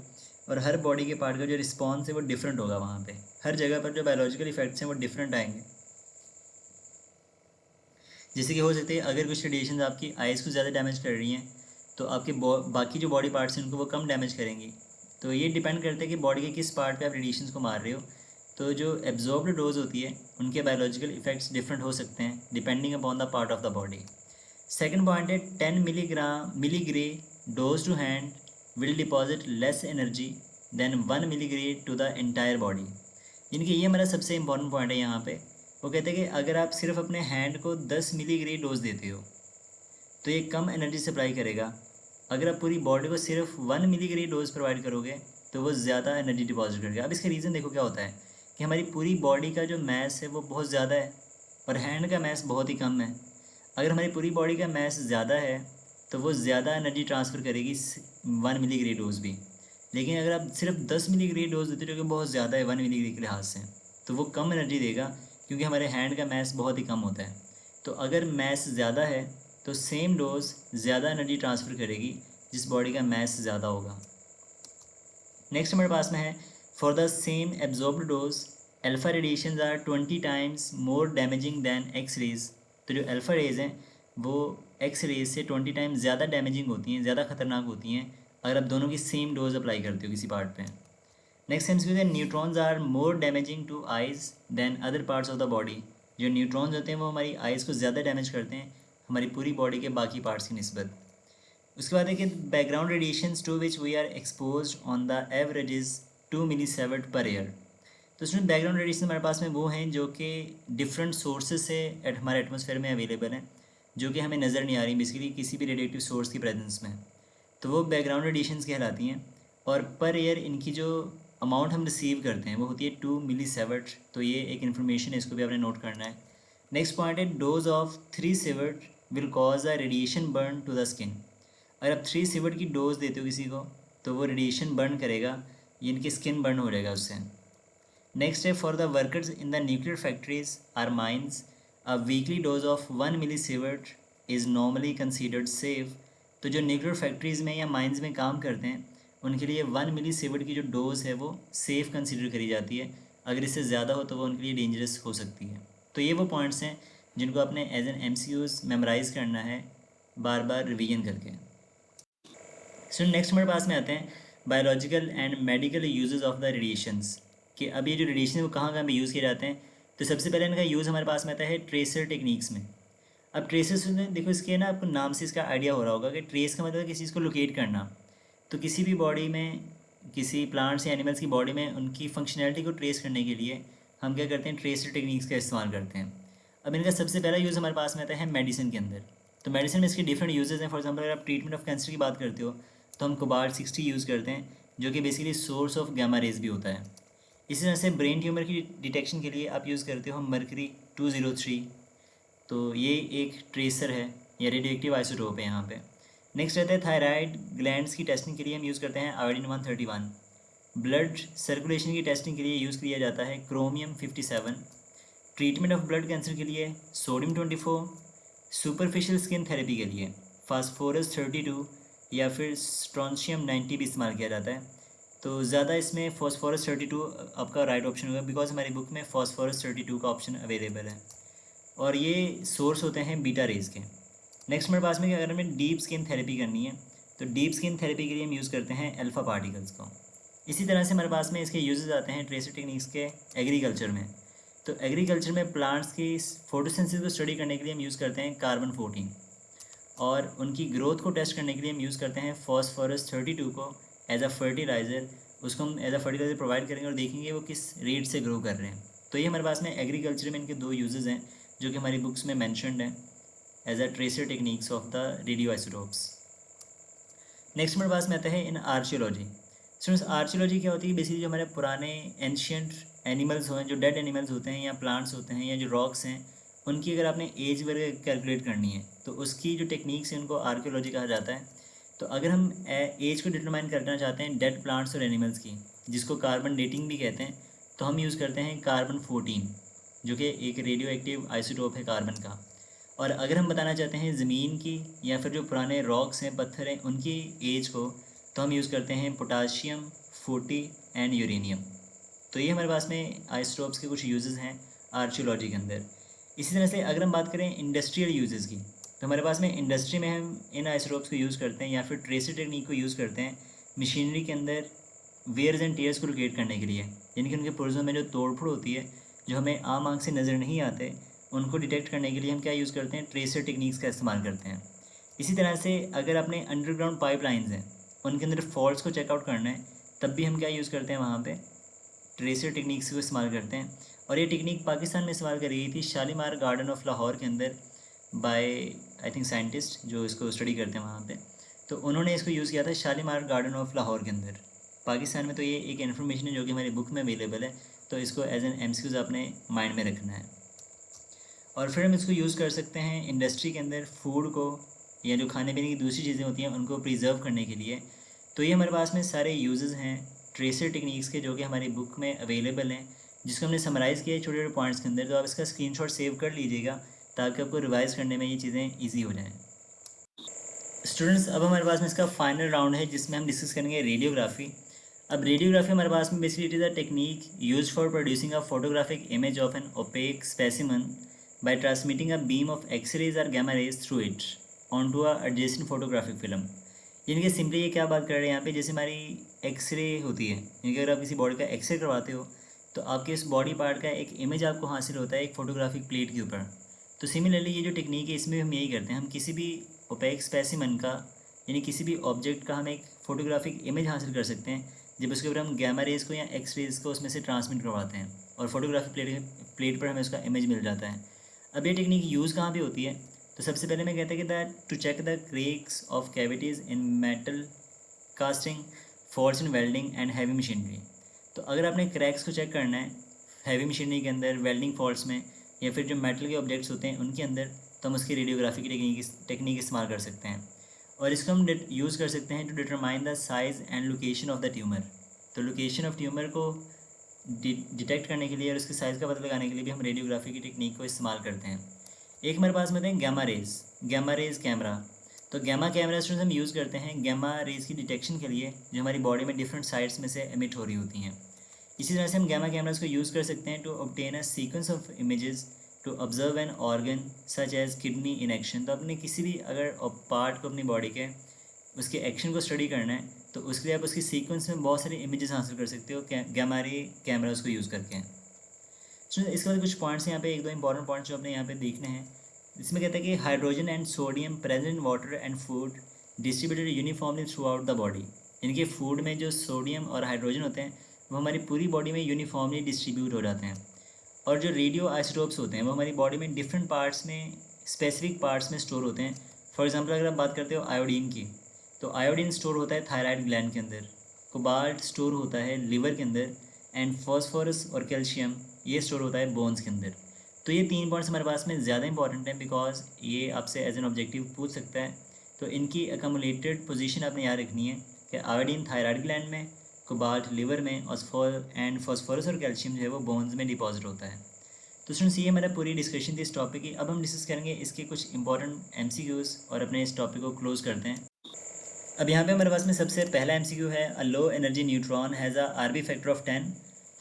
और हर बॉडी के पार्ट का जो रिस्पॉन्स है वो डिफरेंट होगा। वहाँ पे हर जगह पर जो बायोलॉजिकल इफेक्ट्स हैं वो डिफरेंट आएंगे। जैसे कि हो सकते हैं अगर कुछ रेडिएशन आपकी आइज़ को ज़्यादा डैमेज कर रही हैं तो आपके बाकी जो बॉडी पार्ट्स हैं उनको वो कम डैमेज करेंगी। तो ये डिपेंड करता है कि बॉडी के किस पार्ट पे आप रेडिएशन को मार रहे हो। तो जो एब्जॉर्ब्ड डोज होती है उनके बायोलॉजिकल इफेक्ट्स डिफरेंट हो सकते हैं depending upon the part of the body. Second point है 10 milligray dose to hand will deposit less energy than 1 milligray to the entire body. यानी कि ये हमारा सबसे इंपॉर्टेंट पॉइंट है यहाँ पे। वो कहते हैं कि अगर आप सिर्फ अपने हैंड को 10 मिलीग्रे डोज देते हो तो ये कम एनर्जी सप्लाई करेगा। अगर आप पूरी बॉडी को सिर्फ 1 मिलीग्रे डोज प्रोवाइड करोगे तो वो ज़्यादा एनर्जी डिपॉजिट करेगा। अब इसका रीज़न देखो क्या होता है कि हमारी पूरी बॉडी का जो मैस है वो बहुत ज़्यादा है और हैंड का मैस बहुत ही कम है। अगर हमारी पूरी बॉडी का मैस ज़्यादा है तो वो ज़्यादा एनर्जी ट्रांसफ़र करेगी 1 मिलीग्रे डोज भी। लेकिन अगर आप सिर्फ 10 मिलीग्रे डोज देते हो जो कि बहुत ज़्यादा है 1 मिलीग्रे के लिहाज से, तो वो कम एनर्जी देगा क्योंकि हमारे हैंड का मैस बहुत ही कम होता है। तो अगर मैस ज़्यादा है तो सेम डोज ज़्यादा एनर्जी ट्रांसफ़र करेगी जिस बॉडी का मैस ज़्यादा होगा। नेक्स्ट हमारे पास में है for the same absorbed dose alpha radiation are 20 times more damaging than X rays. तो जो अल्फ़ा रेज हैं वो एक्स रेज से 20 टाइम्स ज़्यादा डैमेजिंग होती हैं, ज़्यादा खतरनाक होती हैं अगर आप दोनों की सेम डोज अप्लाई करते हो किसी पार्ट पे। नेक्स्ट सेंस है neutrons are more damaging to eyes than other parts of the body. जो न्यूट्रॉन्स होते हैं वो हमारी आइज़ को ज़्यादा डैमेज करते हैं हमारी पूरी बॉडी के बाकी पार्ट्स की निस्बत। उसके बाद है कि background radiations to which we are expose on the average is 2 millisievert per year. तो उसमें बैकग्राउंड रेडिएशन हमारे पास में वो हैं जो कि डिफरेंट सोर्सेज से हमारे एटमॉस्फेयर में अवेलेबल हैं, जो कि हमें नज़र नहीं आ रही बेसिकली किसी भी रेडिएटिव सोर्स की प्रेजेंस में। तो वो बैकग्राउंड रेडिएशंस कहलाती हैं और पर ईयर इनकी जो अमाउंट हम रिसीव करते हैं वो होती है 2 मिलीसीवर्ट। तो ये एक इन्फॉर्मेशन है, इसको भी आपने नोट करना है। नेक्स्ट पॉइंट है dose of 3 sievert will cause a radiation burn to the skin. अगर आप 3 सीवर्ट की डोज देते हो किसी को तो वो रेडिएशन बर्न करेगा, इनकी स्किन बर्न हो जाएगा उससे। नेक्स्ट है for the workers in the nuclear factories or mines a weekly dose of 1 millisievert is normally considered safe. तो जो न्यूक्लियर फैक्ट्रीज़ में या माइंस में काम करते हैं उनके लिए 1 मिलीसीवर्ट की जो डोज़ है वो सेफ़ कंसीडर करी जाती है। अगर इससे ज़्यादा हो तो वो उनके लिए डेंजरस हो सकती है। तो ये वो पॉइंट्स हैं जिनको आपने एज एन MCQs मेमोराइज़ करना है बार बार रिवीजन करके। सो नेक्स्ट हमारे पास में आते हैं biological and medical uses of the radiations, कि अब ये जो रेडिएशन है वो कहाँ कहाँ पे यूज़ किए जाते हैं। तो सबसे पहले इनका यूज़ हमारे पास में आता है ट्रेसर टेक्निक्स में। अब ट्रेसर्स में देखो इसके ना आपको नाम से इसका आइडिया हो रहा होगा कि ट्रेस का मतलब किसी चीज़ को लोकेट करना। तो किसी भी बॉडी में किसी प्लांट्स या एनिमल्स की बॉडी में उनकी फंक्शनैलिटी को ट्रेस करने के लिए हम क्या करते हैं, ट्रेसर टेक्निक्स का इस्तेमाल करते हैं। अब इनका सबसे पहला यूज़ हमारे पास में आता है मेडिसिन के अंदर। तो मेडिसिन में इसके डिफरेंट यूजेस हैं। फॉर एग्जांपल अगर आप ट्रीटमेंट ऑफ कैंसर की बात करते हो तो हम कोबाल्ट 60 यूज़ करते हैं जो कि basically source of gamma rays भी होता है। इसी तरह से ब्रेन ट्यूमर की डिटेक्शन के लिए आप यूज़ करते हो मरकरी 203। तो ये एक ट्रेसर है या रेडियोएक्टिव आइसोटोप है यहाँ पे। नेक्स्ट रहता है थायराइड ग्लैंड्स की टेस्टिंग के लिए हम यूज़ करते हैं आयोडीन 131। ब्लड सर्कुलेशन की टेस्टिंग के लिए यूज़ किया जाता है chromium 57। Treatment of blood cancer के लिए सोडियम 24। सुपरफिशियल स्किन थेरेपी के लिए फास्फोरस 32 या फिर स्ट्रॉन्शियम 90 भी इस्तेमाल किया जाता है। तो ज़्यादा इसमें फॉस्फोरस 32 आपका राइट ऑप्शन होगा बिकॉज हमारी बुक में फॉस्फोरस 32 का ऑप्शन अवेलेबल है और ये सोर्स होते हैं बीटा रेज के। नेक्स्ट हमारे पास में अगर हमें डीप स्किन थेरेपी करनी है तो डीप स्किन थेरेपी के लिए हम यूज़ करते हैं अल्फ़ा पार्टिकल्स को। इसी तरह से हमारे पास में इसके यूजेस आते हैं ट्रेसर टेक्निक्स के एग्रीकल्चर में। तो एग्रीकल्चर में प्लांट्स की फोटोसिंथेसिस को स्टडी करने के लिए हम यूज़ करते हैं कार्बन 14 और उनकी ग्रोथ को टेस्ट करने के लिए हम यूज़ करते हैं फॉस्फोरस 32 को एज अ फर्टिलाइज़र। उसको हम एज अ फर्टिलाइज़र प्रोवाइड करेंगे और देखेंगे वो किस रेट से ग्रो कर रहे हैं। तो ये हमारे पास में एग्रीकल्चर में इनके 2 यूजेस हैं जो कि हमारी बुक्स में मैंशनड है as a tracer techniques of the radio isotopes. Next हमारे पास में आता है इन आर्चियोलॉजी। स्टूडेंट्स आर्चियोलॉजी क्या होती है, बेसिकली जो हमारे पुराने एंशियंट एनिमल्स हैं, जो डेड एनिमल्स होते हैं या प्लांट्स होते हैं या जो रॉक्स हैं, उनकी अगर आपने एज वगैरह कैलकुलेट करनी है तो उसकी जो टेक्निक्स हैं उनको आर्कियोलॉजी कहा जाता है। तो अगर हम एज को डिटरमाइन करना चाहते हैं डेड प्लांट्स और एनिमल्स की, जिसको कार्बन डेटिंग भी कहते हैं, तो हम यूज़ करते हैं कार्बन-14, जो कि एक रेडियो एक्टिव आइसोटोप है कार्बन का। और अगर हम बताना चाहते हैं ज़मीन की या फिर जो पुराने रॉक्स हैं, पत्थर हैं, उनकी एज को, तो हम यूज़ करते हैं पोटाशियम 40 एंड यूरेनियम। तो ये हमारे पास में आइसोटोप्स के कुछ यूजेस हैं आर्कियोलॉजी के अंदर। इसी तरह से अगर हम बात करें इंडस्ट्रियल यूजेस की, तो हमारे पास में इंडस्ट्री में हम इन आइसोटोप्स को यूज़ करते हैं या फिर ट्रेसर टेक्निक को यूज़ करते हैं मशीनरी के अंदर वेयर्स एंड टीयर्स को लोकेट करने के लिए, यानी कि उनके पुर्जों में जो तोड़-फोड़ होती है, जो हमें आम आँख से नज़र नहीं आते, उनको डिटेक्ट करने के लिए हम क्या यूज़ करते हैं, ट्रेसर टेक्निक्स का इस्तेमाल करते हैं। इसी तरह से अगर अपने अंडरग्राउंड पाइपलाइंस हैं, उनके अंदर फॉल्ट्स को चेकआउट करना है, तब भी हम क्या यूज़ करते हैं, वहाँ पे ट्रेसर टेक्निक्स को इस्तेमाल करते हैं। और ये टेक्निक पाकिस्तान में इस्तेमाल करी गई थी शालीमार गार्डन ऑफ लाहौर के अंदर बाय आई थिंक साइंटिस्ट जो इसको स्टडी करते हैं वहाँ पे। तो उन्होंने इसको यूज़ किया था शालीमार गार्डन ऑफ लाहौर के अंदर पाकिस्तान में। तो ये एक इन्फॉर्मेशन है जो कि हमारी बुक में अवेलेबल है, तो इसको एज एन एमसीक्यूज अपने माइंड में रखना है। और फिर हम इसको यूज़ कर सकते हैं इंडस्ट्री के अंदर फूड को या जो खाने पीने की दूसरी चीज़ें होती हैं उनको प्रिजर्व करने के लिए। तो ये हमारे पास में सारे यूजेस हैं ट्रेसर टेक्निक्स के, जो कि हमारी बुक में अवेलेबल हैं, जिसको हमने समराइज़ किया है छोटे छोटे पॉइंट्स के अंदर। तो आप इसका स्क्रीनशॉट सेव कर लीजिएगा ताकि आपको रिवाइज़ करने में ये चीज़ें ईजी हो जाएँ। स्टूडेंट्स, अब हमारे पास में इसका फाइनल राउंड है जिसमें हम डिस्कस करेंगे रेडियोग्राफी। अब रेडियोग्राफी हमारे पास में basically it is a technique use for producing a photographic image of an opaque specimen by transmitting a beam of X-rays or gamma rays through it onto a adjacent photographic film। यानी कि सिंपली ये क्या बात कर रहे हैं यहाँ पे, जैसे हमारी एक्सरे होती है, यानी कि अगर आप किसी बॉडी का एक्सरे करवाते हो तो आपके इस बॉडी पार्ट का एक इमेज आपको हासिल होता है एक फोटोग्राफिक प्लेट के ऊपर। तो सिमिलरली ये जो टेक्निक है इसमें हम यही करते हैं, हम किसी भी ओपेक स्पेसिमन का यानी किसी भी ऑब्जेक्ट का हम एक फोटोग्राफिक इमेज हासिल कर सकते हैं जब उसके ऊपर हम गैमा रेज़ को या एक्स रेज़ को उसमें से ट्रांसमिट करवाते हैं और फोटोग्राफिक प्लेट पर हमें उसका इमेज मिल जाता है। अब ये टेक्निक यूज़ कहाँ पे होती है, तो सबसे पहले मैं कहता है कि that to check the cracks of cavities in metal casting, faults in welding and heavy machinery. तो अगर आपने क्रैक्स को चेक करना है हैवी मशीनरी के अंदर, वेल्डिंग फॉल्ट्स में, या फिर जो मेटल के ऑब्जेक्ट्स होते हैं उनके अंदर, तो हम उसकी रेडियोग्राफी की टेक्निक इस्तेमाल कर सकते हैं। और इसको हम यूज़ कर सकते हैं to determine the size and location of the tumour. तो लोकेशन ऑफ ट्यूमर को डिटेक्ट करने के लिए और उसके साइज़ का पता लगाने के लिए भी हम रेडियोग्राफी की टेक्निक को इस्तेमाल करते हैं। एक हमारे पास में होते हैं गैमा रेज़ कैमरा। तो गैमा कैमरा स्टूडेंट्स हम यूज़ करते हैं गैमा रेज़ की डिटेक्शन के लिए जो हमारी बॉडी में डिफरेंट साइड्स में से एमिट हो रही होती हैं। इसी तरह से हम गैमा कैमरास को यूज़ कर सकते हैं to obtain a sequence of images to observe an organ such as kidney in action. तो अपने किसी भी अगर पार्ट को अपनी बॉडी के उसके एक्शन को स्टडी करना है तो उसके लिए आप उसकी सीक्वेंस में बहुत सारी इमेजेस हासिल कर सकते हो गैमा रे कैमरास को यूज़ करके। सो इसके बाद कुछ पॉइंट्स यहाँ पे, एक दो इंपॉर्टेंट पॉइंट्स जो अपने यहाँ पे देखने हैं। इसमें कहते हैं कि hydrogen and sodium present in water and food distributed uniformly through out the body. यानी कि फूड में जो सोडियम और हाइड्रोजन होते हैं वो हमारी पूरी बॉडी में यूनिफॉर्मली डिस्ट्रीब्यूट हो जाते हैं। और जो रेडियो आइसोटोप्स होते हैं वो हमारी बॉडी में डिफरेंट पार्ट्स में, स्पेसिफिक पार्ट्स में स्टोर होते हैं। फॉर एग्जांपल अगर आप बात करते हो आयोडीन की, तो आयोडीन स्टोर होता है थायराइड ग्लैंड के अंदर, कोबाल्ट स्टोर होता है लिवर के अंदर, एंड फॉस्फोरस और कैल्शियम ये स्टोर होता है बोन्स के अंदर। तो ये 3 पॉइंट्स हमारे पास में ज़्यादा इंपॉर्टेंट हैं बिकॉज ये आपसे एज एन ऑब्जेक्टिव पूछ सकता है। तो इनकी एकमुलेटेड पोजीशन आपने याद रखनी है कि आयोडीन थायराइड ग्लैंड में, कोबाल्ट लिवर में, और फॉस्फोरस और कैल्शियम जो है वो बोन्स में डिपॉजिट होता है। तो स्टूडेंट्स ये हमारा पूरी डिस्कशन थी इस टॉपिक की। अब हम डिस्कस करेंगे इसके कुछ इंपॉर्टेंट MCQs और अपने इस टॉपिक को क्लोज करते हैं। अब यहाँ पे हमारे पास में सबसे पहला MCQ है, a low energy neutron has a RB factor of 10।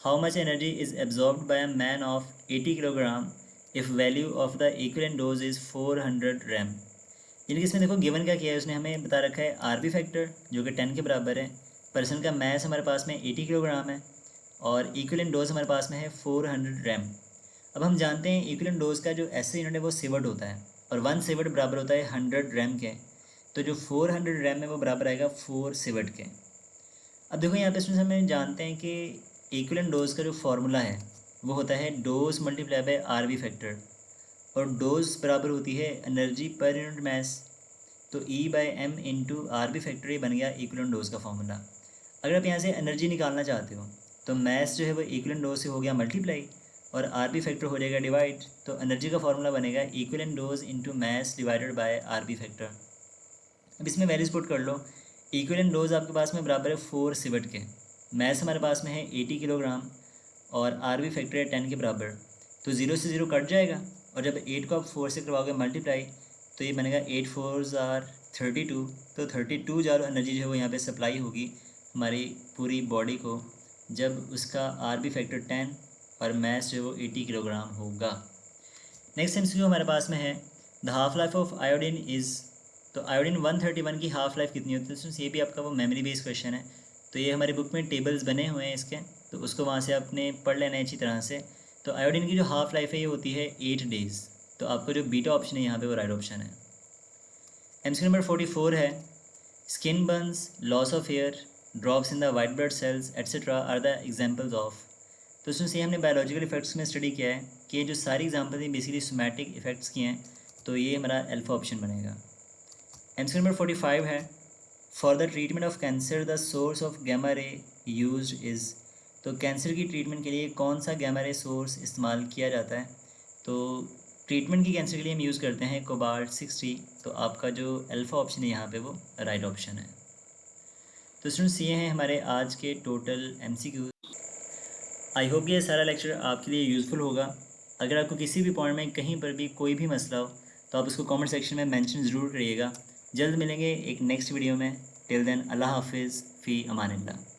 How much energy is absorbed by a man of 80 kilogram if value of the equivalent dose is 400 rem. यानी कि इसमें देखो गिवन क्या किया है, उसने हमें बता रखा है RB फैक्टर जो कि 10 के बराबर है, पर्सन का मैस हमारे पास में 80 किलोग्राम है, और इक्विवेलेंट डोज हमारे पास में है 400 रैम। अब हम जानते हैं इक्विवेलेंट डोज का जो SI यूनिट है वो सिवर्ट होता है, और 1 सिवर्ट बराबर होता है 100 रैम के। तो जो 400 रैम है वो बराबर आएगा 4 सिवर्ट के। अब देखो यहाँ पे इसमें हमें जानते हैं कि इक्विवेलेंट डोज का जो फार्मूला है वो होता है dose multiply by RB factor, और डोज बराबर होती है एनर्जी पर यूनिट मैस। तो E/m इंटू RB फैक्टर ये बन गया इक्विवेलेंट डोज का फार्मूला। अगर आप यहाँ से एनर्जी निकालना चाहते हो तो मैस जो है वो इक्विवेलेंट डोज से हो गया मल्टीप्लाई और RB फैक्टर हो जाएगा डिवाइड। तो एनर्जी का फार्मूला बनेगा equivalent dose into mess divided by RB factor. अब इसमें वैल्यूज पुट कर लो। इक्विवेलेंट लोज आपके पास में बराबर है 4 सिवट के, मैथ हमारे पास में है 80 किलोग्राम और आर बी फैक्टर है 10 के बराबर, तो 0 से 0 कट जाएगा और जब 8 को आप 4 से करवाओगे मल्टीप्लाई तो ये बनेगा 8 4s आर 32, तो 32 जूल एनर्जी जो है वो यहाँ पे सप्लाई होगी हमारी पूरी बॉडी को जब उसका आर बी फैक्टर 10 और मैस जो है वो 80 किलोग्राम होगा। नेक्स्ट एमसीक्यू हमारे पास में है the half life of iodine is, तो आयोडीन 131 की हाफ लाइफ कितनी होती है। तो ये भी आपका वो मेमोरी बेस्ड क्वेश्चन है, तो ये हमारी बुक में टेबल्स बने हुए हैं इसके, तो उसको वहाँ से आपने पढ़ लेना है अच्छी तरह से। तो आयोडीन की जो हाफ लाइफ है ये होती है 8 डेज़, तो आपको जो बीटा ऑप्शन है यहाँ पे वो राइट ऑप्शन है। एमसीक्यू नंबर 44 है skin burns, loss of hair, drops in the white blood cells etcetera are the examples of. तो उसमें से हमने बायोलॉजिकल इफेक्ट्स में स्टडी किया है कि ये जो सारी एग्जाम्पल्स हैं बेसिकली सोमैटिक इफेक्ट्स की हैं, तो ये हमारा अल्फा ऑप्शन बनेगा। एमसीक्यू नंबर 45 है for the treatment of cancer the source of gamma ray used is, तो कैंसर की ट्रीटमेंट के लिए कौन सा गैमा रे सोर्स इस्तेमाल किया जाता है। तो ट्रीटमेंट की कैंसर के लिए हम यूज़ करते हैं कोबाल्ट 60, तो आपका जो अल्फ़ा ऑप्शन है यहाँ पे वो राइट ऑप्शन है। तो स्टूडेंट्स ये हैं हमारे आज के टोटल एमसीक्यू। आई होप ये सारा लेक्चर आपके लिए यूज़फुल होगा। अगर आपको किसी भी पॉइंट में कहीं पर भी कोई भी मसला हो तो आप उसको कमेंट सेक्शन में मेंशन ज़रूर करिएगा। जल्द मिलेंगे एक नेक्स्ट वीडियो में। टिल देन अल्लाह हाफिज़ फ़ी अमानिल्लाह।